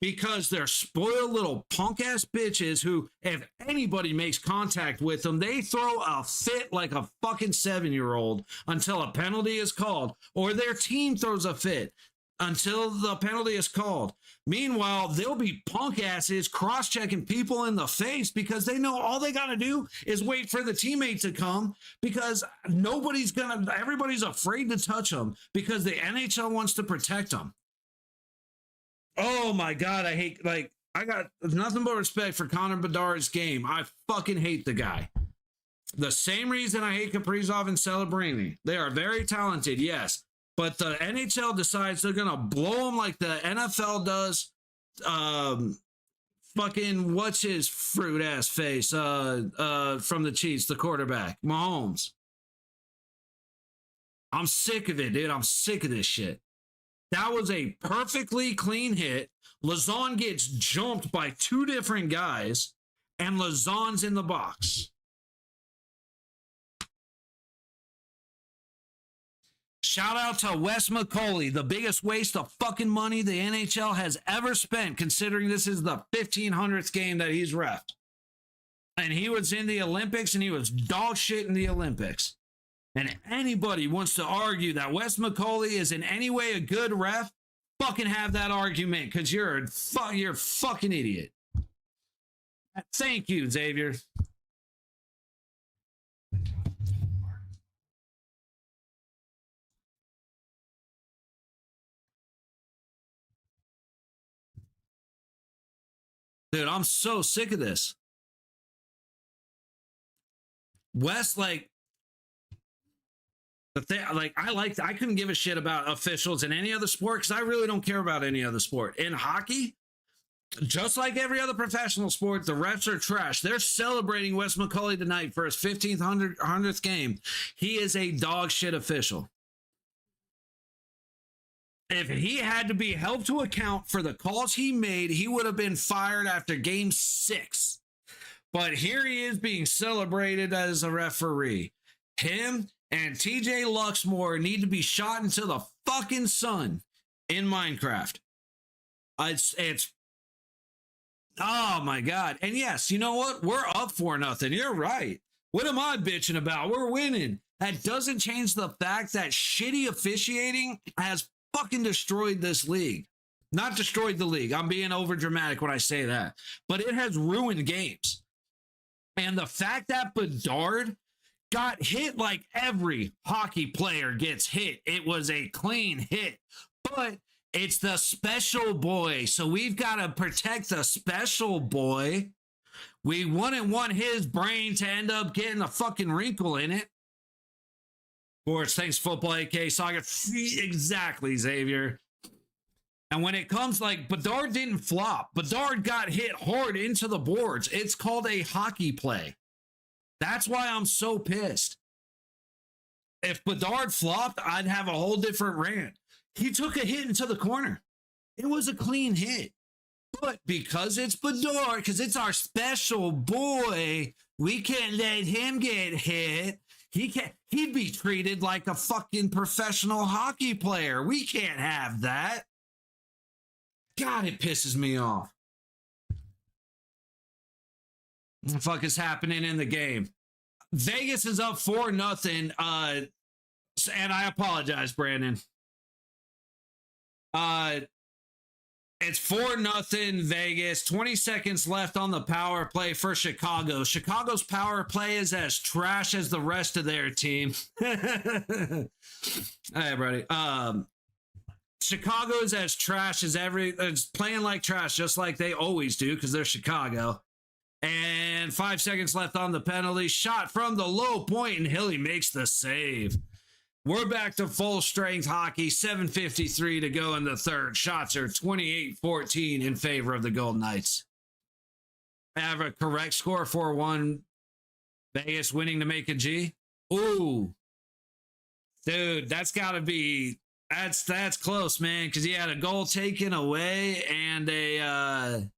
Because they're spoiled little punk-ass bitches who, if anybody makes contact with them, they throw a fit like a fucking 7-year-old until a penalty is called, or their team throws a fit until the penalty is called. Meanwhile, they'll be punk-asses cross-checking people in the face because they know all they got to do is wait for the teammate to come, because everybody's afraid to touch them because the NHL wants to protect them. Oh my God, I got nothing but respect for Connor Bedard's game. I fucking hate the guy. The same reason I hate Kaprizov and Celebrini. They are very talented, yes. But the NHL decides they're going to blow them like the NFL does. Fucking, what's his fruit-ass face from the Chiefs, the quarterback, Mahomes. I'm sick of it, dude. I'm sick of this shit. That was a perfectly clean hit. Lazon gets jumped by two different guys, and Lazon's in the box. Shout out to Wes McCauley, the biggest waste of fucking money the NHL has ever spent, considering this is the 1500th game that he's reffed. And he was in the Olympics, and he was dog shit in the Olympics. And anybody wants to argue that Wes McCauley is in any way a good ref, fucking have that argument, because you're a fucking idiot. Thank you, Xavier. Dude, I'm so sick of this. Wes, I couldn't give a shit about officials in any other sport because I really don't care about any other sport. In hockey, just like every other professional sport, the refs are trash. They're celebrating Wes McCauley tonight for his 100th game. He is a dog shit official. if he had to be held to account for the calls he made, he would have been fired after game 6. But here he is being celebrated as a referee. Him and TJ Luxmore need to be shot into the fucking sun in Minecraft. It's oh my God. And yes, you know what? We're up for nothing. You're right. What am I bitching about? We're winning. That doesn't change the fact that shitty officiating has fucking destroyed this league. Not destroyed the league. I'm being over dramatic when I say that. But it has ruined games. And the fact that Bedard got hit like every hockey player gets hit. It was a clean hit. But it's the special boy. So we've got to protect the special boy. We wouldn't want his brain to end up getting a fucking wrinkle in it. Sports, thanks, football, AK Saga. Exactly, Xavier. And when it comes like Bedard didn't flop, Bedard got hit hard into the boards. It's called a hockey play. That's why I'm so pissed. If Bedard flopped, I'd have a whole different rant. He took a hit into the corner. It was a clean hit. But because it's Bedard, because it's our special boy, we can't let him get hit. He'd be treated like a fucking professional hockey player. We can't have that. God, it pisses me off. What the fuck is happening in the game? Vegas is up 4-0. And I apologize, Brandon. It's 4-0 Vegas. 20 seconds left on the power play for Chicago. Chicago's power play is as trash as the rest of their team. Hey, buddy. Chicago is as trash as it's playing like trash, just like they always do, because they're Chicago. And 5 seconds left on the penalty. Shot from the low point, and Hilly makes the save. We're back to full strength hockey. 7:53 to go in the third. Shots are 28-14 in favor of the Golden Knights. I have a correct score, 4-1. Vegas winning to make a G. Ooh. Dude, that's got to be... That's close, man, because he had a goal taken away and a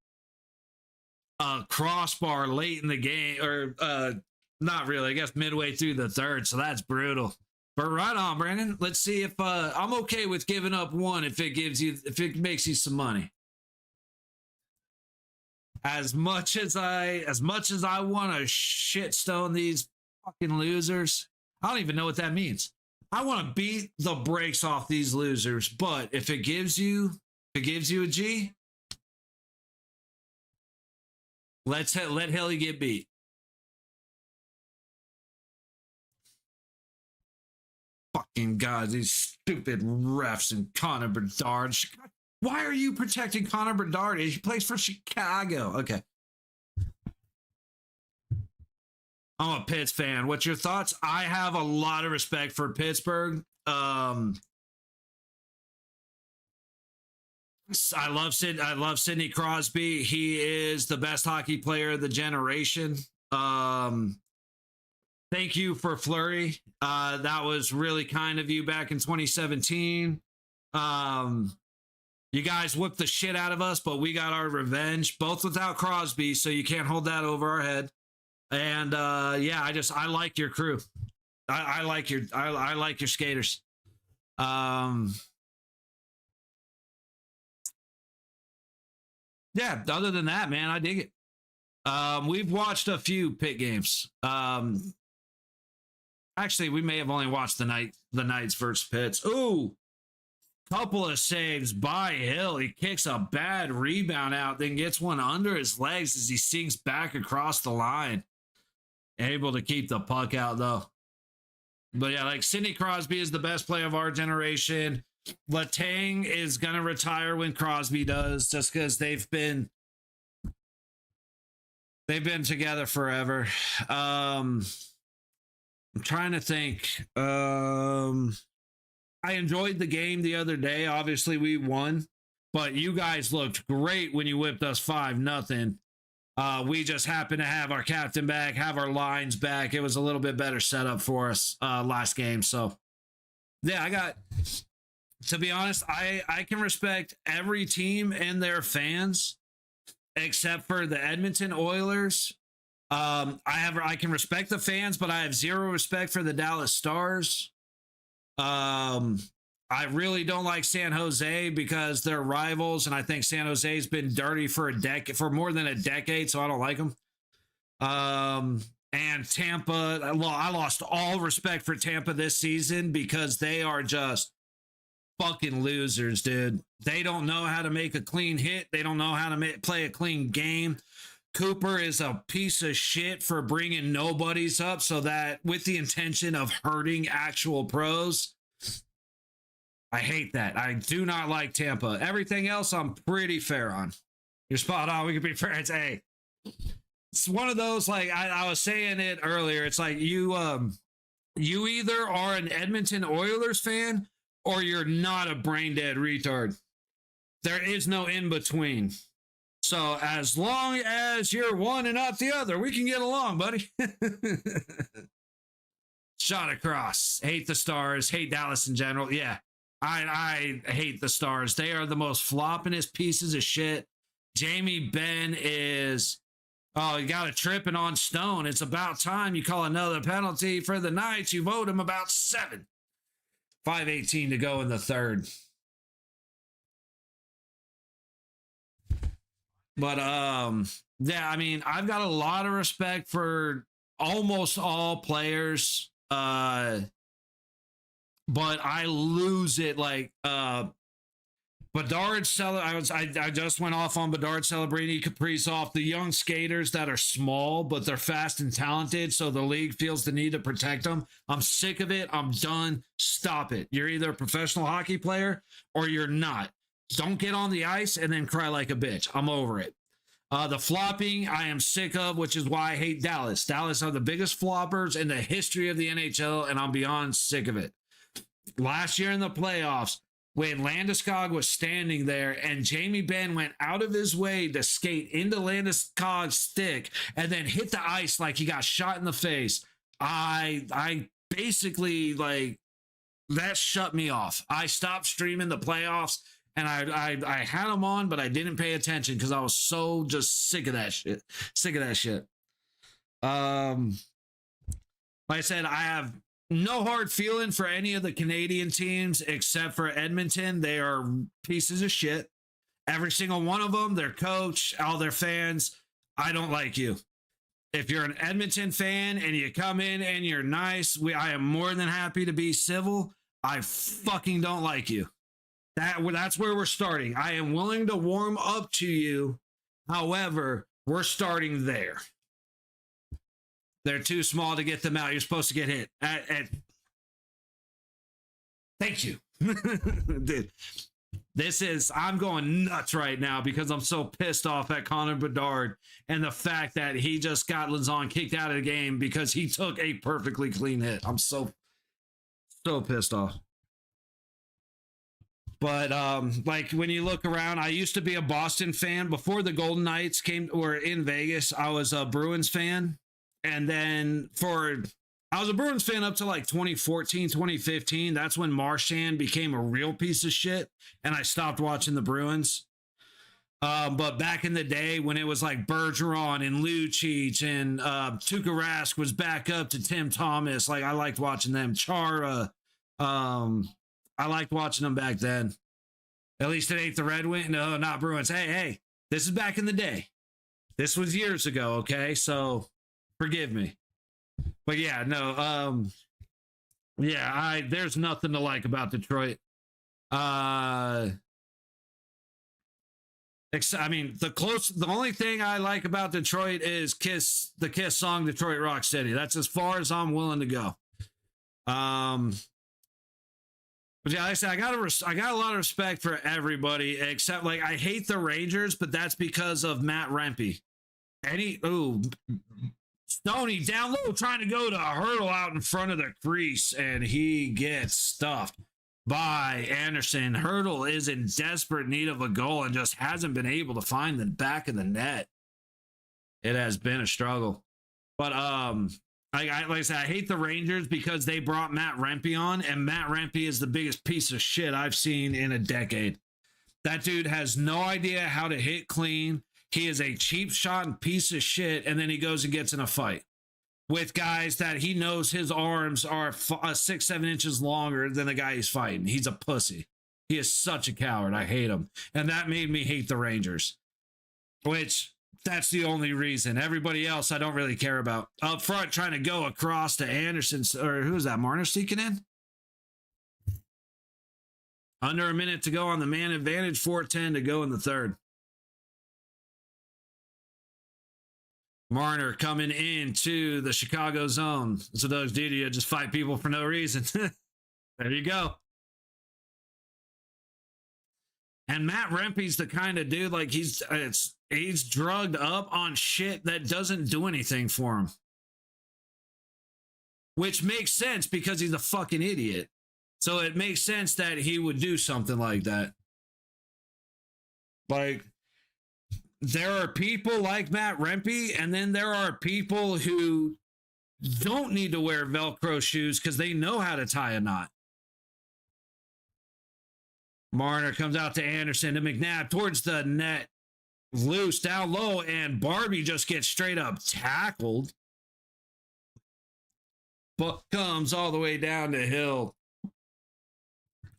crossbar late in the game, or not really, I guess midway through the third, so that's brutal. But right on, Brandon. Let's see if I'm okay with giving up one if it makes you some money. As much as I want to shitstone these fucking losers, I don't even know what that means. I want to beat the brakes off these losers, but if it gives you a G, let Hilly get beat. Fucking God, these stupid refs and Connor Bedard. Why are you protecting Connor Bedard? He plays for Chicago. Okay. I'm a Pitts fan. What's your thoughts? I have a lot of respect for Pittsburgh. I love Sidney Crosby. He is the best hockey player of the generation. Thank you for Fleury. That was really kind of you back in 2017. You guys whipped the shit out of us, but we got our revenge, both without Crosby, so you can't hold that over our head. And yeah, I like your crew. I like your skaters. Yeah, other than that, man, I dig it. We've watched a few pit games. Actually, we may have only watched the Knights versus Pitts. Ooh, couple of saves by Hill. He kicks a bad rebound out, then gets one under his legs as he sinks back across the line. Able to keep the puck out, though. But yeah, like Sidney Crosby is the best player of our generation. Letang is going to retire when Crosby does, just because they've been together forever. I'm trying to think. I enjoyed the game the other day. Obviously, we won, but you guys looked great when you whipped us 5-0. We just happened to have our captain back, have our lines back. It was a little bit better setup for us last game. So, yeah, I got to be honest, I can respect every team and their fans except for the Edmonton Oilers. I can respect the fans, but I have zero respect for the Dallas Stars. I really don't like San Jose because they're rivals, and I think San Jose's been dirty for for more than a decade, so I don't like them. And Tampa, I lost all respect for Tampa this season because they are just fucking losers, dude. They don't know how to make a clean hit. They don't know how to play a clean game. Cooper is a piece of shit for bringing nobodies up so that with the intention of hurting actual pros. I hate that. I do not like Tampa. Everything else I'm pretty fair on. You're spot on. We can be friends. Hey, it's one of those, like I was saying it earlier. It's like you either are an Edmonton Oilers fan or you're not a brain dead retard. There is no in between. So as long as you're one and not the other, we can get along, buddy. Shot across. Hate the Stars. Hate Dallas in general. Yeah, I hate the Stars. They are the most floppingest pieces of shit. Jamie Benn is, oh, you got a tripping on Stone. It's about time you call another penalty for the Knights. You vote him about 7. 5:18 to go in the third. But yeah, I mean, I've got a lot of respect for almost all players. But I lose it like Bedard I just went off on Bedard, Celebrini, Kaprizov, the young skaters that are small, but they're fast and talented, so the league feels the need to protect them. I'm sick of it. I'm done. Stop it. You're either a professional hockey player or you're not. Don't get on the ice and then cry like a bitch. I'm over it. The flopping I am sick of, which is why I hate Dallas. Dallas are the biggest floppers in the history of the NHL, and I'm beyond sick of it. Last year in the playoffs, when Landeskog was standing there and Jamie Benn went out of his way to skate into Landeskog's stick and then hit the ice like he got shot in the face, I basically, like, that shut me off. I stopped streaming the playoffs, and I had them on, but I didn't pay attention because I was so just sick of that shit. Like I said, I have no hard feeling for any of the Canadian teams except for Edmonton. They are pieces of shit. Every single one of them, their coach, all their fans. I don't like you. If you're an Edmonton fan and you come in and you're nice, I am more than happy to be civil. I fucking don't like you. That's where we're starting. I am willing to warm up to you. However, we're starting there. They're too small to get them out. You're supposed to get hit. Thank you. Dude, I'm going nuts right now because I'm so pissed off at Connor Bedard and the fact that he just got Lazon kicked out of the game because he took a perfectly clean hit. I'm so pissed off. But like when you look around, I used to be a Boston fan before the Golden Knights were in Vegas. I was a Bruins fan. And then I was a Bruins fan up to like 2014, 2015. That's when Marchand became a real piece of shit. And I stopped watching the Bruins. But back in the day when it was like Bergeron and Lucic and Tuukka Rask was back up to Tim Thomas, like I liked watching them. Chara, I liked watching them back then. At least it ain't the Red Wings. No, not Bruins. Hey, this is back in the day. This was years ago, okay? So forgive me. But yeah, no, there's nothing to like about Detroit. I mean, the only thing I like about Detroit is the Kiss song, Detroit Rock City. That's as far as I'm willing to go. But yeah, like I said, I got a lot of respect for everybody except, like, I hate the Rangers, but that's because of Matt Rempe. Stoney down low trying to go to a hurdle out in front of the crease, and he gets stuffed by Anderson. Hurdle is in desperate need of a goal and just hasn't been able to find the back of the net. It has been a struggle. But Like I said, I hate the Rangers because they brought Matt Rempe on, and Matt Rempe is the biggest piece of shit I've seen in a decade. That dude has no idea how to hit clean. He is a cheap shot and piece of shit, and then he goes and gets in a fight with guys that he knows his arms are 6-7 inches longer than the guy he's fighting. He's a pussy. He is such a coward. I hate him. And that made me hate the Rangers, which that's the only reason. Everybody else I don't really care about. Up front, trying to go across to Anderson, or who's that? Marner sneaking in? Under a minute to go on the man advantage, 4:10 to go in the third. Marner coming into the Chicago zone. That's what those do. You just fight people for no reason. There you go. And Matt Rempe's the kind of dude, like he's drugged up on shit that doesn't do anything for him. Which makes sense because he's a fucking idiot. So it makes sense that he would do something like that. Like, there are people like Matt Rempe, and then there are people who don't need to wear Velcro shoes because they know how to tie a knot. Marner comes out to Anderson, to McNabb towards the net, loose down low, and Barbie just gets straight up tackled. But comes all the way down to Hill.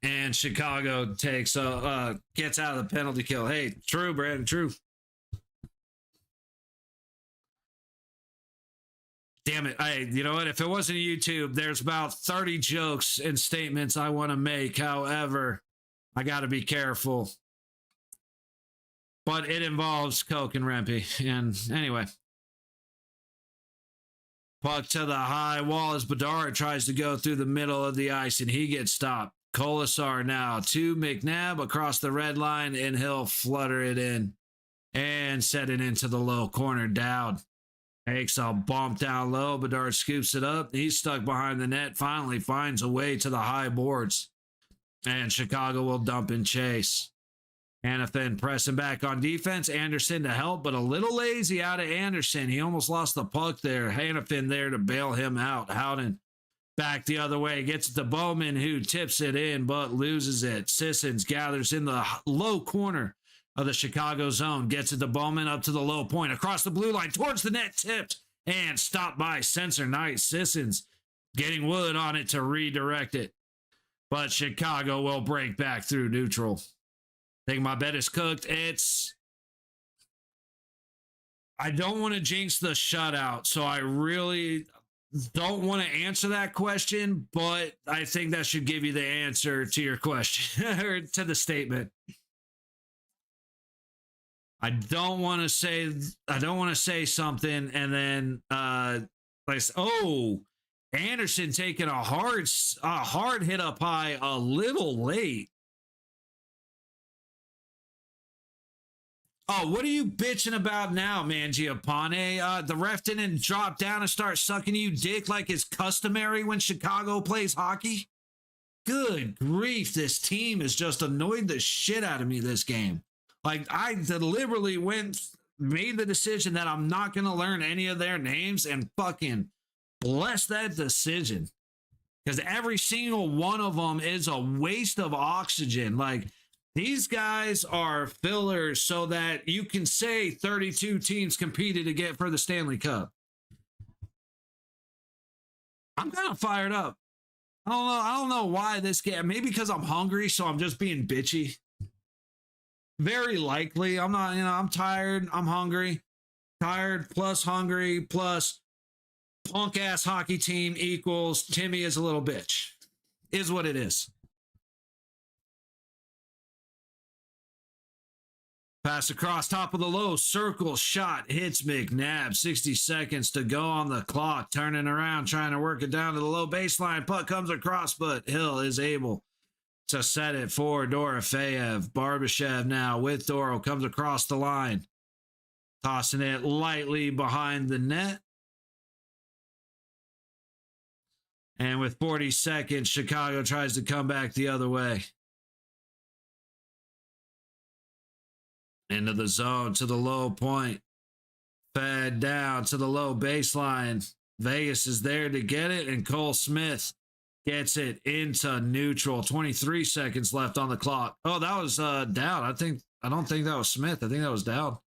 And Chicago gets out of the penalty kill. Hey, true, Brandon, true. Damn it. You know what? If it wasn't YouTube, there's about 30 jokes and statements I want to make. However, I got to be careful. But it involves Coke and Rempe. And anyway. Puck to the high wall as Bedard tries to go through the middle of the ice, and he gets stopped. Colasar now to McNabb across the red line, and he'll flutter it in and set it into the low corner. Dowd takes a bump down low. Bedard scoops it up. He's stuck behind the net. Finally finds a way to the high boards. And Chicago will dump and chase. Hanifin pressing back on defense. Anderson to help, but a little lazy out of Anderson. He almost lost the puck there. Hanifin there to bail him out. Howden back the other way. Gets it to Bowman, who tips it in, but loses it. Sissons gathers in the low corner of the Chicago zone. Gets it to Bowman up to the low point. Across the blue line towards the net. Tipped and stopped by Sensor Knight. Sissons getting Wood on it to redirect it. But Chicago will break back through neutral. I think my bet is cooked. I don't want to jinx the shutout, so I really don't want to answer that question, but I think that should give you the answer to your question, or to the statement. I don't want to say something and then Anderson taking a hard hit up high a little late. Oh, what are you bitching about now, Mangiapane? The ref didn't drop down and start sucking you dick like is customary when Chicago plays hockey? Good grief, this team has just annoyed the shit out of me this game. Like, I deliberately made the decision that I'm not going to learn any of their names, and fucking bless that decision. Because every single one of them is a waste of oxygen. Like, these guys are fillers so that you can say 32 teams competed to get for the Stanley Cup. I'm kind of fired up. I don't know why this game. Maybe because I'm hungry, so I'm just being bitchy. Very likely. I'm not, I'm tired. I'm hungry. Tired plus hungry plus punk ass hockey team equals Timmy is a little bitch. Is what it is. Pass across top of the low, circle shot, hits McNabb. 60 seconds to go on the clock. Turning around, trying to work it down to the low baseline. Puck comes across, but Hill is able to set it for Dorofeyev. Barbashev now with Doro comes across the line. Tossing it lightly behind the net. And with 40 seconds, Chicago tries to come back the other way. Into the zone to the low point. Fed down to the low baseline. Vegas is there to get it, and Cole Smith gets it into neutral. 23 seconds left on the clock. Oh, that was Dowd. I don't think that was Smith. I think that was Dowd.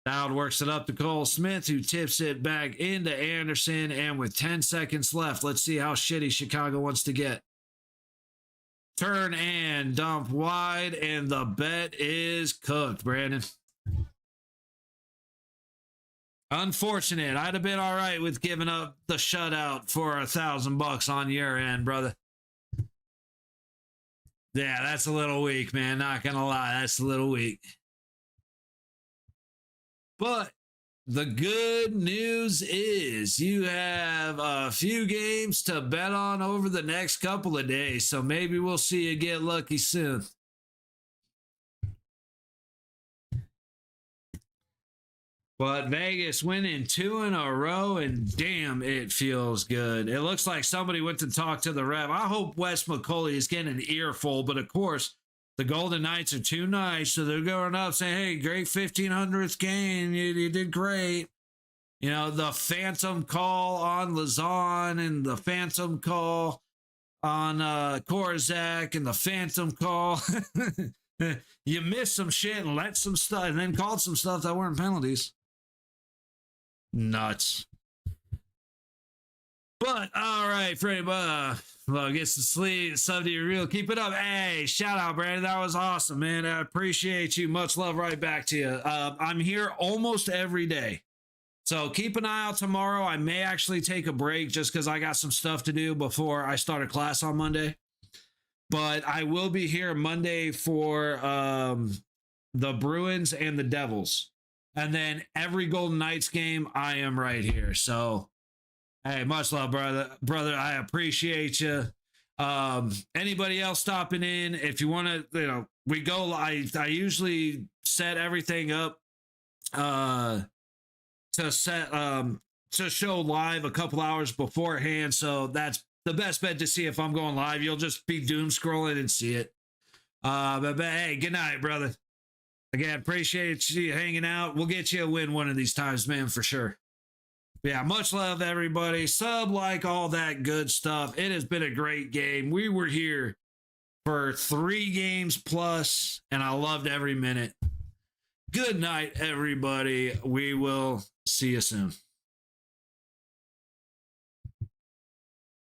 Dowd works it up to Cole Smith, who tips it back into Anderson. And with 10 seconds left, let's see how shitty Chicago wants to get. Turn and dump wide, and the bet is cooked, Brandon. Unfortunate. I'd have been all right with giving up the shutout for $1,000 on your end, brother. Yeah, that's a little weak, man. Not gonna lie, that's a little weak. But the good news is you have a few games to bet on over the next couple of days, so maybe we'll see you get lucky soon. But Vegas winning 2 in a row, and damn, it feels good. It looks like somebody went to talk to the ref. I hope Wes McCauley is getting an earful, but of course, the Golden Knights are too nice, so they're going up saying, hey, great 1500th game. You did great. You know, the phantom call on Lazon and the phantom call on Korzak and the phantom call. You missed some shit and let some stuff and then called some stuff that weren't penalties. Nuts. But all right, Freddie, well, get some sleep. Something real. Keep it up. Hey, shout out, Brandon. That was awesome, man. I appreciate you. Much love right back to you. I'm here almost every day. So keep an eye out tomorrow. I may actually take a break just because I got some stuff to do before I start a class on Monday. But I will be here Monday for the Bruins and the Devils. And then every Golden Knights game, I am right here. So, hey, much love, brother. I appreciate you. Anybody else stopping in? If you want to, we go. I usually set everything up to show live a couple hours beforehand. So that's the best bet to see if I'm going live. You'll just be doom scrolling and see it. But hey, good night, brother. Again, appreciate you hanging out. We'll get you a win one of these times, man, for sure. Yeah, much love, everybody. Sub, like, all that good stuff. It has been a great game. We were here for 3 games plus, and I loved every minute. Good night, everybody. We will see you soon.